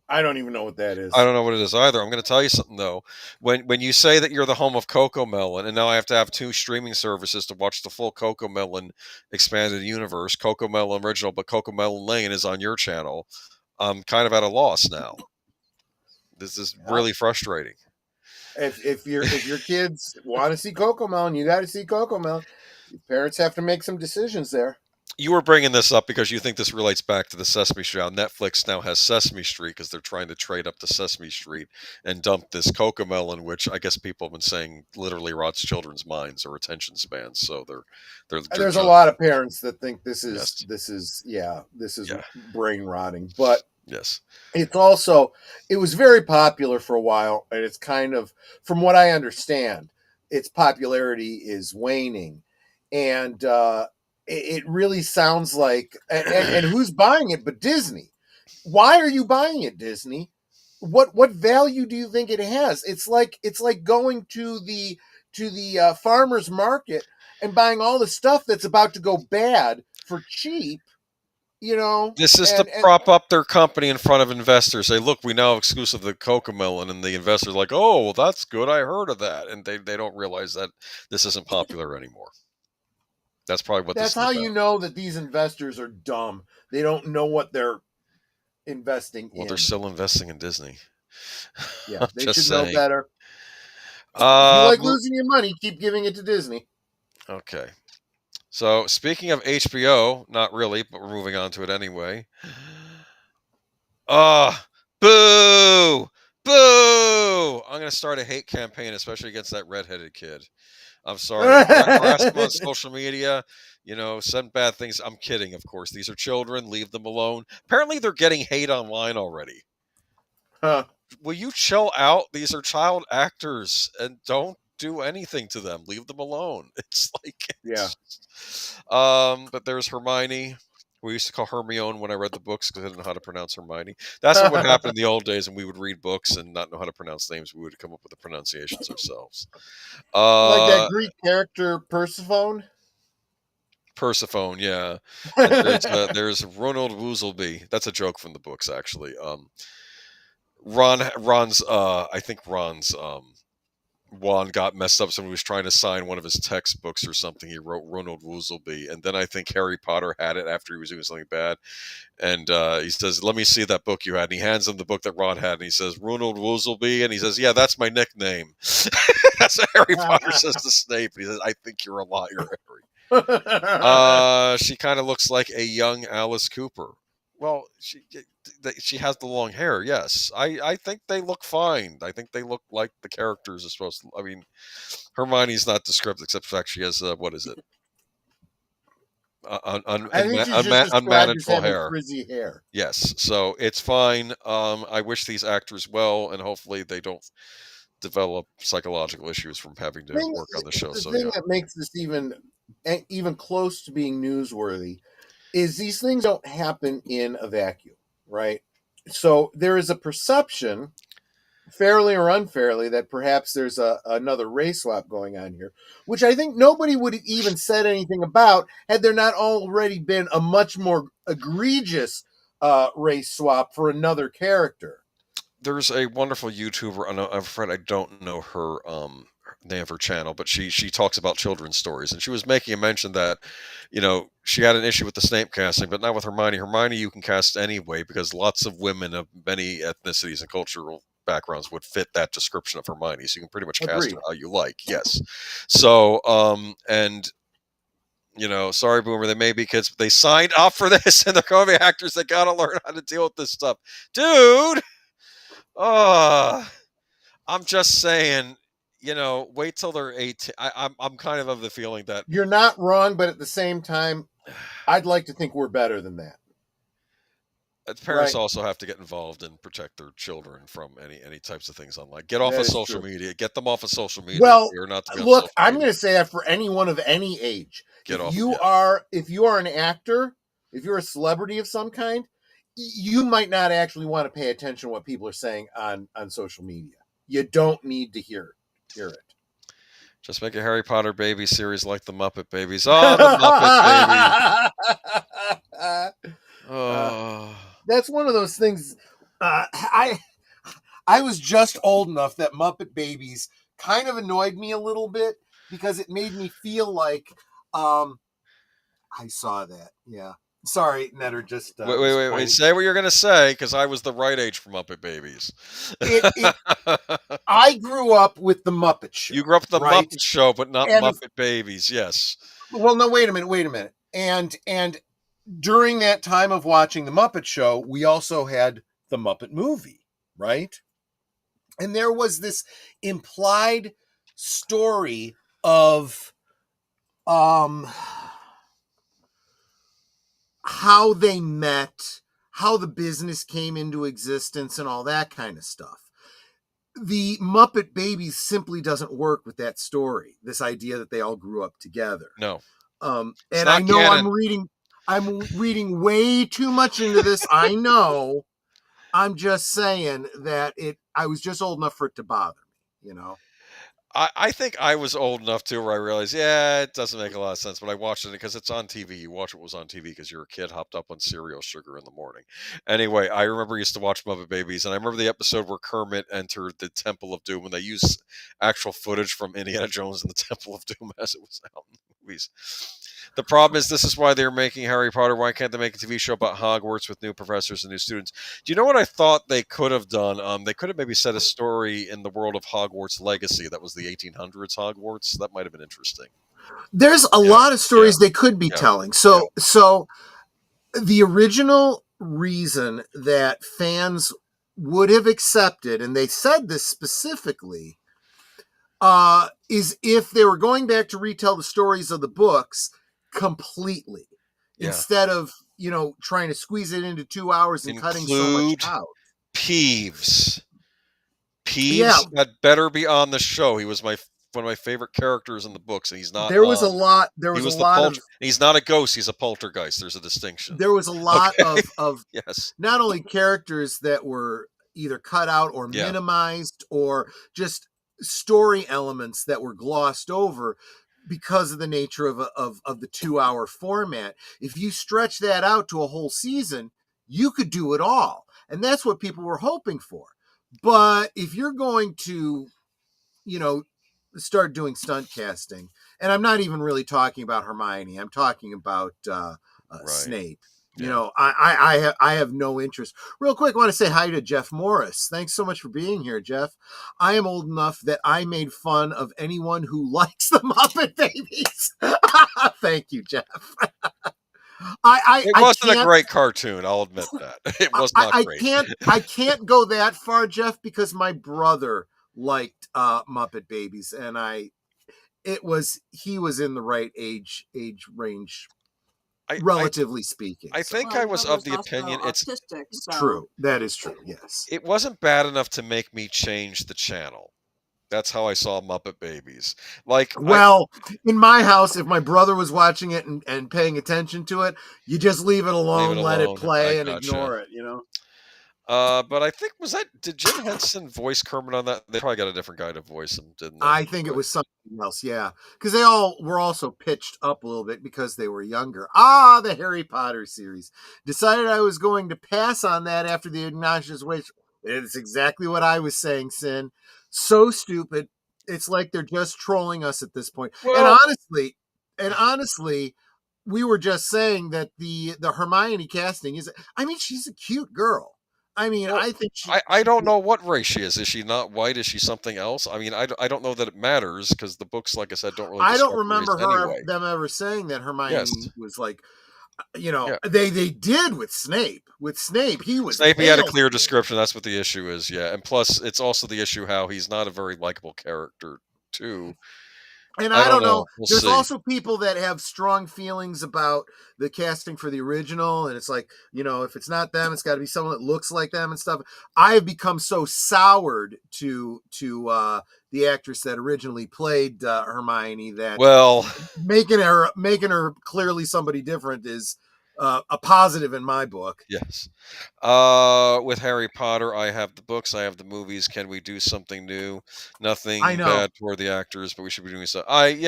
I don't even know what that is. I don't know what it is either. I'm going to tell you something though. When you say that you're the home of Coco Melon, and now I have to have two streaming services to watch the full Coco Melon expanded universe, Coco Melon original, but Coco Melon Lane is on your channel. I'm kind of at a loss now. This is really frustrating. If your kids want to see Coco Melon, you got to see Coco Melon. Parents have to make some decisions there. You were bringing this up because you think this relates back to the Sesame Street. Netflix now has Sesame Street because they're trying to trade up to Sesame Street and dump this Coco Melon, which I guess people have been saying literally rots children's minds or attention spans. So there's a lot of parents that think this is yes. brain rotting, but yes, it's also, it was very popular for a while, and it's kind of, from what I understand, its popularity is waning, and it really sounds like, and who's buying it but Disney? Why are you buying it, Disney? What value do you think it has? It's like going to the farmer's market and buying all the stuff that's about to go bad for cheap. This is to prop up their company in front of investors. Say, look, we now have exclusive the Coco Melon, and the investors are like, oh, well, that's good. I heard of that, and they don't realize that this isn't popular anymore. That's probably what. That's how you know that these investors are dumb. They don't know what they're investing in. Well, they're still investing in Disney. Yeah, they should know better. If you like losing your money, keep giving it to Disney. Okay. So, speaking of HBO, not really, but we're moving on to it anyway. Boo! Boo! I'm going to start a hate campaign, especially against that redheaded kid. I'm sorry. Harass them on social media, send bad things. I'm kidding, of course. These are children. Leave them alone. Apparently, they're getting hate online already. Huh. Will you chill out? These are child actors, and don't do anything to them. Leave them alone. It's like, Yeah. But there's Hermione. We used to call Hermione when I read the books because I didn't know how to pronounce Hermione. That's what would happen in the old days, and we would read books and not know how to pronounce names. We would come up with the pronunciations ourselves. Like that Greek character Persephone? Persephone, yeah. And there's Ronald Woozleby. That's a joke from the books, actually. I think Ron's wand got messed up. Someone was trying to sign one of his textbooks or something. He wrote Ronald Woozleby, and then I think Harry Potter had it after he was doing something bad. And he says, "Let me see that book you had." And he hands him the book that Ron had, and he says, "Ronald Woozleby," and he says, "Yeah, that's my nickname." That's what Harry Potter says to Snape. He says, "I think you're a liar, Harry." She kind of looks like a young Alice Cooper. Well, she has the long hair. Yes, I think they look fine. I think they look like the characters are supposed to. I mean, Hermione's not descriptive, except the fact she has what is it? I think she's just described as having frizzy hair. Yes, so it's fine. I wish these actors well, and hopefully they don't develop psychological issues from having to work on the show. The thing that makes this even close to being newsworthy is these things don't happen in a vacuum, right? So there is a perception, fairly or unfairly, that perhaps there's another race swap going on here, which I think nobody would have even said anything about had there not already been a much more egregious race swap for another character. There's a wonderful YouTuber, I'm afraid I don't know her name of her channel, but she talks about children's stories, and she was making a mention that, she had an issue with the Snape casting, but not with Hermione. Hermione you can cast anyway, because lots of women of many ethnicities and cultural backgrounds would fit that description of Hermione, so you can pretty much cast her how you like. Yes. So, and sorry, Boomer, they may be kids, but they signed up for this, and they're going to be actors that got to learn how to deal with this stuff. Dude! I'm just saying, wait till they're 18. I'm kind of the feeling that you're not wrong, but at the same time, I'd like to think we're better than that. Parents also have to get involved and protect their children from any types of things online. Get off of social media. Get them off of social media. Well, look, I'm going to say that for anyone of any age. If you are an actor, if you're a celebrity of some kind, you might not actually want to pay attention to what people are saying on social media. You don't need to hear it. Just make a Harry Potter baby series like the Muppet Babies. Oh, the Muppet Babies. That's one of those things. I was just old enough that Muppet Babies kind of annoyed me a little bit because it made me feel like I saw that. Yeah. Sorry, Netter, just... wait. Say what you're going to say, because I was the right age for Muppet Babies. I grew up with the Muppet Show. You grew up with the Muppet Show, but not Muppet Babies, yes. Well, no, wait a minute. And during that time of watching the Muppet Show, we also had the Muppet movie, right? And there was this implied story of... how they met, how the business came into existence, and all that kind of stuff. The Muppet Babies simply doesn't work with that story. This idea that they all grew up together. No. And I know canon. I'm reading way too much into this. I know. I'm just saying that I was just old enough for it to bother me, I think I was old enough too where I realized, it doesn't make a lot of sense, but I watched it because it's on TV. You watch what was on TV because you're a kid hopped up on cereal sugar in the morning. Anyway, I remember I used to watch Muppet Babies, and I remember the episode where Kermit entered the Temple of Doom, and they used actual footage from Indiana Jones and the Temple of Doom as it was out in the movies. The problem is, this is why they're making Harry Potter. Why can't they make a TV show about Hogwarts with new professors and new students? Do you know what I thought they could have done? They could have maybe set a story in the world of Hogwarts Legacy. That was the 1800s Hogwarts. That might have been interesting. There's a lot of stories they could be telling. So the original reason that fans would have accepted, and they said this specifically, is if they were going back to retell the stories of the books completely, instead of, trying to squeeze it into 2 hours and cutting so much out. Peeves. Yeah. Had better be on the show. He was one of my favorite characters in the books, and he's not. There was a lot. He's not a ghost. He's a poltergeist. There's a distinction. There was a lot of yes, not only characters that were either cut out or minimized, or just story elements that were glossed over because of the nature of the 2 hour format. If you stretch that out to a whole season, you could do it all, and that's what people were hoping for. But if you're going to, start doing stunt casting, and I'm not even really talking about Hermione, I'm talking about Snape. Yeah. I have no interest. Real quick, I want to say hi to Jeff Morris. Thanks so much for being here, Jeff. I am old enough that I made fun of anyone who likes the Muppet Babies. Thank you, Jeff. It wasn't a great cartoon. I'll admit that. It was not great. I can't go that far, Jeff, because my brother liked Muppet Babies, and he was in the right age range, relatively speaking. I think I was of the opinion it's autistic, so. True. That is true. Yes. It wasn't bad enough to make me change the channel. That's how I saw Muppet Babies. In my house, if my brother was watching it and paying attention to it, you just leave it alone, let it play, and ignore it. But I think did Jim Henson voice Kermit on that? They probably got a different guy to voice him, didn't they? I think it was something else, yeah. Because they all were also pitched up a little bit because they were younger. The Harry Potter series. Decided I was going to pass on that after the obnoxious wish. It's exactly what I was saying, Sin. So stupid. It's like they're just trolling us at this point. Well, and honestly, we were just saying that the Hermione casting is, she's a cute girl. I think I don't know what race she is. Is she not white? Is she something else? I don't know that it matters because the books, like I said, don't really. I don't remember them ever saying that Hermione was like, they did with Snape. With Snape, he had a clear description. That's what the issue is. Yeah, and plus, it's also the issue how he's not a very likable character too. And I don't know. There's also people that have strong feelings about the casting for the original, and it's like, if it's not them, it's got to be someone that looks like them and stuff. I have become so soured to the actress that originally played Hermione that making her clearly somebody different is a positive in my book. Yes. With Harry Potter, I have the books, I have the movies. Can we do something new? Nothing bad toward the actors, but we should be doing so. We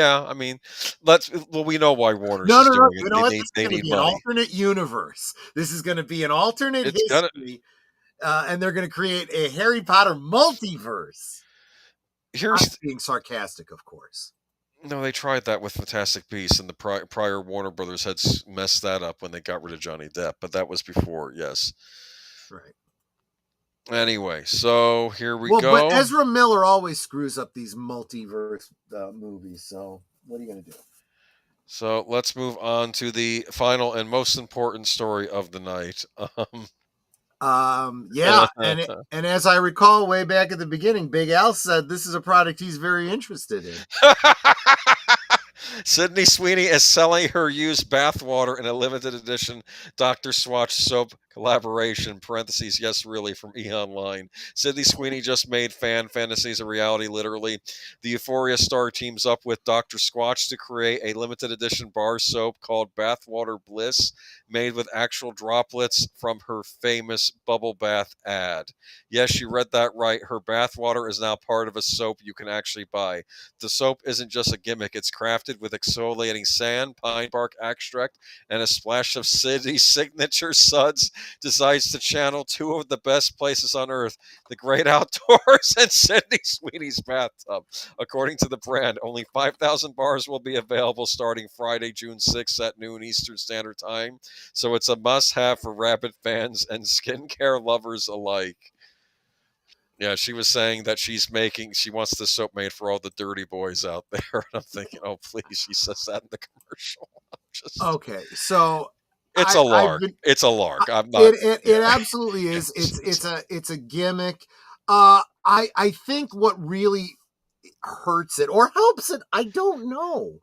know why Warner's is doing it. They need money. An alternate universe. This is going to be an alternate history, and they're going to create a Harry Potter multiverse. I'm being sarcastic, of course. No, they tried that with Fantastic Beasts, and the prior Warner Brothers had messed that up when they got rid of Johnny Depp, but that was before, yes. Right. Anyway, so here we go. But Ezra Miller always screws up these multiverse movies, so what are you going to do? So let's move on to the final and most important story of the night. And as I recall way back at the beginning, Big Al said this is a product he's very interested in. Sydney Sweeney is selling her used bathwater in a limited edition Dr. Swatch soap collaboration, parentheses, yes, really, from E! Online. Sydney Sweeney just made fan fantasies a reality, literally. The Euphoria star teams up with Dr. Squatch to create a limited edition bar soap called Bathwater Bliss, made with actual droplets from her famous bubble bath ad. Yes, you read that right. Her bathwater is now part of a soap you can actually buy. The soap isn't just a gimmick. It's crafted with exfoliating sand, pine bark extract, and a splash of Sydney's signature suds, decides to channel two of the best places on earth, the great outdoors and Sydney Sweeney's bathtub. According to the brand, only 5,000 bars will be available starting Friday, June 6th at noon Eastern Standard Time. So it's a must-have for Rabbit fans and skincare lovers alike. Yeah, she was saying that she wants the soap made for all the dirty boys out there. And I'm thinking, oh, please, she says that in the commercial. Okay, so It's a lark. It's a lark. I'm not. It absolutely is. It's a gimmick. I think what really hurts it or helps it, I don't know,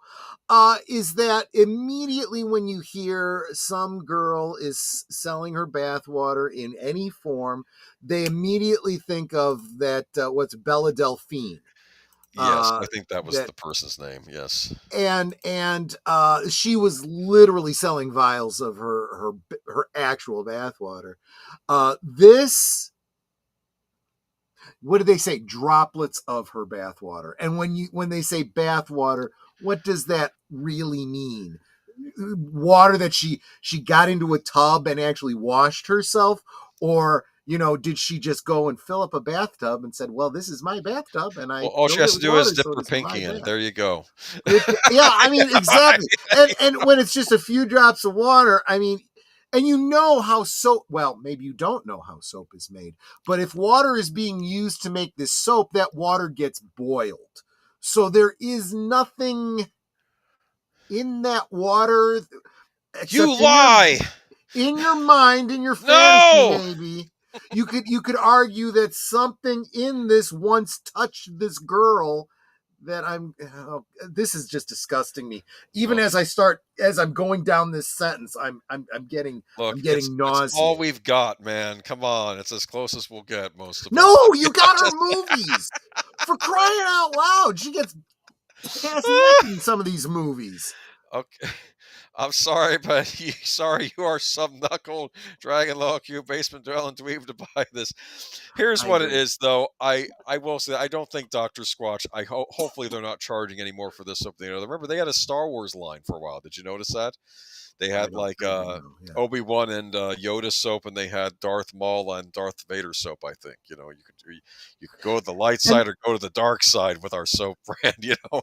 is that immediately when you hear some girl is selling her bathwater in any form, they immediately think of that, what's Bella Delphine. Yes, I think that was the person's name. Yes, and she was literally selling vials of her actual bathwater. This, what do they say? Droplets of her bathwater. And when they say bathwater, what does that really mean? Water that she got into a tub and actually washed herself, or did she just go and fill up a bathtub and said, well, this is my bathtub and all she has to do is dip her pinky in. There you go. Yeah, I mean, exactly. And when it's just a few drops of water, I mean, and how soap, well, maybe you don't know how soap is made, but if water is being used to make this soap, that water gets boiled. So there is nothing in that water. You lie. In your mind, in your fantasy, maybe you could argue that something in this once touched this girl. That this is just disgusting me. Even as I'm going down this sentence, I'm getting nausea. It's all we've got, man. Come on, it's as close as we'll get. Most of no, you got her movies. For crying out loud, she gets ass in some of these movies. Okay. I'm sorry, but you are some knuckle dragon law cube basement dwelling dweeb to buy this. Here's what it is, though. I will say I don't think Dr. Squatch. Hopefully they're not charging anymore for this something. Remember they had a Star Wars line for a while. Did you notice that? They had Obi-Wan and Yoda soap, and they had Darth Maul and Darth Vader soap. I think you could go to the light side or go to the dark side with our soap brand.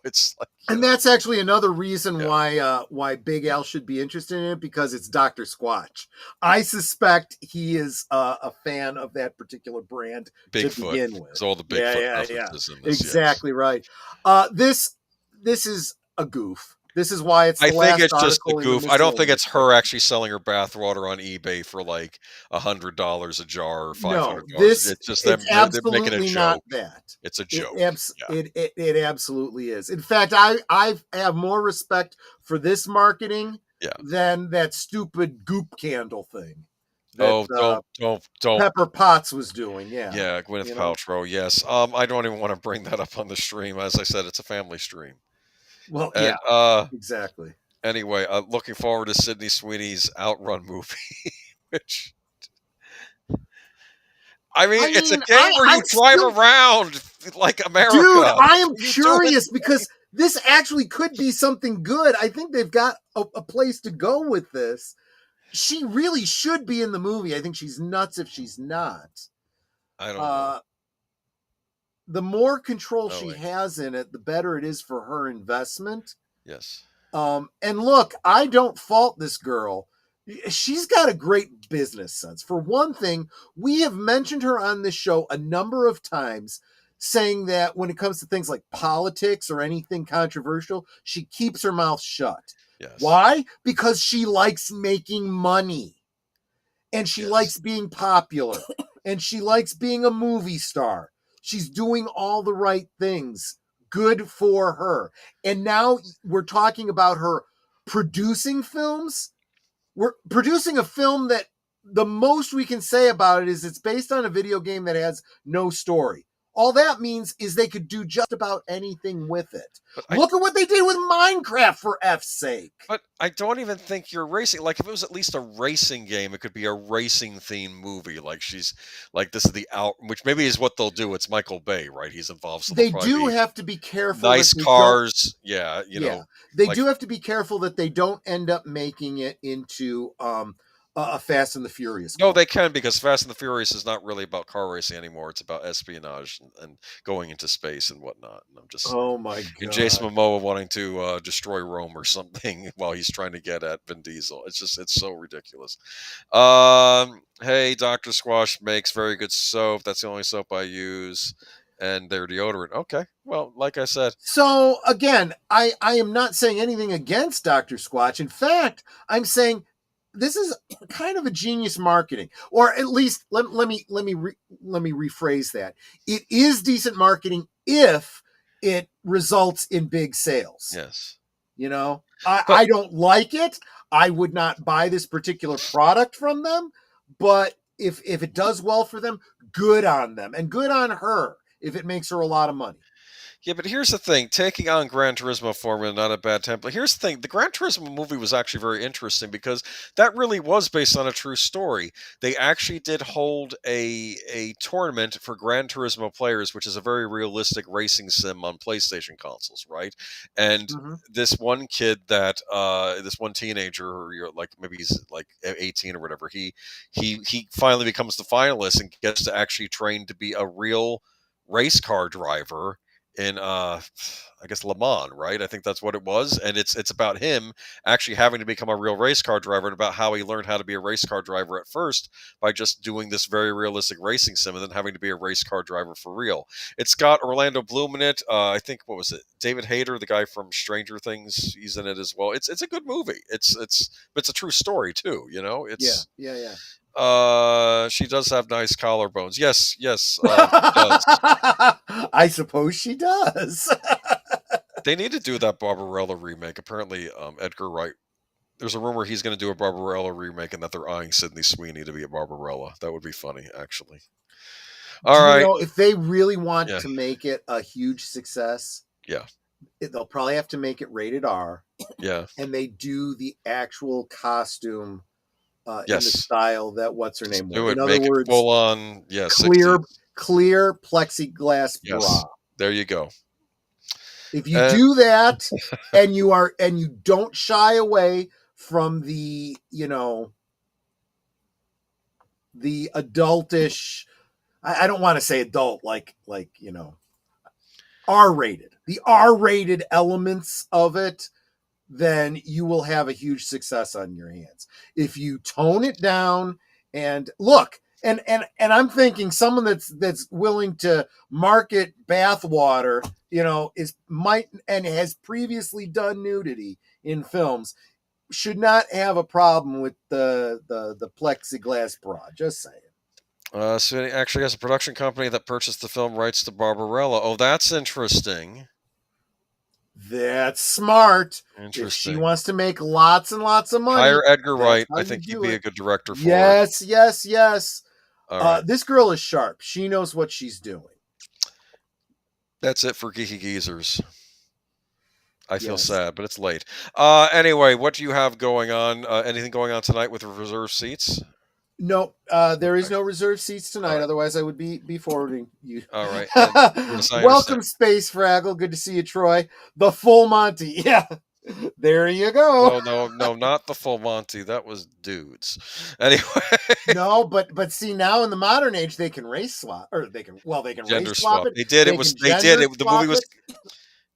It's like, and that's actually another reason why Big Al should be interested in it, because it's Dr. Squatch. I suspect he is a fan of that particular brand Bigfoot, to begin with. It's all the Bigfoot references in this. Exactly right. This is a goof. This is why it's. I think it's just a goof. I don't think it's her actually selling her bathwater on eBay for like $100 a jar or $500. No, it's just them. They're making a joke. Not that. It's a joke. It absolutely is. In fact, I have more respect for this marketing than that stupid goop candle thing. That, don't. Pepper Potts was doing. Yeah, Gwyneth Paltrow. Yes. I don't even want to bring that up on the stream. As I said, it's a family stream. Well, exactly. Anyway, looking forward to Sydney Sweeney's Outrun movie, which, I mean, it's a game where you drive around like America. Dude, I am curious because this actually could be something good. I think they've got a place to go with this. She really should be in the movie. I think she's nuts if she's not. I don't know. The more control she has in it, the better it is for her investment. Yes. And look, I don't fault this girl. She's got a great business sense. For one thing, we have mentioned her on this show a number of times, saying that when it comes to things like politics or anything controversial, she keeps her mouth shut. Yes. Why? Because she likes making money. And she likes being popular. And she likes being a movie star. She's doing all the right things. Good for her. And now we're talking about her producing films. We're producing a film that the most we can say about it is it's based on a video game that has no story. All that means is they could do just about anything with it. Look at what they did with Minecraft, for F's sake. But I don't even think you're racing. Like, if it was at least a racing game, it could be a racing-themed movie. Like, this is the which maybe is what they'll do. It's Michael Bay, right? He's involved. So they do have to be careful. Nice cars. Yeah, They do have to be careful that they don't end up making it into a Fast and the Furious. No, they can, because Fast and the Furious is not really about car racing anymore. It's about espionage and going into space and whatnot. And I'm just, oh my god, Jason Momoa wanting to destroy Rome or something while he's trying to get at Vin Diesel. It's so ridiculous. Hey, Dr. Squash makes very good soap. That's the only soap I use. And their deodorant. Okay. Well, like I said. So again, I am not saying anything against Dr. Squatch. In fact, I'm saying this is kind of a genius marketing, or at least let me rephrase that. It is decent marketing if it results in big sales. Yes. You know, I don't like it. I would not buy this particular product from them, but if it does well for them, good on them, and good on her if it makes her a lot of money. Yeah, but here's the thing. Taking on Gran Turismo formula, not a bad template. Here's the thing. The Gran Turismo movie was actually very interesting because that really was based on a true story. They actually did hold a tournament for Gran Turismo players, which is a very realistic racing sim on PlayStation consoles, right? And this one kid that, this one teenager, or like maybe he's like 18 or whatever, he finally becomes the finalist and gets to actually train to be a real race car driver in I guess Le Mans, right? I think that's what it was, and it's about him actually having to become a real race car driver, and about how he learned how to be a race car driver at first by just doing this very realistic racing sim, and then having to be a race car driver for real. It's got Orlando Bloom in it. I think, what was it? David Hayter, the guy from Stranger Things, he's in it as well. It's a good movie. It's a true story too. You know, it's yeah. She does have nice collarbones. Yes, she does. I suppose she does. They need to do that Barbarella remake. Apparently, Edgar Wright. There's a rumor he's going to do a Barbarella remake, and that they're eyeing Sydney Sweeney to be a Barbarella. That would be funny, actually. All right. You know, if they really want to make it a huge success, they'll probably have to make it rated R. Yeah. And they do the actual costume in the style that what's her name wore. In other words, full on, clear plexiglass bra. There you go. If you do that, and you don't shy away from the, you know, the adultish, I don't want to say adult, like, you know, R-rated, the R-rated elements of it, then you will have a huge success on your hands. If you tone it down and look, and I'm thinking someone that's willing to market bathwater, you know, and has previously done nudity in films, should not have a problem with the plexiglass bra. Just saying. So it actually has a production company that purchased the film rights to Barbarella. Oh, that's interesting. That's smart. Interesting. If she wants to make lots and lots of money, hire Edgar Wright. I think he'd be a good director for it. Yes. Right. This girl is sharp. She knows what she's doing. That's it for Geeky Geezers. I feel sad, but it's late. Anyway, what do you have going on? Anything going on tonight with reserved seats? No, there is no reserved seats tonight. Right. Otherwise, I would be forwarding you. All right. Welcome, Space Fraggle. Good to see you, Troy. The Full Monty. Yeah. There you go. No, not the Full Monty. That was dudes. Anyway. No, but see, now in the modern age, they can race swap, or they can gender race swap it. They did.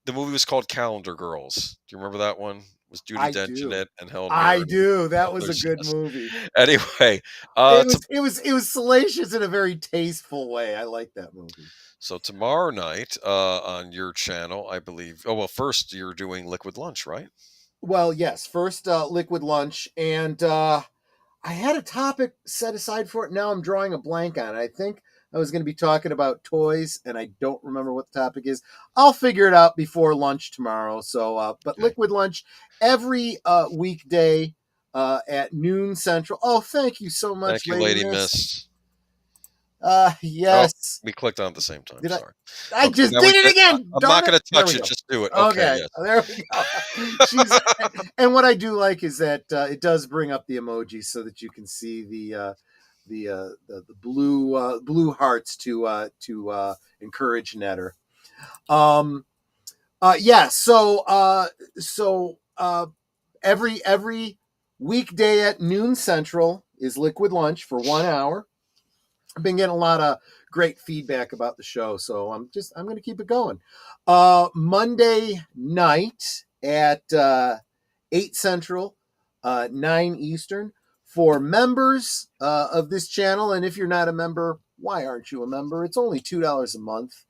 The movie was called Calendar Girls. Do you remember that one? Was Judi Dench in it and Helen Mirren? I do. That was a good movie. Anyway, it was salacious in a very tasteful way. I like that movie. So tomorrow night on your channel, I believe. Oh well, first you're doing Liquid Lunch, right? Well, yes. First Liquid Lunch, and I had a topic set aside for it. Now I'm drawing a blank on it. I think I was going to be talking about toys, and I don't remember what the topic is. I'll figure it out before lunch tomorrow. So, but okay. Liquid Lunch every weekday at noon Central. Oh, thank you so much, thank you, Lady Miss. Yes. Oh, we clicked on at the same time. Sorry. I just did it again. I'm not going to touch it. Just do it. Okay. Yes. There we go. And what I do like is that it does bring up the emojis so that you can see the blue hearts to encourage Netter. So every weekday at noon Central is Liquid Lunch for 1 hour. I've been getting a lot of great feedback about the show, so I'm going to keep it going. Monday night at 8 Central, 9 Eastern. For members of this channel, and if you're not a member, why aren't you a member? It's only $2 a month.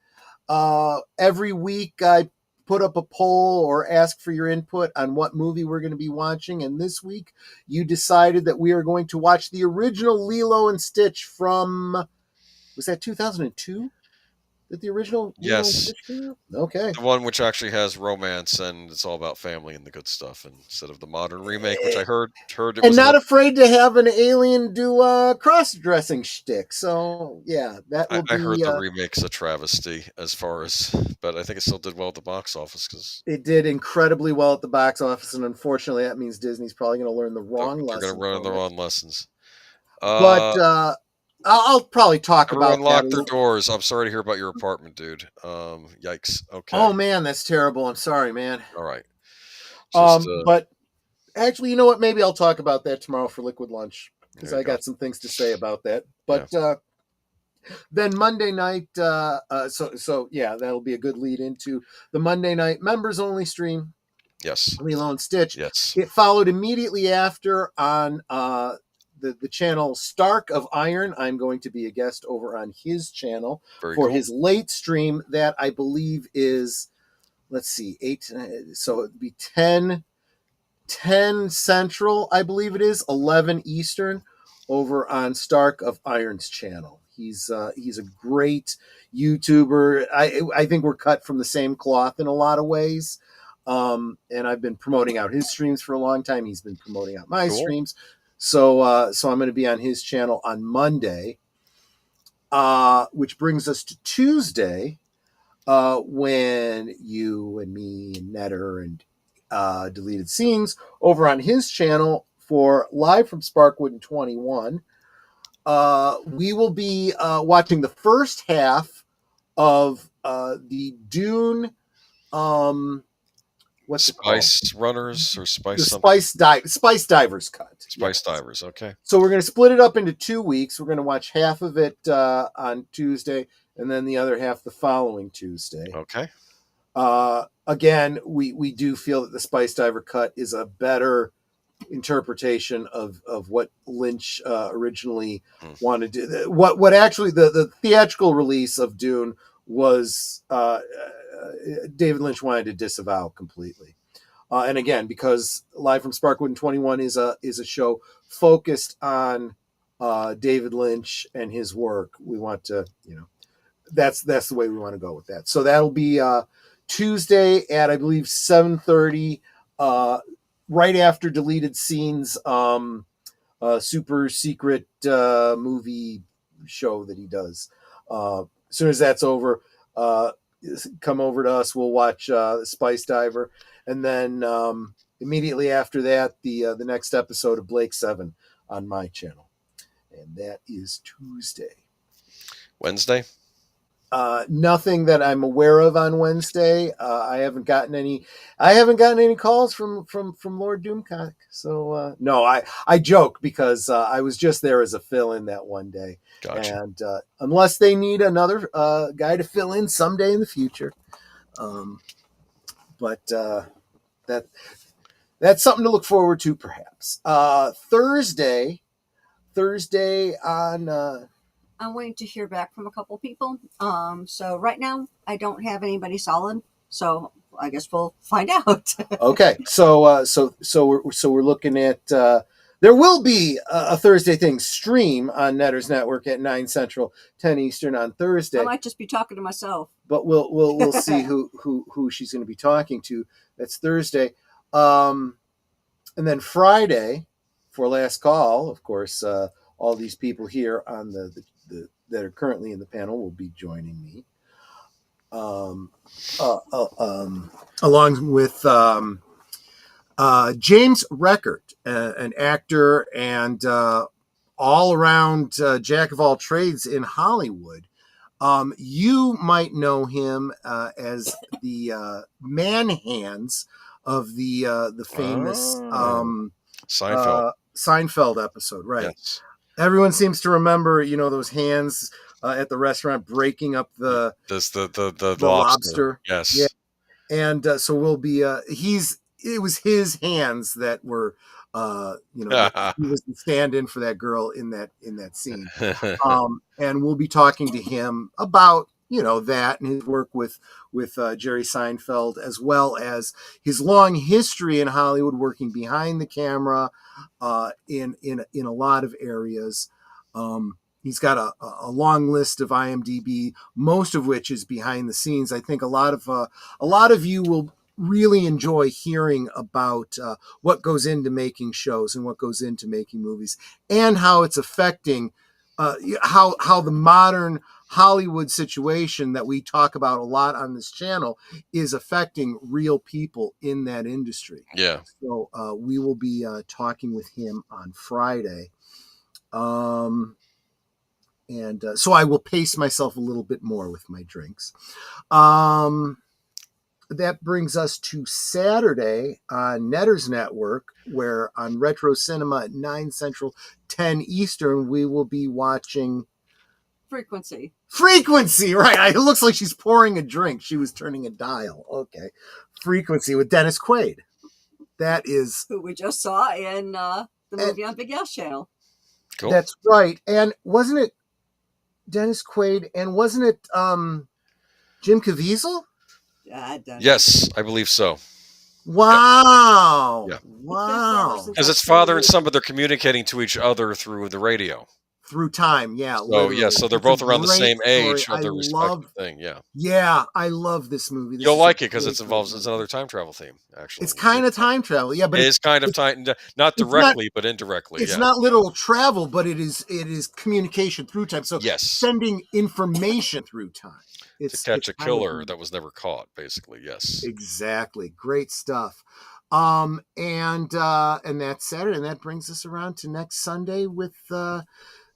Every week I put up a poll or ask for your input on what movie we're going to be watching. And this week, you decided that we are going to watch the original Lilo and Stitch from, was that 2002? That the original Lilo and Yes. Stitch came out? Okay. The one which actually has romance and it's all about family and the good stuff, instead of the modern remake, which I heard it and was not afraid to have an alien do a cross-dressing shtick. So yeah, that will I be. heard the remake's a travesty as far as, but I think it still did well at the box office because it did incredibly well at the box office, and unfortunately, that means Disney's probably going to learn the wrong lesson. They're going to run the wrong lessons. But I'll probably talk about everyone lock their doors. I'm sorry to hear about your apartment, dude. Yikes. Okay. Oh man, that's terrible. I'm sorry, man. All right. But actually, you know what? Maybe I'll talk about that tomorrow for Liquid Lunch because I got some things to say about that. But then Monday night, so yeah, that'll be a good lead into the Monday night members only stream. Yes. Lilo and Stitch. Yes. It followed immediately after on the channel Stark of Iron. I'm going to be a guest over on his channel his late stream that I believe is, let's see, 8. So it'd be 10 Central, I believe it is, 11 Eastern, over on Stark of Iron's channel. He's a great YouTuber. I think we're cut from the same cloth in a lot of ways. And I've been promoting out his streams for a long time. He's been promoting out my streams. So I'm going to be on his channel on Monday, which brings us to Tuesday, when you and me and Netter and Deleted Scenes over on his channel for Live from Sparkwood in 21. We will be watching the first half of the Dune. What's Spice Runners or Spice? The Spice Divers cut. Spice Divers. Okay. So we're going to split it up into 2 weeks. We're going to watch half of it on Tuesday, and then the other half the following Tuesday. Okay. Again, we do feel that the Spice Diver cut is a better interpretation of what Lynch originally wanted to do. What actually the theatrical release of Dune was, David Lynch wanted to disavow completely. And again, because Live from Sparkwood in 21 is a show focused on David Lynch and his work, we want to, that's the way we want to go with that. So that'll be Tuesday at, I believe, 7:30, right after Deleted Scenes, super secret movie show that he does. As soon as that's over, come over to us. We'll watch the Spice Diver, and then immediately after that, the next episode of Blake 7 on my channel, and that is Tuesday. Wednesday. Nothing that I'm aware of on Wednesday. I haven't gotten any calls from Lord Doomcock. So no, I joke because I was just there as a fill-in that one day. Gotcha. And unless they need another guy to fill in someday in the future, but that's something to look forward to, perhaps. Thursday on. I'm waiting to hear back from a couple people. So right now I don't have anybody solid. So I guess we'll find out. Okay. So we're looking at, there will be a Thursday thing stream on Netter's Network at 9 Central, 10 Eastern on Thursday. I might just be talking to myself. But we'll see who she's going to be talking to. That's Thursday. And then Friday for Last Call, of course, all these people here on the that are currently in the panel will be joining me, along with James Reckert, an actor and all around jack of all trades in Hollywood. You might know him as the man hands of the famous Seinfeld episode, right? Yes. Everyone seems to remember, those hands at the restaurant breaking up the lobster. Yes. Yeah. And so we'll be, it was his hands that were, he was the stand-in for that girl in that scene. And we'll be talking to him about that and his work with Jerry Seinfeld, as well as his long history in Hollywood, working behind the camera in a lot of areas. He's got a long list of IMDb, most of which is behind the scenes. I think a lot of you will really enjoy hearing about what goes into making shows and what goes into making movies, and how it's affecting how the modern Hollywood situation that we talk about a lot on this channel is affecting real people in that industry. Yeah. So we will be talking with him on Friday. And so I will pace myself a little bit more with my drinks. That brings us to Saturday on Netter's Network, where on Retro Cinema at 9 Central, 10 Eastern, we will be watching Frequency, right. It looks like she's pouring a drink. She was turning a dial. Okay. Frequency with Dennis Quaid. That is... who we just saw in the movie on Big Ass Channel. Cool. That's right. And wasn't it Dennis Quaid, and wasn't it Jim Caviezel? Yes, I believe so. Wow. Yeah. Wow. Because it's father and son, but they're communicating to each other through the radio. Through time, yeah. So, yeah, so they're both around the same age of their respective thing, yeah. Yeah, I love this movie. You'll like it because it's another time travel theme, actually. It's kind of time travel, yeah. But it is kind of time, not directly, but indirectly. It's not literal travel, but it is communication through time. So sending information through time. To catch a killer that was never caught, basically, yes. Exactly. Great stuff. And that's Saturday, and that brings us around to next Sunday with the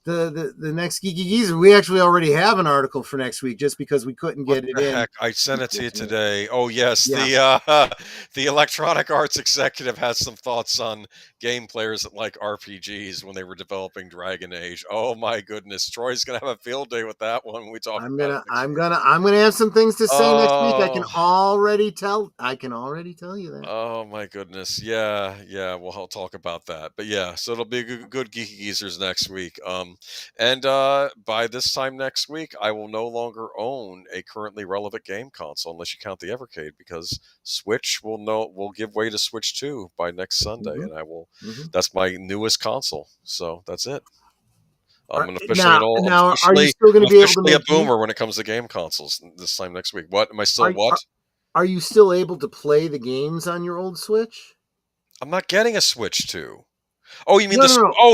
next Geeky Geezer. We actually already have an article for next week, just because we couldn't get it in. Heck? I sent it to you today. Oh yes, the Electronic Arts executive has some thoughts on game players that like RPGs when they were developing Dragon Age. Oh my goodness, Troy's gonna have a field day with that one when we talk. I'm gonna have some things to say next week. I can already tell you that. Oh my goodness, yeah. We'll talk about that. But yeah, so it'll be good Geeky Geezers next week. And by this time next week, I will no longer own a currently relevant game console, unless you count the Evercade, because Switch will give way to Switch 2 by next Sunday, and I will. That's my newest console, so that's it. I'm officially are you still going to be able to make a boomer when it comes to game consoles this time next week? What am I still? Are you still able to play the games on your old Switch? I'm not getting a Switch 2. Oh, you mean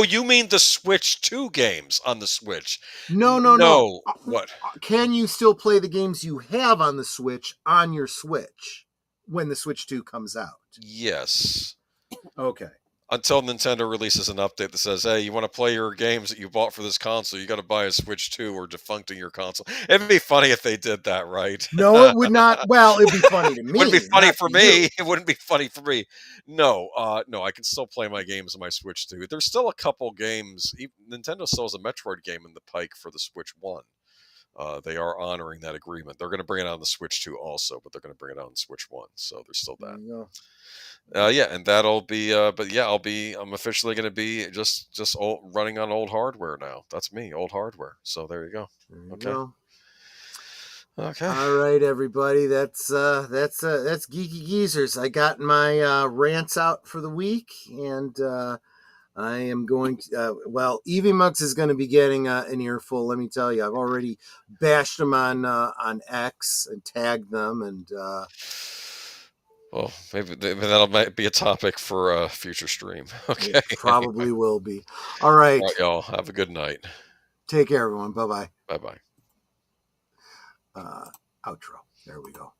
you mean the Switch 2 games on the Switch? No. What? Can you still play the games you have on the Switch on your Switch when the Switch 2 comes out? Yes. Okay. Until Nintendo releases an update that says, hey, you want to play your games that you bought for this console, you got to buy a Switch 2 or defuncting your console. It'd be funny if they did that, right? No, it would not. Well, it'd be funny to me. It would be funny for me. It wouldn't be funny for me. No, I can still play my games on my Switch 2. There's still a couple games. Nintendo still has a Metroid game in the pike for the Switch 1. They are honoring that agreement. They're going to bring it out on the Switch 2 also, but they're going to bring it out on Switch 1. So there's still that. And that'll be. I'm officially going to be just running on old hardware now. That's me, old hardware. So there you go. Okay. All right, everybody. That's Geeky Geezers. I got my rants out for the week, and I am going to. Evie Muggs is going to be getting an earful. Let me tell you, I've already bashed them on X and tagged them, and. Well, maybe might be a topic for a future stream. Okay. It probably will be. All right. All right, y'all. Have a good night. Take care, everyone. Bye-bye. Bye-bye. Outro. There we go.